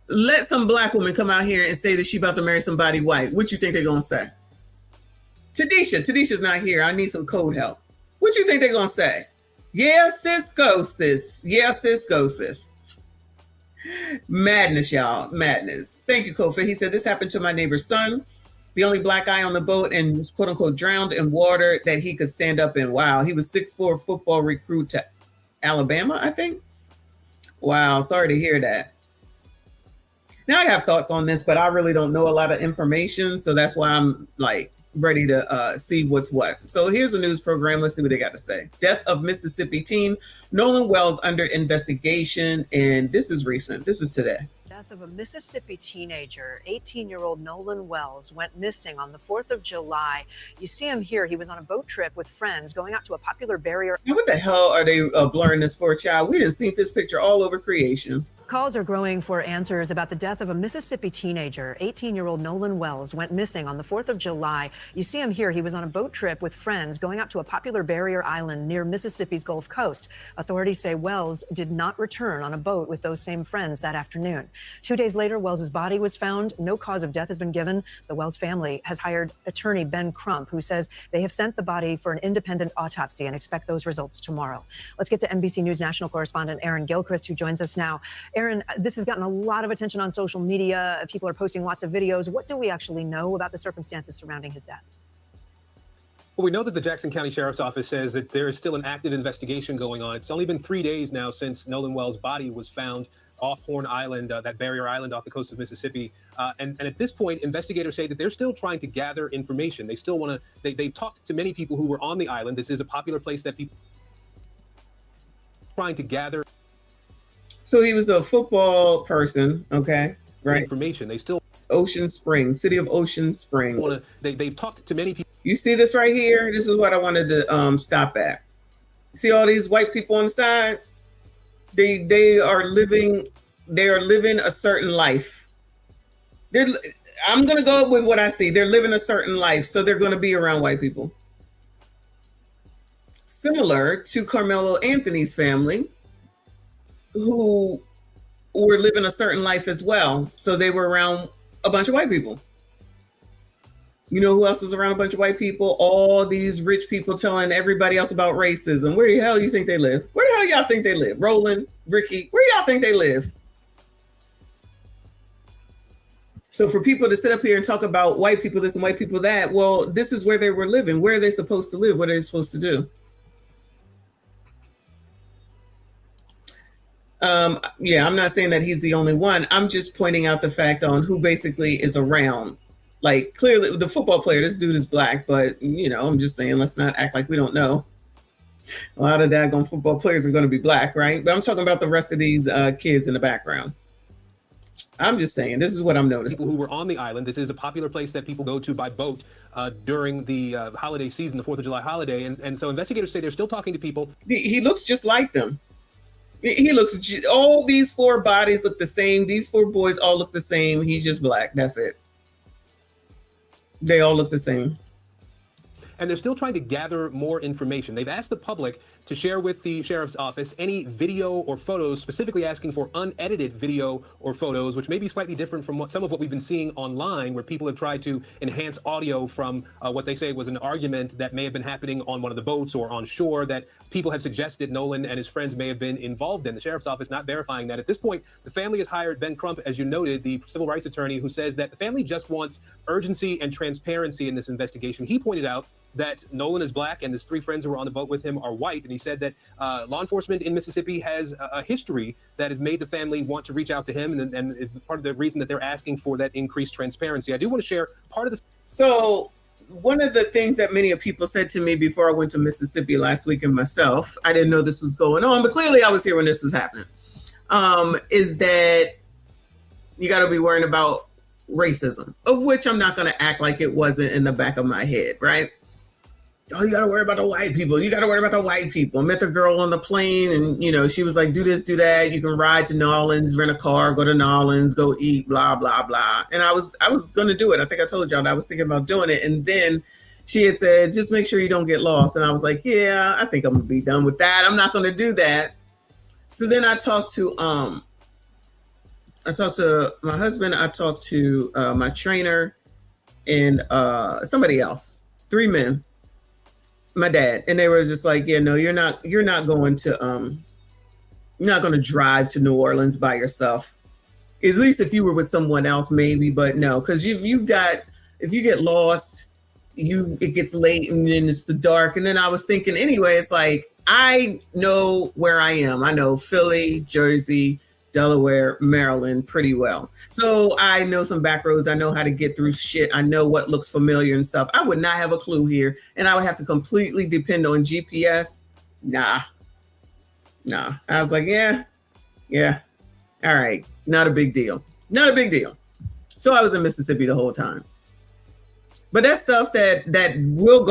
Speaker 11: Let some black woman come out here and say that she about to marry somebody white. What you think they're going to say? Tadisha's not here. I need some code help. What you think they're going to say? Yeah, sis, go, sis. Yeah, sis, go, sis. Madness, y'all. Madness. Thank you, Kofi. He said, this happened to my neighbor's son, the only black guy on the boat, and was, quote unquote, drowned in water that he could stand up in. Wow. He was 6'4" football recruit to Alabama, I think. Wow. Sorry to hear that. Now I have thoughts on this, but I really don't know a lot of information. So that's why I'm ready to see what's what. So here's a news program. Let's see what they got to say. Death of Mississippi teen Nolan Wells under investigation. And this is recent. This is today.
Speaker 7: Death of a Mississippi teenager, 18-year-old Nolan Wells, went missing on the 4th of July. You see him here. He was on a boat trip with friends going out to a popular barrier.
Speaker 11: Now, what the hell are they blurring this for, child? We didn't see this picture all over creation.
Speaker 7: Calls are growing for answers about the death of a Mississippi teenager. 18-year-old Nolan Wells went missing on the 4th of July. You see him here. He was on a boat trip with friends going out to a popular barrier island near Mississippi's Gulf Coast. Authorities say Wells did not return on a boat with those same friends that afternoon. 2 days later, Wells's body was found. No cause of death has been given. The Wells family has hired attorney Ben Crump, who says they have sent the body for an independent autopsy and expect those results tomorrow. Let's get to NBC News national correspondent Aaron Gilchrist, who joins us now. Aaron, this has gotten a lot of attention on social media. People are posting lots of videos. What do we actually know about the circumstances surrounding his death?
Speaker 8: Well, we know that the Jackson County Sheriff's Office says that there is still an active investigation going on. It's only been 3 days now since Nolan Wells' body was found off Horn Island, that barrier island off the coast of Mississippi. And at this point, investigators say that they're still trying to gather information. They still want to, they've talked to many people who were on the island. This is a popular place that people are trying to gather.
Speaker 11: So he was a football person, okay, right?
Speaker 8: Information. They still
Speaker 11: Ocean Springs, city of Ocean Springs.
Speaker 8: They've talked to many people.
Speaker 11: You see this right here? This is what I wanted to stop at. See all these white people on the side? They are living a certain life. I'm gonna go with what I see. They're living a certain life, so they're gonna be around white people. Similar to Carmelo Anthony's family, who were living a certain life as well. So they were around a bunch of white people. You know who else was around a bunch of white people? All these rich people telling everybody else about racism. Where the hell do you think they live? Where the hell y'all think they live? Roland, Ricky, where y'all think they live? So for people to sit up here and talk about white people this and white people that, well, this is where they were living. Where are they supposed to live? What are they supposed to do? Yeah, I'm not saying that he's the only one. I'm just pointing out the fact on who basically is around. Like, clearly, the football player, this dude is black, but, I'm just saying, let's not act like we don't know. A lot of daggone football players are going to be black, right? But I'm talking about the rest of these kids in the background. I'm just saying, this is what I'm noticing.
Speaker 8: People who were on the island. This is a popular place that people go to by boat during the holiday season, the 4th of July holiday. And so investigators say they're still talking to people.
Speaker 11: He looks just like them. He looks, all these 4 bodies look the same. These 4 boys all look the same. He's just black. That's it. They all look the same.
Speaker 8: and they're still trying to gather more information. They've asked the public to share with the sheriff's office any video or photos, specifically asking for unedited video or photos, which may be slightly different from some of what we've been seeing online, where people have tried to enhance audio from what they say was an argument that may have been happening on one of the boats or on shore that people have suggested Nolan and his friends may have been involved in. The sheriff's office not verifying that. At this point, the family has hired Ben Crump, as you noted, the civil rights attorney, who says that the family just wants urgency and transparency in this investigation. He pointed out that Nolan is black and his three friends who were on the boat with him are white. And he said that law enforcement in Mississippi has a history that has made the family want to reach out to him, and is part of the reason that they're asking for that increased transparency. I do want to share part of this.
Speaker 11: So one of the things that many of people said to me before I went to Mississippi last week, and myself, I didn't know this was going on, but clearly I was here when this was happening, is that you got to be worrying about racism, of which I'm not going to act like it wasn't in the back of my head, right? Oh, you got to worry about the white people. You got to worry about the white people. I met the girl on the plane and, you know, she was like, do this, do that. You can ride to Nolan's, rent a car, go to Nolan's, go eat, blah, blah, blah. And I was going to do it. I think I told y'all that I was thinking about doing it. And then she had said, just make sure you don't get lost. And I was like, yeah, I think I'm going to be done with that. I'm not going to do that. So then I talked to my husband. I talked to my trainer and somebody else, 3 men. My dad, and they were just like, yeah, no, you're not going to drive to New Orleans by yourself. At least if you were with someone else, maybe, but no, because if you get lost, it gets late and then it's the dark. And then I was thinking anyway, it's like, I know where I am. I know Philly, Jersey, Delaware, Maryland pretty well. So I know some back roads. I know how to get through shit. I know what looks familiar and stuff. I would not have a clue here. And I would have to completely depend on GPS. Nah. I was like, yeah. All right. Not a big deal. So I was in Mississippi the whole time. But that's stuff that would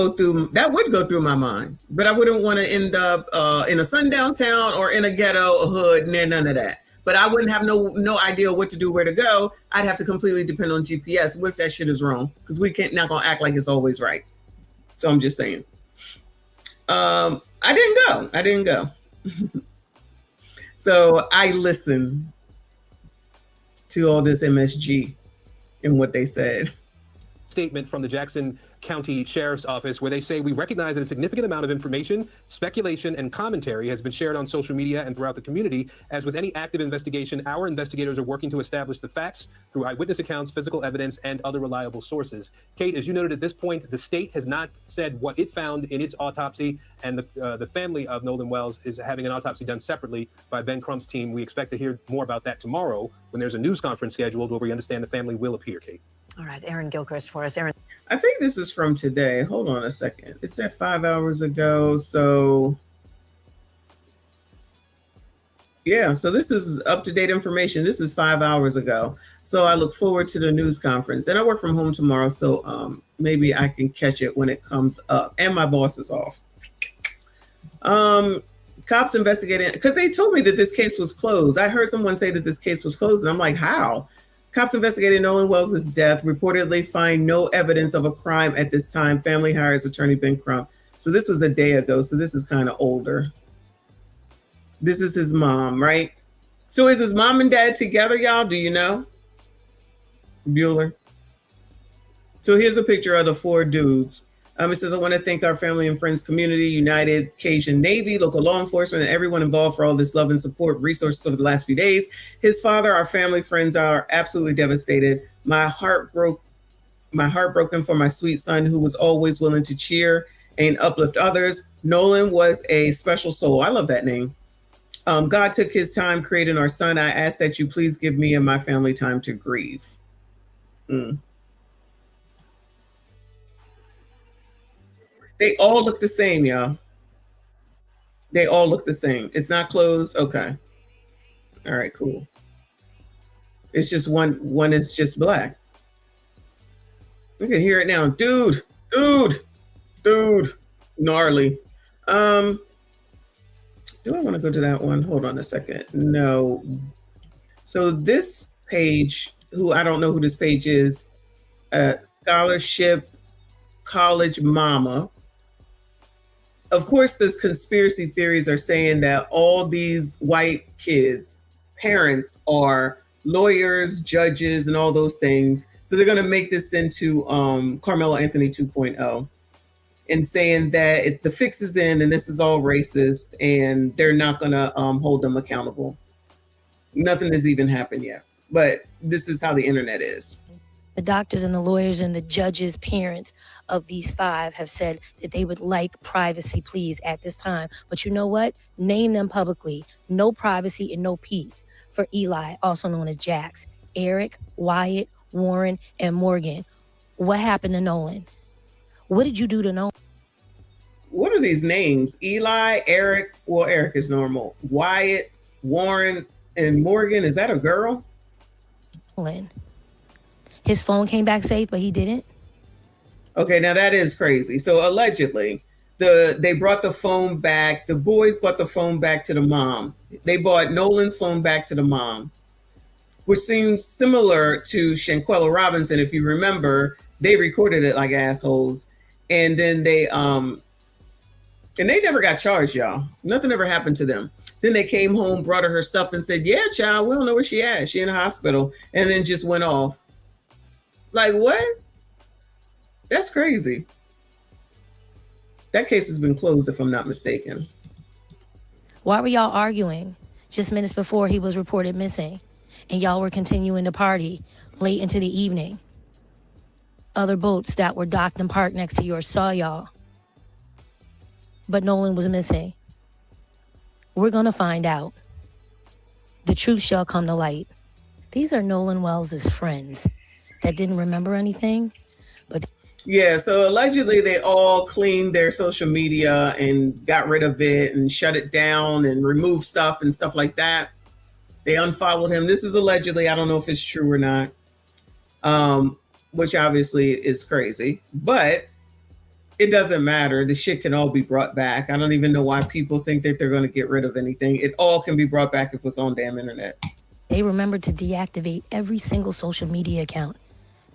Speaker 11: go through my mind. But I wouldn't want to end up in a sundown town or in a ghetto, a hood, none of that. But I wouldn't have no idea what to do, where to go. I'd have to completely depend on GPS. What if that shit is wrong? Because not gonna act like it's always right. So I'm just saying. I didn't go. So I listened to all this MSG and what they said.
Speaker 8: Statement from the Jackson County Sheriff's Office where they say, we recognize that a significant amount of information, speculation, and commentary has been shared on social media and throughout the community. As with any active investigation, our investigators are working to establish the facts through eyewitness accounts, physical evidence, and other reliable sources. Kate, as you noted at this point, the state has not said what it found in its autopsy, and the family of Nolan Wells is having an autopsy done separately by Ben Crump's team. We expect to hear more about that tomorrow when there's a news conference scheduled where we understand the family will appear, Kate.
Speaker 7: All right, Aaron Gilchrist for us. Aaron.
Speaker 11: I think this is from today. Hold on a second. It said 5 hours ago. So yeah, so this is up-to-date information. This is 5 hours ago. So I look forward to the news conference. And I work from home tomorrow, so maybe I can catch it when it comes up. And my boss is off. Cops investigating, because they told me that this case was closed. I heard someone say that this case was closed, and I'm like, how? Cops investigating Nolan Wells' death reportedly find no evidence of a crime at this time. Family hires attorney Ben Crump. So this was a day ago. So this is kind of older. This is his mom, right? So is his mom and dad together, y'all? Do you know? Bueller. So here's a picture of the 4 dudes. It says, I want to thank our family and friends community, United Cajun Navy, local law enforcement, and everyone involved for all this love and support resources over the last few days. His father, our family, friends are absolutely devastated. My heart broken for my sweet son, who was always willing to cheer and uplift others. Nolan was a special soul. I love that name. God took his time creating our son. I ask that you please give me and my family time to grieve. They all look the same, y'all. They all look the same. It's not closed. Okay. All right, cool. It's just one is just black. We can hear it now. Dude. Gnarly. Do I want to go to that one? Hold on a second. No. So this page, I don't know who this page is, Scholarship College Mama. of course, the conspiracy theories are saying that all these white kids' parents are lawyers, judges, and all those things. So they're going to make this into Carmelo Anthony 2.0 and saying that the fix is in and this is all racist and they're not going to hold them accountable. Nothing has even happened yet, but this is how the internet is.
Speaker 4: The doctors and the lawyers and the judges' parents of these 5 have said that they would like privacy, please, at this time. But you know what? Name them publicly. No privacy and no peace for Eli, also known as Jax, Eric, Wyatt, Warren, and Morgan. What happened to Nolan? What did you do to Nolan?
Speaker 11: What are these names? Eli, Eric. Well, Eric is normal. Wyatt, Warren, and Morgan. Is that a girl?
Speaker 4: Nolan. His phone came back safe, but he didn't?
Speaker 11: Okay, now that is crazy. So allegedly, they brought the phone back. The boys brought the phone back to the mom. They brought Nolan's phone back to the mom, which seems similar to Shanquella Robinson. If you remember, they recorded it like assholes. And then they never got charged, y'all. Nothing ever happened to them. Then they came home, brought her stuff and said, yeah, child, we don't know where she at. She in the hospital. And then just went off. Like, what? That's crazy. That case has been closed, if I'm not mistaken.
Speaker 4: Why were y'all arguing just minutes before he was reported missing? And y'all were continuing to party late into the evening. Other boats that were docked and parked next to yours saw y'all. But Nolan was missing. We're gonna find out. The truth shall come to light. These are Nolan Wells' friends that didn't remember anything, but
Speaker 11: yeah, so allegedly they all cleaned their social media and got rid of it and shut it down and removed stuff and stuff like that. They unfollowed him. This is allegedly, I don't know if it's true or not, which obviously is crazy, but it doesn't matter. The shit can all be brought back. I don't even know why people think that they're going to get rid of anything. It all can be brought back if it's on damn internet.
Speaker 4: they remembered to deactivate every single social media account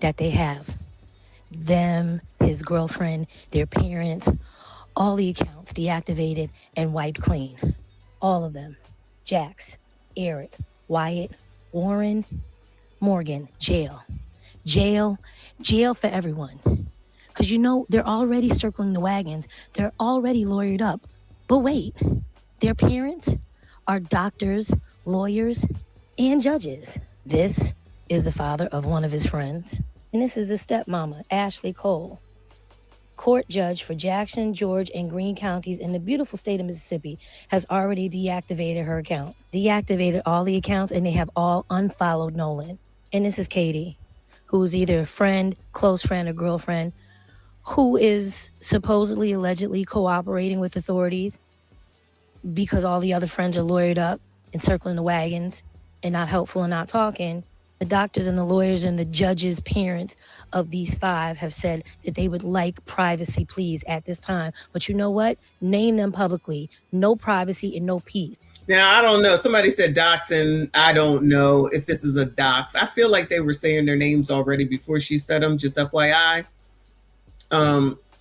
Speaker 4: that they have. Them, his girlfriend, their parents, all the accounts deactivated and wiped clean. All of them. Jax, Eric, Wyatt, Warren, Morgan, jail. Jail for everyone. Because you know, they're already circling the wagons. They're already lawyered up. But wait, their parents are doctors, lawyers, and judges. This is the father of one of his friends. And this is the stepmama, Ashley Cole. Court judge for Jackson, George, and Greene counties in the beautiful state of Mississippi has already deactivated her account. Deactivated all the accounts, and they have all unfollowed Nolan. And this is Katie, who is either a friend, close friend, or girlfriend, who is supposedly, allegedly cooperating with authorities because all the other friends are lawyered up and circling the wagons and not helpful and not talking. The doctors and the lawyers and the judges' parents of these 5 have said that they would like privacy, please, at this time. But you know what? Name them publicly. No privacy and no peace.
Speaker 11: Now, I don't know. Somebody said dox, and I don't know if this is a dox. I feel like they were saying their names already before she said them, just FYI.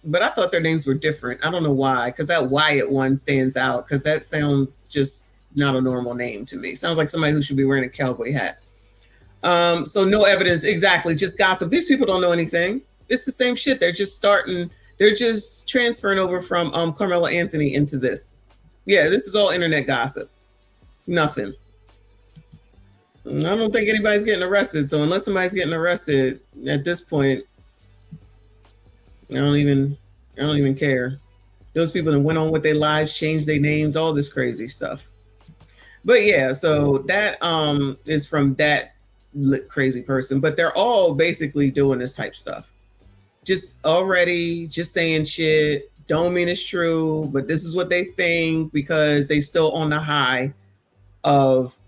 Speaker 11: But I thought their names were different. I don't know why, because that Wyatt one stands out, because that sounds just not a normal name to me. Sounds like somebody who should be wearing a cowboy hat. So no evidence, exactly, just gossip. These people don't know anything. It's the same shit. They're just transferring over from Carmelo Anthony into this. Yeah, this is all internet gossip. Nothing. I don't think anybody's getting arrested. So unless somebody's getting arrested at this point, I don't even care. Those people that went on with their lives, changed their names, all this crazy stuff. But yeah, so that is from that crazy person. But they're all basically doing this type stuff. Just saying shit. Don't mean it's true, but this is what they think because they still on the high of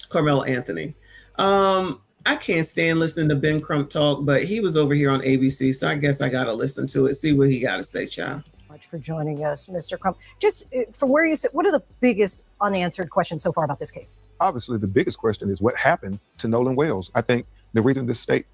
Speaker 11: Carmelo Anthony. I can't stand listening to Ben Crump talk, but he was over here on ABC, so I guess I got to listen to it, see what he got to say, child.
Speaker 7: Much for joining us, Mr. Crump. Just from where you sit, what are the biggest unanswered questions so far about this case?
Speaker 10: Obviously, the biggest question is what happened to Nolan Wells. I think the reason this case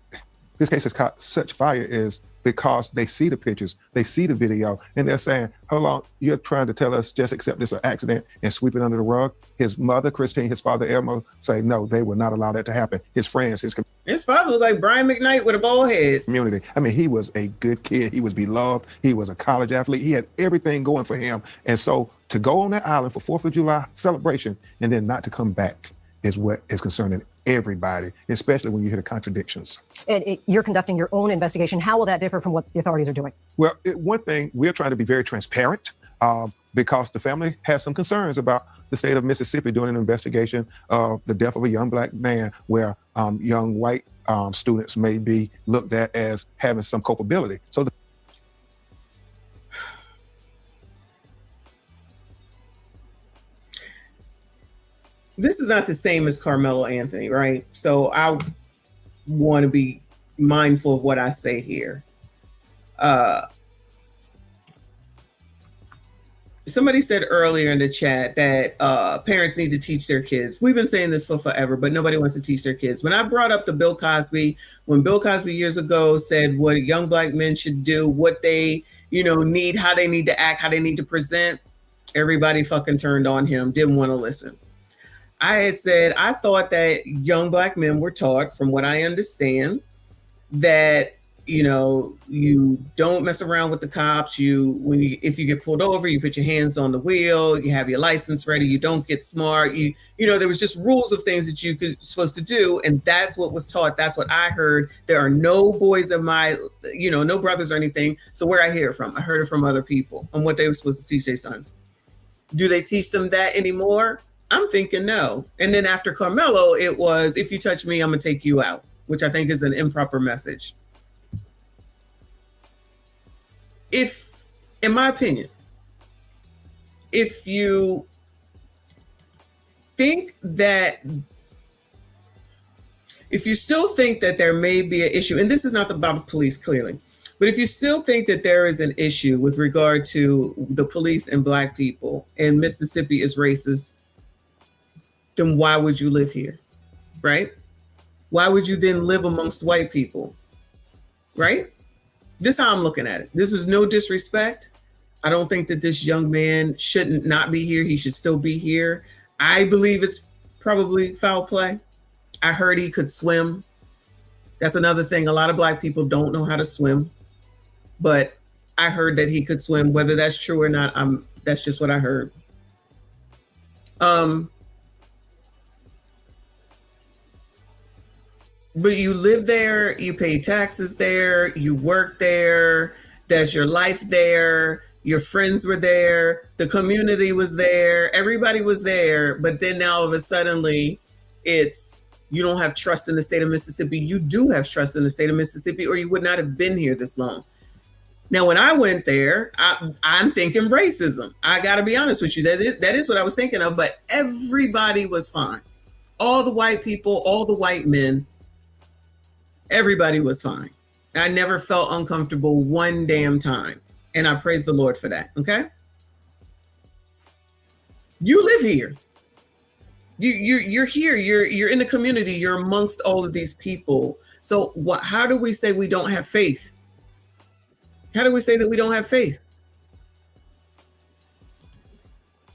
Speaker 10: has caught such fire is because they see the pictures, they see the video, and they're saying, hold on, you're trying to tell us just accept this an accident and sweep it under the rug? His mother, Christine, his father, Elmo, say, no, they will not allow that to happen. His friends, his
Speaker 11: father looked like Brian McKnight with a bald head.
Speaker 10: Community. I mean, he was a good kid. He was beloved. He was a college athlete. He had everything going for him. And so to go on that island for 4th of July celebration and then not to come back is what is concerning everybody, especially when you hear the contradictions.
Speaker 7: And you're conducting your own investigation. How will that differ from what the authorities are doing?
Speaker 10: Well, one thing, we're trying to be very transparent because the family has some concerns about the state of Mississippi doing an investigation of the death of a young black man where young white students may be looked at as having some culpability. So
Speaker 11: this is not the same as Carmelo Anthony, right? So I want to be mindful of what I say here. Somebody said earlier in the chat that parents need to teach their kids. We've been saying this for forever, but nobody wants to teach their kids. When I brought up the Bill Cosby, when Bill Cosby years ago said what young black men should do, what they, need, how they need to act, how they need to present, everybody fucking turned on him, didn't want to listen. I had said, I thought that young black men were taught, from what I understand, that, you don't mess around with the cops. If you get pulled over, you put your hands on the wheel, you have your license ready, you don't get smart. There was just rules of things that you supposed to do. And that's what was taught. That's what I heard. There are no boys of my, no brothers or anything. So where I hear it from, I heard it from other people on what they were supposed to teach their sons. Do they teach them that anymore? I'm thinking no. And then after Carmelo, it was, if you touch me, I'm going to take you out, which I think is an improper message. In my opinion, if you still think that there may be an issue, and this is not about the police clearly, but if you still think that there is an issue with regard to the police and black people and Mississippi is racist, then why would you live here, right? Why would you then live amongst white people, right? This is how I'm looking at it. This is no disrespect. I don't think that this young man shouldn't not be here. He should still be here. I believe it's probably foul play. I heard he could swim. That's another thing. A lot of black people don't know how to swim, but I heard that he could swim. Whether that's true or not, that's just what I heard. But you live there, you pay taxes there, you work there, that's your life there, your friends were there, the community was there, everybody was there, but then now all of a suddenly it's, you don't have trust in the state of Mississippi. You do have trust in the state of Mississippi, or you would not have been here this long. Now, when I went there, I'm thinking racism. I got to be honest with you. That is what I was thinking of, but everybody was fine. All the white people, all the white men, everybody was fine. I never felt uncomfortable one damn time. And I praise the Lord for that. Okay. You live here. You're here. You're in the community. You're amongst all of these people. So how do we say we don't have faith? How do we say that we don't have faith?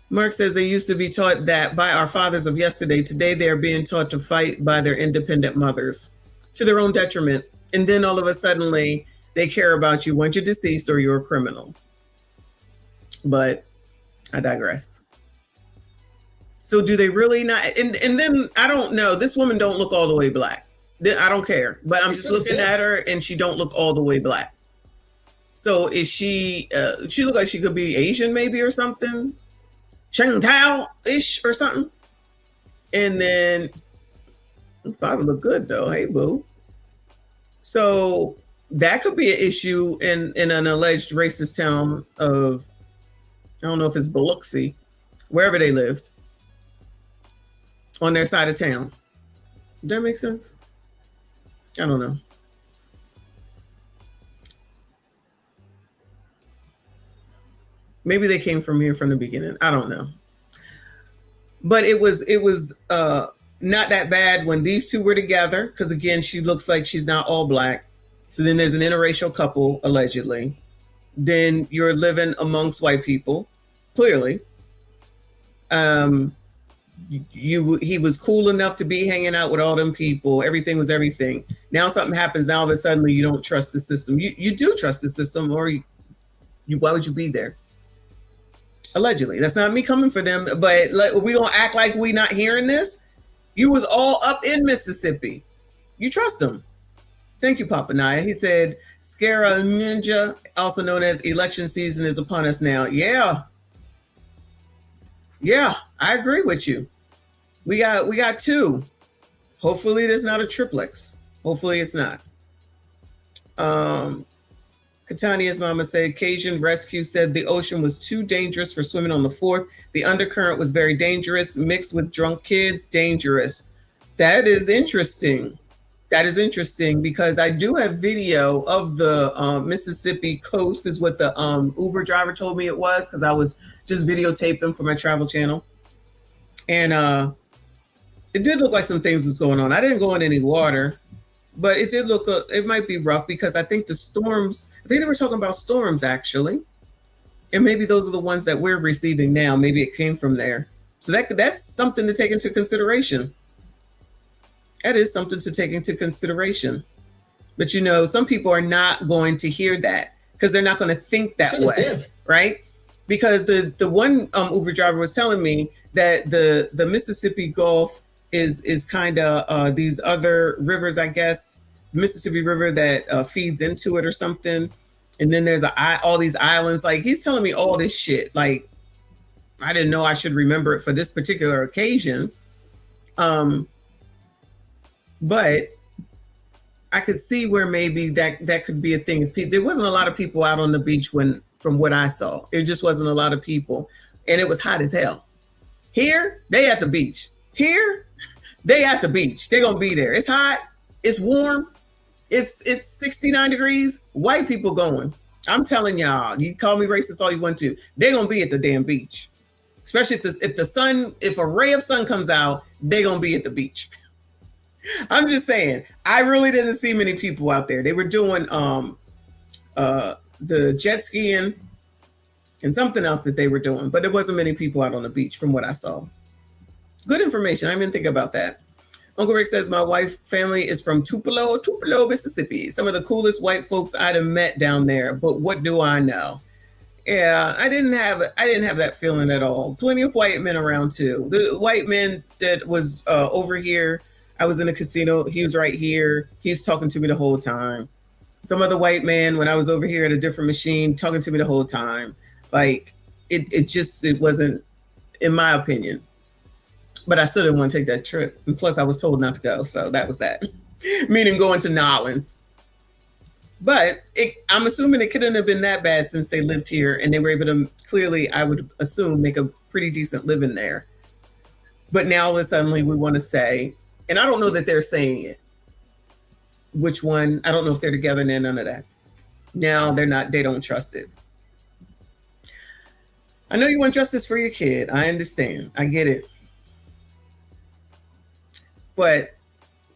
Speaker 11: Mark says they used to be taught that by our fathers of yesterday. Today they are being taught to fight by their independent mothers, to their own detriment. And then all of a sudden they care about you once you're deceased or you're a criminal. But I digress. So do they really not? And then I don't know. This woman don't look all the way black. I don't care. But I'm just looking at her and she don't look all the way black. So is she look like she could be Asian maybe or something? Shang Tao-ish or something. And then father look good though. Hey, boo. So that could be an issue in an alleged racist town of, I don't know if it's Biloxi, wherever they lived, on their side of town. Does that make sense? I don't know. Maybe they came from here from the beginning. I don't know. But it was not that bad when these two were together, because again, she looks like she's not all black. So then there's an interracial couple, allegedly. Then you're living amongst white people, clearly. He was cool enough to be hanging out with all them people. Everything was everything. Now something happens. Now all of a sudden you don't trust the system. You do trust the system, or why would you be there? Allegedly. That's not me coming for them, but we gonna act like we not hearing this. You was all up in Mississippi. You trust them. Thank you, Papa Naya. He said, Scara Ninja, also known as election season, is upon us now. Yeah, I agree with you. We got two. Hopefully there's not a triplex. Hopefully it's not. Katania's mama said, Cajun Rescue said the ocean was too dangerous for swimming on the 4th. The undercurrent was very dangerous, mixed with drunk kids, dangerous. That is interesting. That is interesting because I do have video of the Mississippi coast, is what the Uber driver told me it was, because I was just videotaping for my travel channel. And it did look like some things was going on. I didn't go in any water, but it did look, it might be rough because I think the storms, I think they were talking about storms actually. And maybe those are the ones that we're receiving now. Maybe it came from there. So that's something to take into consideration. That is something to take into consideration. But you know, some people are not going to hear that because they're not going to think that way, right? Because the one Uber driver was telling me that the Mississippi Gulf is kind of these other rivers, I guess, Mississippi River that feeds into it or something. And then there's all these islands. Like, he's telling me all this shit. Like, I didn't know I should remember it for this particular occasion. But I could see where maybe that could be a thing. There wasn't a lot of people out on the beach from what I saw. It just wasn't a lot of people. And it was hot as hell. Here, they at the beach. Here, they at the beach. They're going to be there. It's hot. It's warm. It's 69 degrees. White people going. I'm telling y'all, you call me racist all you want to. They're going to be at the damn beach. Especially if a ray of sun comes out, they're going to be at the beach. I'm just saying, I really didn't see many people out there. They were doing the jet skiing and something else that they were doing, but there wasn't many people out on the beach from what I saw. Good information. I didn't even think about that. Uncle Rick says, my wife's family is from Tupelo, Mississippi. Some of the coolest white folks I'd have met down there, but what do I know? Yeah, I didn't have that feeling at all. Plenty of white men around too. The white men that was over here, I was in a casino. He was right here. He was talking to me the whole time. Some other white man, when I was over here at a different machine, talking to me the whole time. Like, it wasn't, in my opinion. But I still didn't want to take that trip. And plus, I was told not to go. So that was that. Meaning going to Nolan's. But I'm assuming it couldn't have been that bad since they lived here. And they were able to, clearly, I would assume, make a pretty decent living there. But now suddenly we want to say, and I don't know that they're saying it. Which one? I don't know if they're together now, none of that. Now they're not, they don't trust it. I know you want justice for your kid. I understand. I get it. But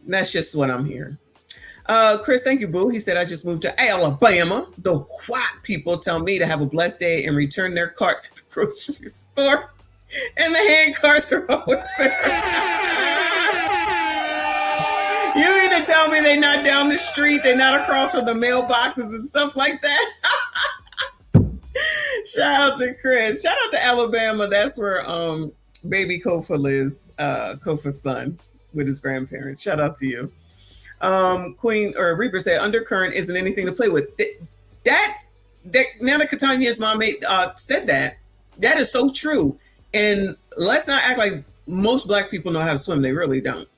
Speaker 11: that's just what I'm hearing. Chris, thank you, boo. He said, I just moved to Alabama. The white people tell me to have a blessed day and return their carts at the grocery store. And the hand carts are always there. You need to tell me they're not down the street. They're not across from the mailboxes and stuff like that. Shout out to Chris. Shout out to Alabama. That's where baby Kofa lives, Kofa's son, with his grandparents. Shout out to you. Queen or Reaper said undercurrent isn't anything to play with. That now that Katania's mom said that is so true. And let's not act like most Black people know how to swim. They really don't.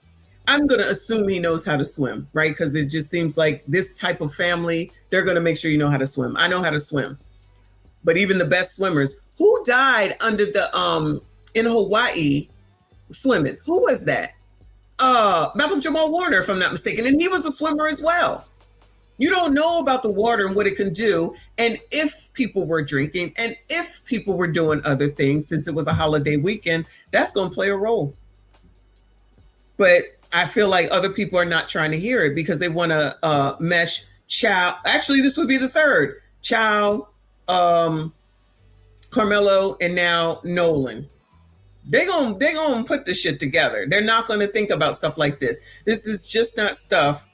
Speaker 11: I'm going to assume he knows how to swim, right? Because it just seems like this type of family, they're going to make sure you know how to swim. I know how to swim. But even the best swimmers, who died under the in Hawaii swimming? Who was that? Malcolm Jamal Warner, if I'm not mistaken. And he was a swimmer as well. You don't know about the water and what it can do. And if people were drinking and if people were doing other things, since it was a holiday weekend, that's going to play a role. But I feel like other people are not trying to hear it because they want to mesh Chow. Actually, this would be the third. Chow, Carmelo, and now Nolan. They're gonna put this shit together. They're not gonna think about stuff like this. This is just not stuff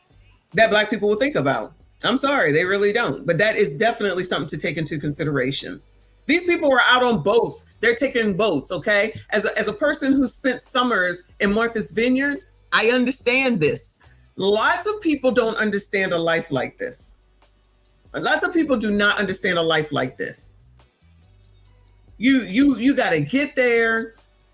Speaker 11: that Black people will think about. I'm sorry, they really don't. But that is definitely something to take into consideration. These people were out on boats. They're taking boats, okay? As a person who spent summers in Martha's Vineyard, I understand this. Lots of people don't understand a life like this. Lots of people do not understand a life like this. You got to get there.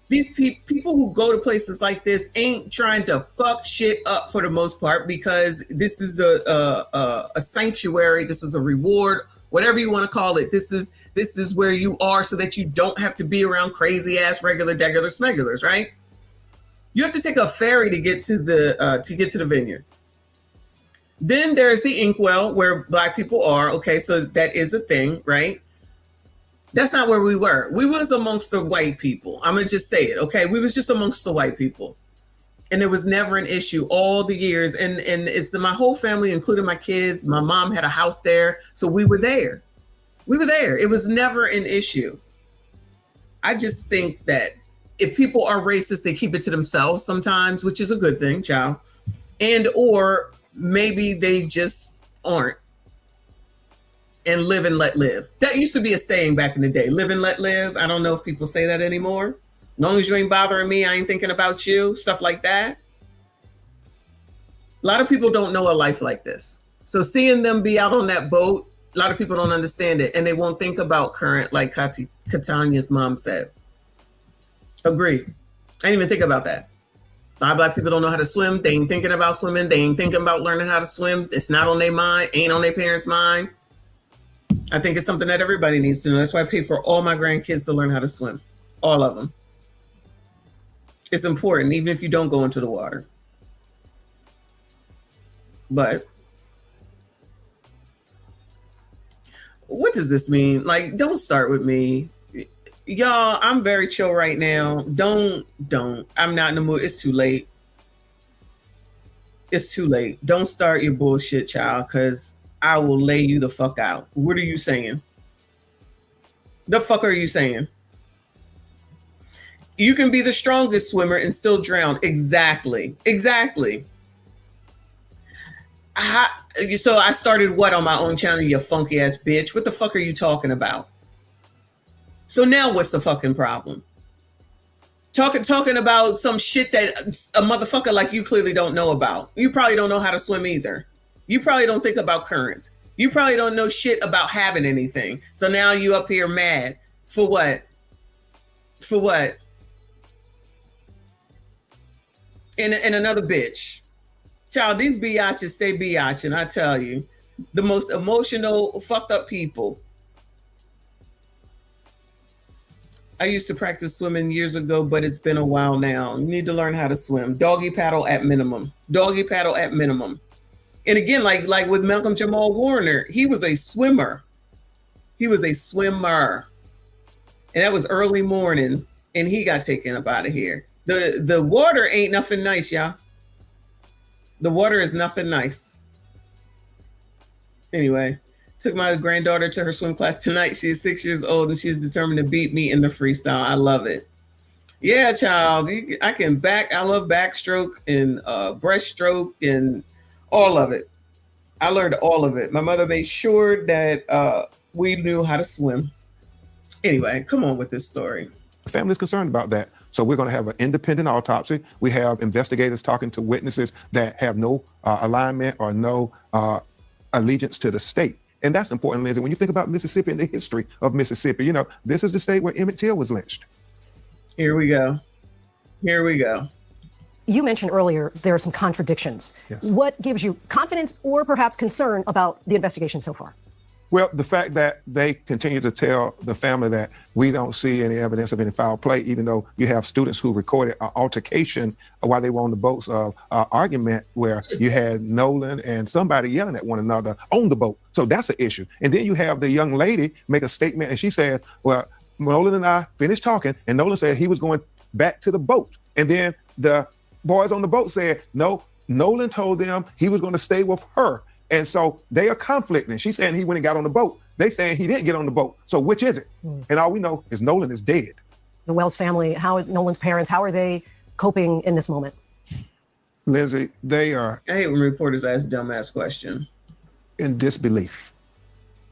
Speaker 11: These people who go to places like this ain't trying to fuck shit up for the most part, because this is a sanctuary. This is a reward, whatever you want to call it. This is where you are so that you don't have to be around crazy ass regular degular smegulars, right? You have to take a ferry to get to the vineyard. Then there's the inkwell where Black people are. Okay, so that is a thing, right? That's not where we were. We was amongst the white people. I'm gonna just say it, okay? We was just amongst the white people, and it was never an issue all the years. And it's my whole family, including my kids. My mom had a house there, so we were there. We were there. It was never an issue. I just think that if people are racist, they keep it to themselves sometimes, which is a good thing, child. And or maybe they just aren't. And live and let live. That used to be a saying back in the day. Live and let live. I don't know if people say that anymore. As long as you ain't bothering me, I ain't thinking about you. Stuff like that. A lot of people don't know a life like this. So seeing them be out on that boat, a lot of people don't understand it. And they won't think about current, like Katanya's mom said. Agree. I didn't even think about that. A lot of Black people don't know how to swim. They ain't thinking about swimming. They ain't thinking about learning how to swim. It's not on their mind. Ain't on their parents' mind. I think it's something that everybody needs to know. That's why I pay for all my grandkids to learn how to swim. All of them. It's important, even if you don't go into the water. But what does this mean? Like, don't start with me. Y'all, I'm very chill right now. Don't. I'm not in the mood. It's too late. It's too late. Don't start your bullshit, child, because I will lay you the fuck out. What are you saying? The fuck are you saying? You can be the strongest swimmer and still drown. Exactly. So I started what on my own channel, you funky ass bitch? What the fuck are you talking about? So now what's the fucking problem? Talking about some shit that a motherfucker like you clearly don't know about. You probably don't know how to swim either. You probably don't think about currents. You probably don't know shit about having anything. So now you up here mad. For what? For what? And another bitch. Child, these biatches stay biatching, I tell you. The most emotional, fucked up people. I used to practice swimming years ago, but it's been a while now. You need to learn how to swim. Doggy paddle at minimum. Doggy paddle at minimum. And again, like with Malcolm Jamal Warner, he was a swimmer. He was a swimmer. And that was early morning, and he got taken up out of here. The water ain't nothing nice, y'all. The water is nothing nice. Anyway, took my granddaughter to her swim class tonight. She is 6 years old, and she's determined to beat me in the freestyle. I love it. Yeah, child. I love backstroke and breaststroke and all of it. I learned all of it. My mother made sure that we knew how to swim. Anyway, come on with this story.
Speaker 10: The family is concerned about that. So we're going to have an independent autopsy. We have investigators talking to witnesses that have no alignment or no allegiance to the state. And that's important, Lindsay. When you think about Mississippi and the history of Mississippi, you know, this is the state where Emmett Till was lynched.
Speaker 11: Here we go.
Speaker 21: You mentioned earlier there are some contradictions.
Speaker 10: Yes.
Speaker 21: What gives you confidence or perhaps concern about the investigation so far?
Speaker 10: Well, the fact that they continue to tell the family that we don't see any evidence of any foul play, even though you have students who recorded an altercation while they were on the boats of argument where you had Nolan and somebody yelling at one another on the boat. So that's an issue. And then you have the young lady make a statement and she says, well, Nolan and I finished talking and Nolan said he was going back to the boat. And then the boys on the boat said, no, Nolan told them he was going to stay with her. And so they are conflicting. She's saying he went and got on the boat. They saying he didn't get on the boat. So which is it? And all we know is Nolan is dead.
Speaker 21: The Wells family, Nolan's parents, how are they coping in this moment?
Speaker 10: Lindsay, they are.
Speaker 11: I hate when reporters ask dumbass questions.
Speaker 10: In disbelief.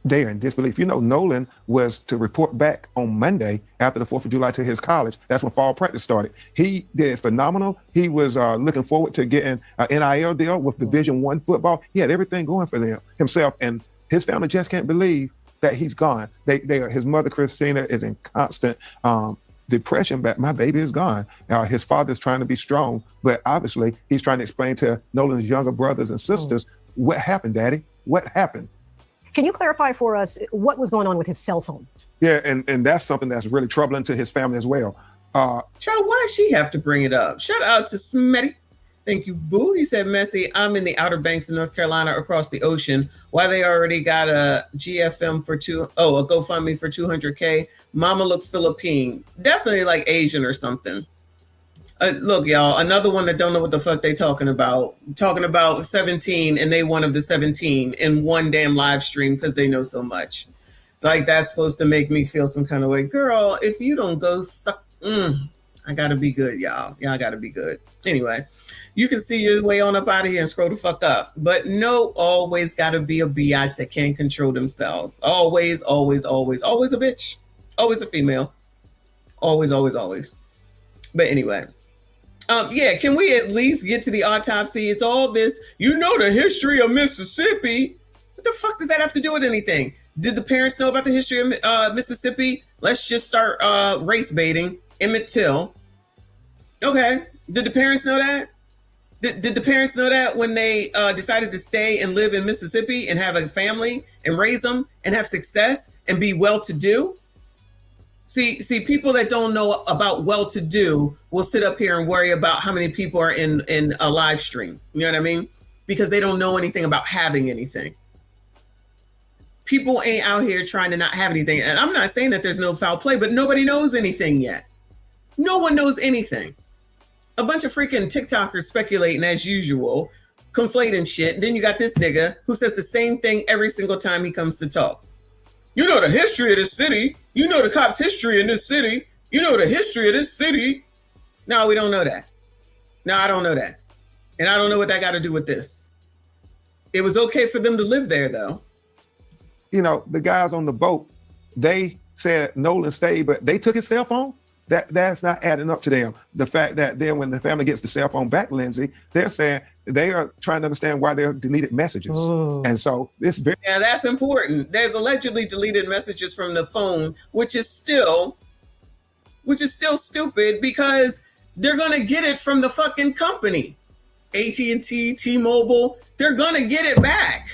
Speaker 10: They are in disbelief. You know, Nolan was to report back on Monday after the 4th of July to his college. That's when fall practice started. He did phenomenal. He was looking forward to getting an NIL deal with Division I football. He had everything going for himself, and his family just can't believe that he's gone. His mother, Christina, is in constant depression. But my baby is gone. His father's trying to be strong, but obviously he's trying to explain to Nolan's younger brothers and sisters, what happened, Daddy? What happened?
Speaker 21: Can you clarify for us what was going on with his cell phone?
Speaker 10: Yeah, and that's something that's really troubling to his family as well.
Speaker 11: Child, why does she have to bring it up? Shout out to Smitty. Thank you, Boo. He said, Messi, I'm in the Outer Banks of North Carolina across the ocean. Why they already got a GFM for a GoFundMe for 200K. Mama looks Philippine. Definitely like Asian or something. Look, y'all, another one that don't know what the fuck they talking about. Talking about 17 and they one of the 17 in one damn live stream because they know so much. Like, that's supposed to make me feel some kind of way. Girl, if you don't go suck, I gotta be good, y'all. Y'all gotta be good. Anyway, you can see your way on up out of here and scroll the fuck up. But no, always gotta be a biatch that can't control themselves. Always, always, always, always a bitch. Always a female. Always, always, always. But anyway. Yeah, can we at least get to the autopsy? It's all this, you know, the history of Mississippi. What the fuck does that have to do with anything? Did the parents know about the history of Mississippi? Let's just start race baiting. Emmett Till. Okay. Did the parents know that? Did the parents know that when they decided to stay and live in Mississippi and have a family and raise them and have success and be well-to-do? See, people that don't know about well-to-do will sit up here and worry about how many people are in a live stream. You know what I mean? Because they don't know anything about having anything. People ain't out here trying to not have anything. And I'm not saying that there's no foul play, but nobody knows anything yet. No one knows anything. A bunch of freaking TikTokers speculating as usual, conflating shit. And then you got this nigga who says the same thing every single time he comes to talk. You know the history of this city. You know the cops' history in this city. You know the history of this city. No, we don't know that. No, I don't know that. And I don't know what that got to do with this. It was okay for them to live there, though.
Speaker 10: You know, the guys on the boat, they said Nolan stayed, but they took his cell phone. That's not adding up to them. The fact that then when the family gets the cell phone back, Lindsay, they're saying they are trying to understand why they're deleted messages. And so it's very...
Speaker 11: Yeah, that's important. There's allegedly deleted messages from the phone, which is still stupid because they're going to get it from the fucking company. AT&T, T-Mobile, they're going to get it back.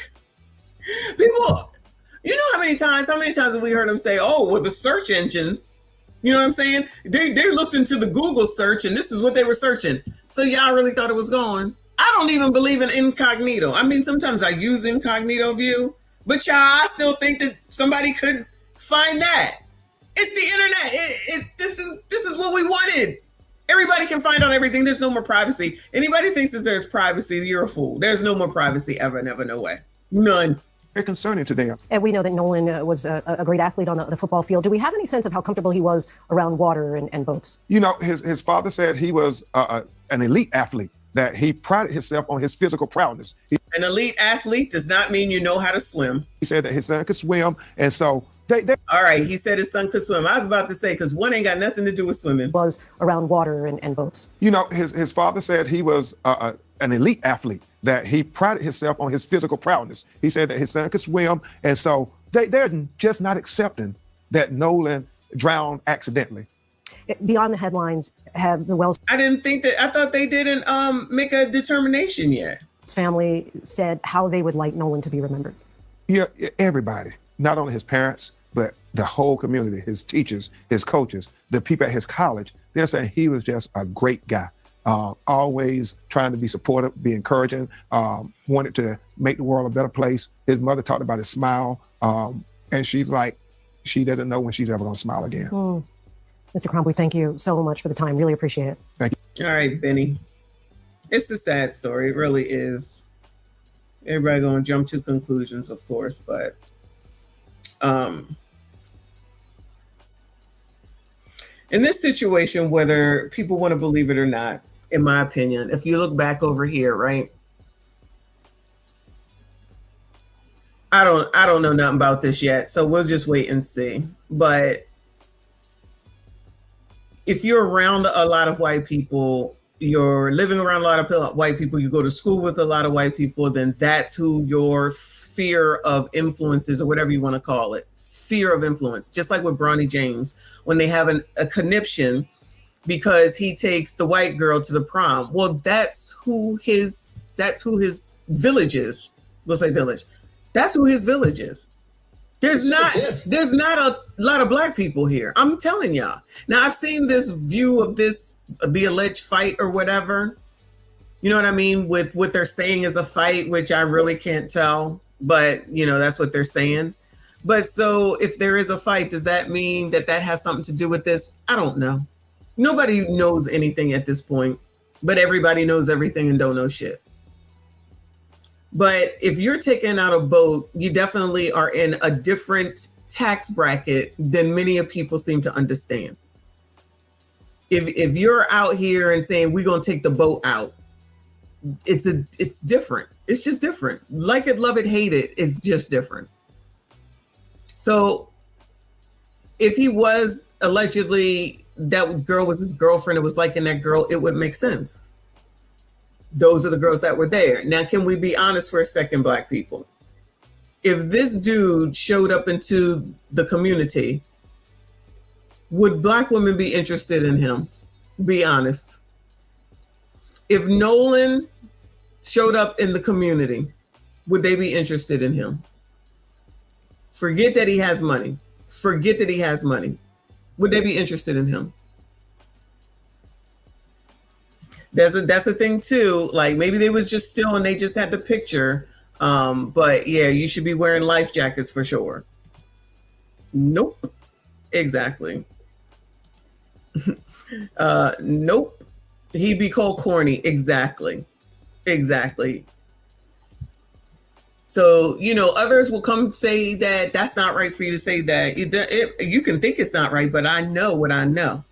Speaker 11: People, you know how many times have we heard them say, oh, well, the search engine, you know what I'm saying? They looked into the Google search and this is what they were searching. So y'all really thought it was gone? I don't even believe in incognito. I mean, sometimes I use incognito view, but y'all, I still think that somebody could find that. It's the internet. This is what we wanted. Everybody can find out everything. There's no more privacy. Anybody thinks that there's privacy, you're a fool. There's no more privacy ever, never, no way. None.
Speaker 10: Very concerning to them.
Speaker 21: And we know that Nolan was a great athlete on the football field. Do we have any sense of how comfortable he was around water and boats? You know,
Speaker 10: his father said he was an elite athlete, that he prided himself on his physical prowess.
Speaker 11: An elite athlete does not mean you know how to swim.
Speaker 10: He said that his son could swim, and so they
Speaker 11: all right, he said his son could swim. I was about to say, because one ain't got nothing to do with swimming.
Speaker 21: Was around water and boats.
Speaker 10: You know, his father said he was an elite athlete, that he prided himself on his physical prowess. He said that his son could swim, and so they're just not accepting that Nolan drowned accidentally.
Speaker 21: Beyond the headlines, have the Wells...
Speaker 11: I didn't think that... I thought they didn't make a determination yet.
Speaker 21: His family said how they would like Nolan to be remembered.
Speaker 10: Yeah, everybody, not only his parents, but the whole community, his teachers, his coaches, the people at his college, they're saying he was just a great guy. Always trying to be supportive, be encouraging, wanted to make the world a better place. His mother talked about his smile, and she's like, she doesn't know when she's ever going to smile again.
Speaker 21: Mr. Cromwell, thank you so much for the time. Really appreciate it.
Speaker 10: Thank you.
Speaker 11: All right, Benny. It's a sad story. It really is. Everybody gonna jump to conclusions, of course, but in this situation, whether people want to believe it or not, in my opinion, if you look back over here, right? I don't know nothing about this yet, so we'll just wait and see. But if you're around a lot of white people, you're living around a lot of white people, you go to school with a lot of white people, then that's who your sphere of influence is, or whatever you want to call it. Sphere of influence. Just like with Bronny James, when they have a conniption because he takes the white girl to the prom. Well, that's who his village is. We'll say village. That's who his village is. There's not a lot of black people here. I'm telling y'all. Now, I've seen this view of the alleged fight or whatever. You know what I mean? With what they're saying is a fight, which I really can't tell. But, that's what they're saying. But so if there is a fight, does that mean that has something to do with this? I don't know. Nobody knows anything at this point. But everybody knows everything and don't know shit. But if you're taking out a boat, you definitely are in a different tax bracket than many of people seem to understand. If you're out here and saying we're gonna take the boat out, it's different. It's just different. Like it, love it, hate it. It's just different. So if he was allegedly that girl was his girlfriend, it was liking that girl, it would make sense. Those are the girls that were there. Now, can we be honest for a second, black people? If this dude showed up into the community, would black women be interested in him? Be honest. If Nolan showed up in the community, would they be interested in him? Forget that he has money. Forget that he has money. Would they be interested in him? That's a thing too. Like maybe they was just still and they just had the picture. But yeah, you should be wearing life jackets for sure. Nope. Exactly. Nope. He'd be called corny. Exactly. So, others will come say that that's not right for you to say that. You can think it's not right, but I know what I know.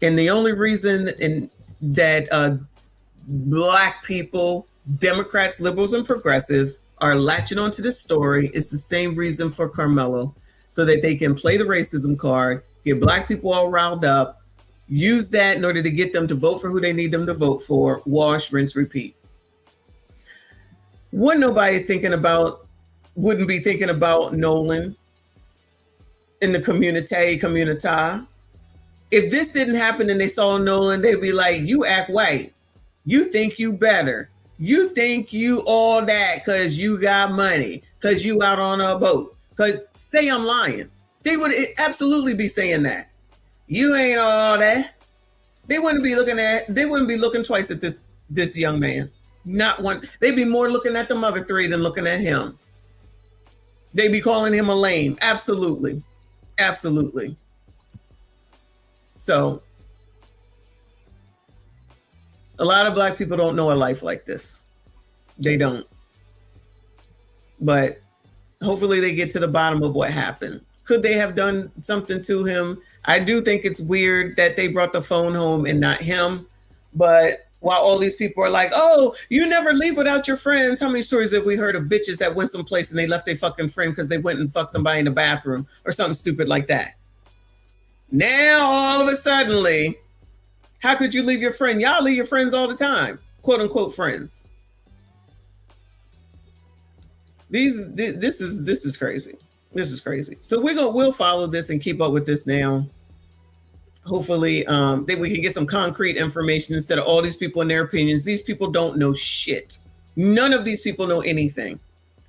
Speaker 11: And the only reason that black people, Democrats, liberals, and progressive are latching onto this story is the same reason for Carmelo, so that they can play the racism card, get black people all riled up, use that in order to get them to vote for who they need them to vote for, wash, rinse, repeat. Wouldn't be thinking about Nolan in the community. If this didn't happen and they saw Nolan, they'd be like, you act white. You think you better. You think you all that because you got money, because you out on a boat. Because say I'm lying. They would absolutely be saying that. You ain't all that. They wouldn't be looking twice at this young man. Not one. They'd be more looking at the other three than looking at him. They'd be calling him a lame. Absolutely. So a lot of black people don't know a life like this. They don't. But hopefully they get to the bottom of what happened. Could they have done something to him? I do think it's weird that they brought the phone home and not him. But while all these people are like, oh, you never leave without your friends. How many stories have we heard of bitches that went someplace and they left their fucking friend because they went and fucked somebody in the bathroom or something stupid like that? Now, all of a sudden, how could you leave your friend? Y'all leave your friends all the time, quote unquote friends. This is crazy. This is crazy. So we'll follow this and keep up with this now. Hopefully, that we can get some concrete information instead of all these people and their opinions. These people don't know shit. None of these people know anything.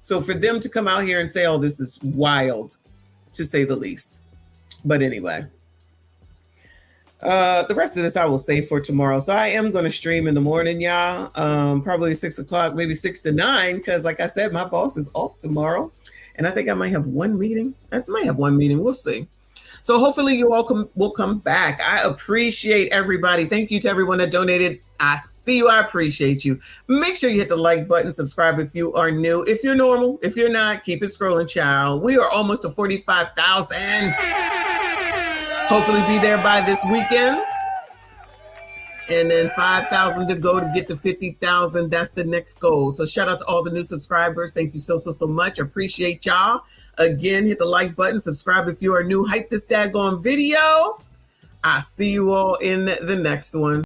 Speaker 11: So for them to come out here and say, oh, this is wild, to say the least. But anyway. The rest of this I will save for tomorrow. So I am going to stream in the morning, y'all. Probably 6 o'clock, maybe 6 to 9. Because like I said, my boss is off tomorrow. And I think I might have one meeting. We'll see. So hopefully you all will come back. I appreciate everybody. Thank you to everyone that donated. I see you. I appreciate you. Make sure you hit the like button, subscribe if you are new. If you're normal, if you're not, keep it scrolling, child. We are almost to 45,000. Hopefully be there by this weekend. And then 5,000 to go to get to 50,000. That's the next goal. So shout out to all the new subscribers. Thank you so much. Appreciate y'all. Again, hit the like button, subscribe if you are new. Hype this daggone video. I'll see you all in the next one.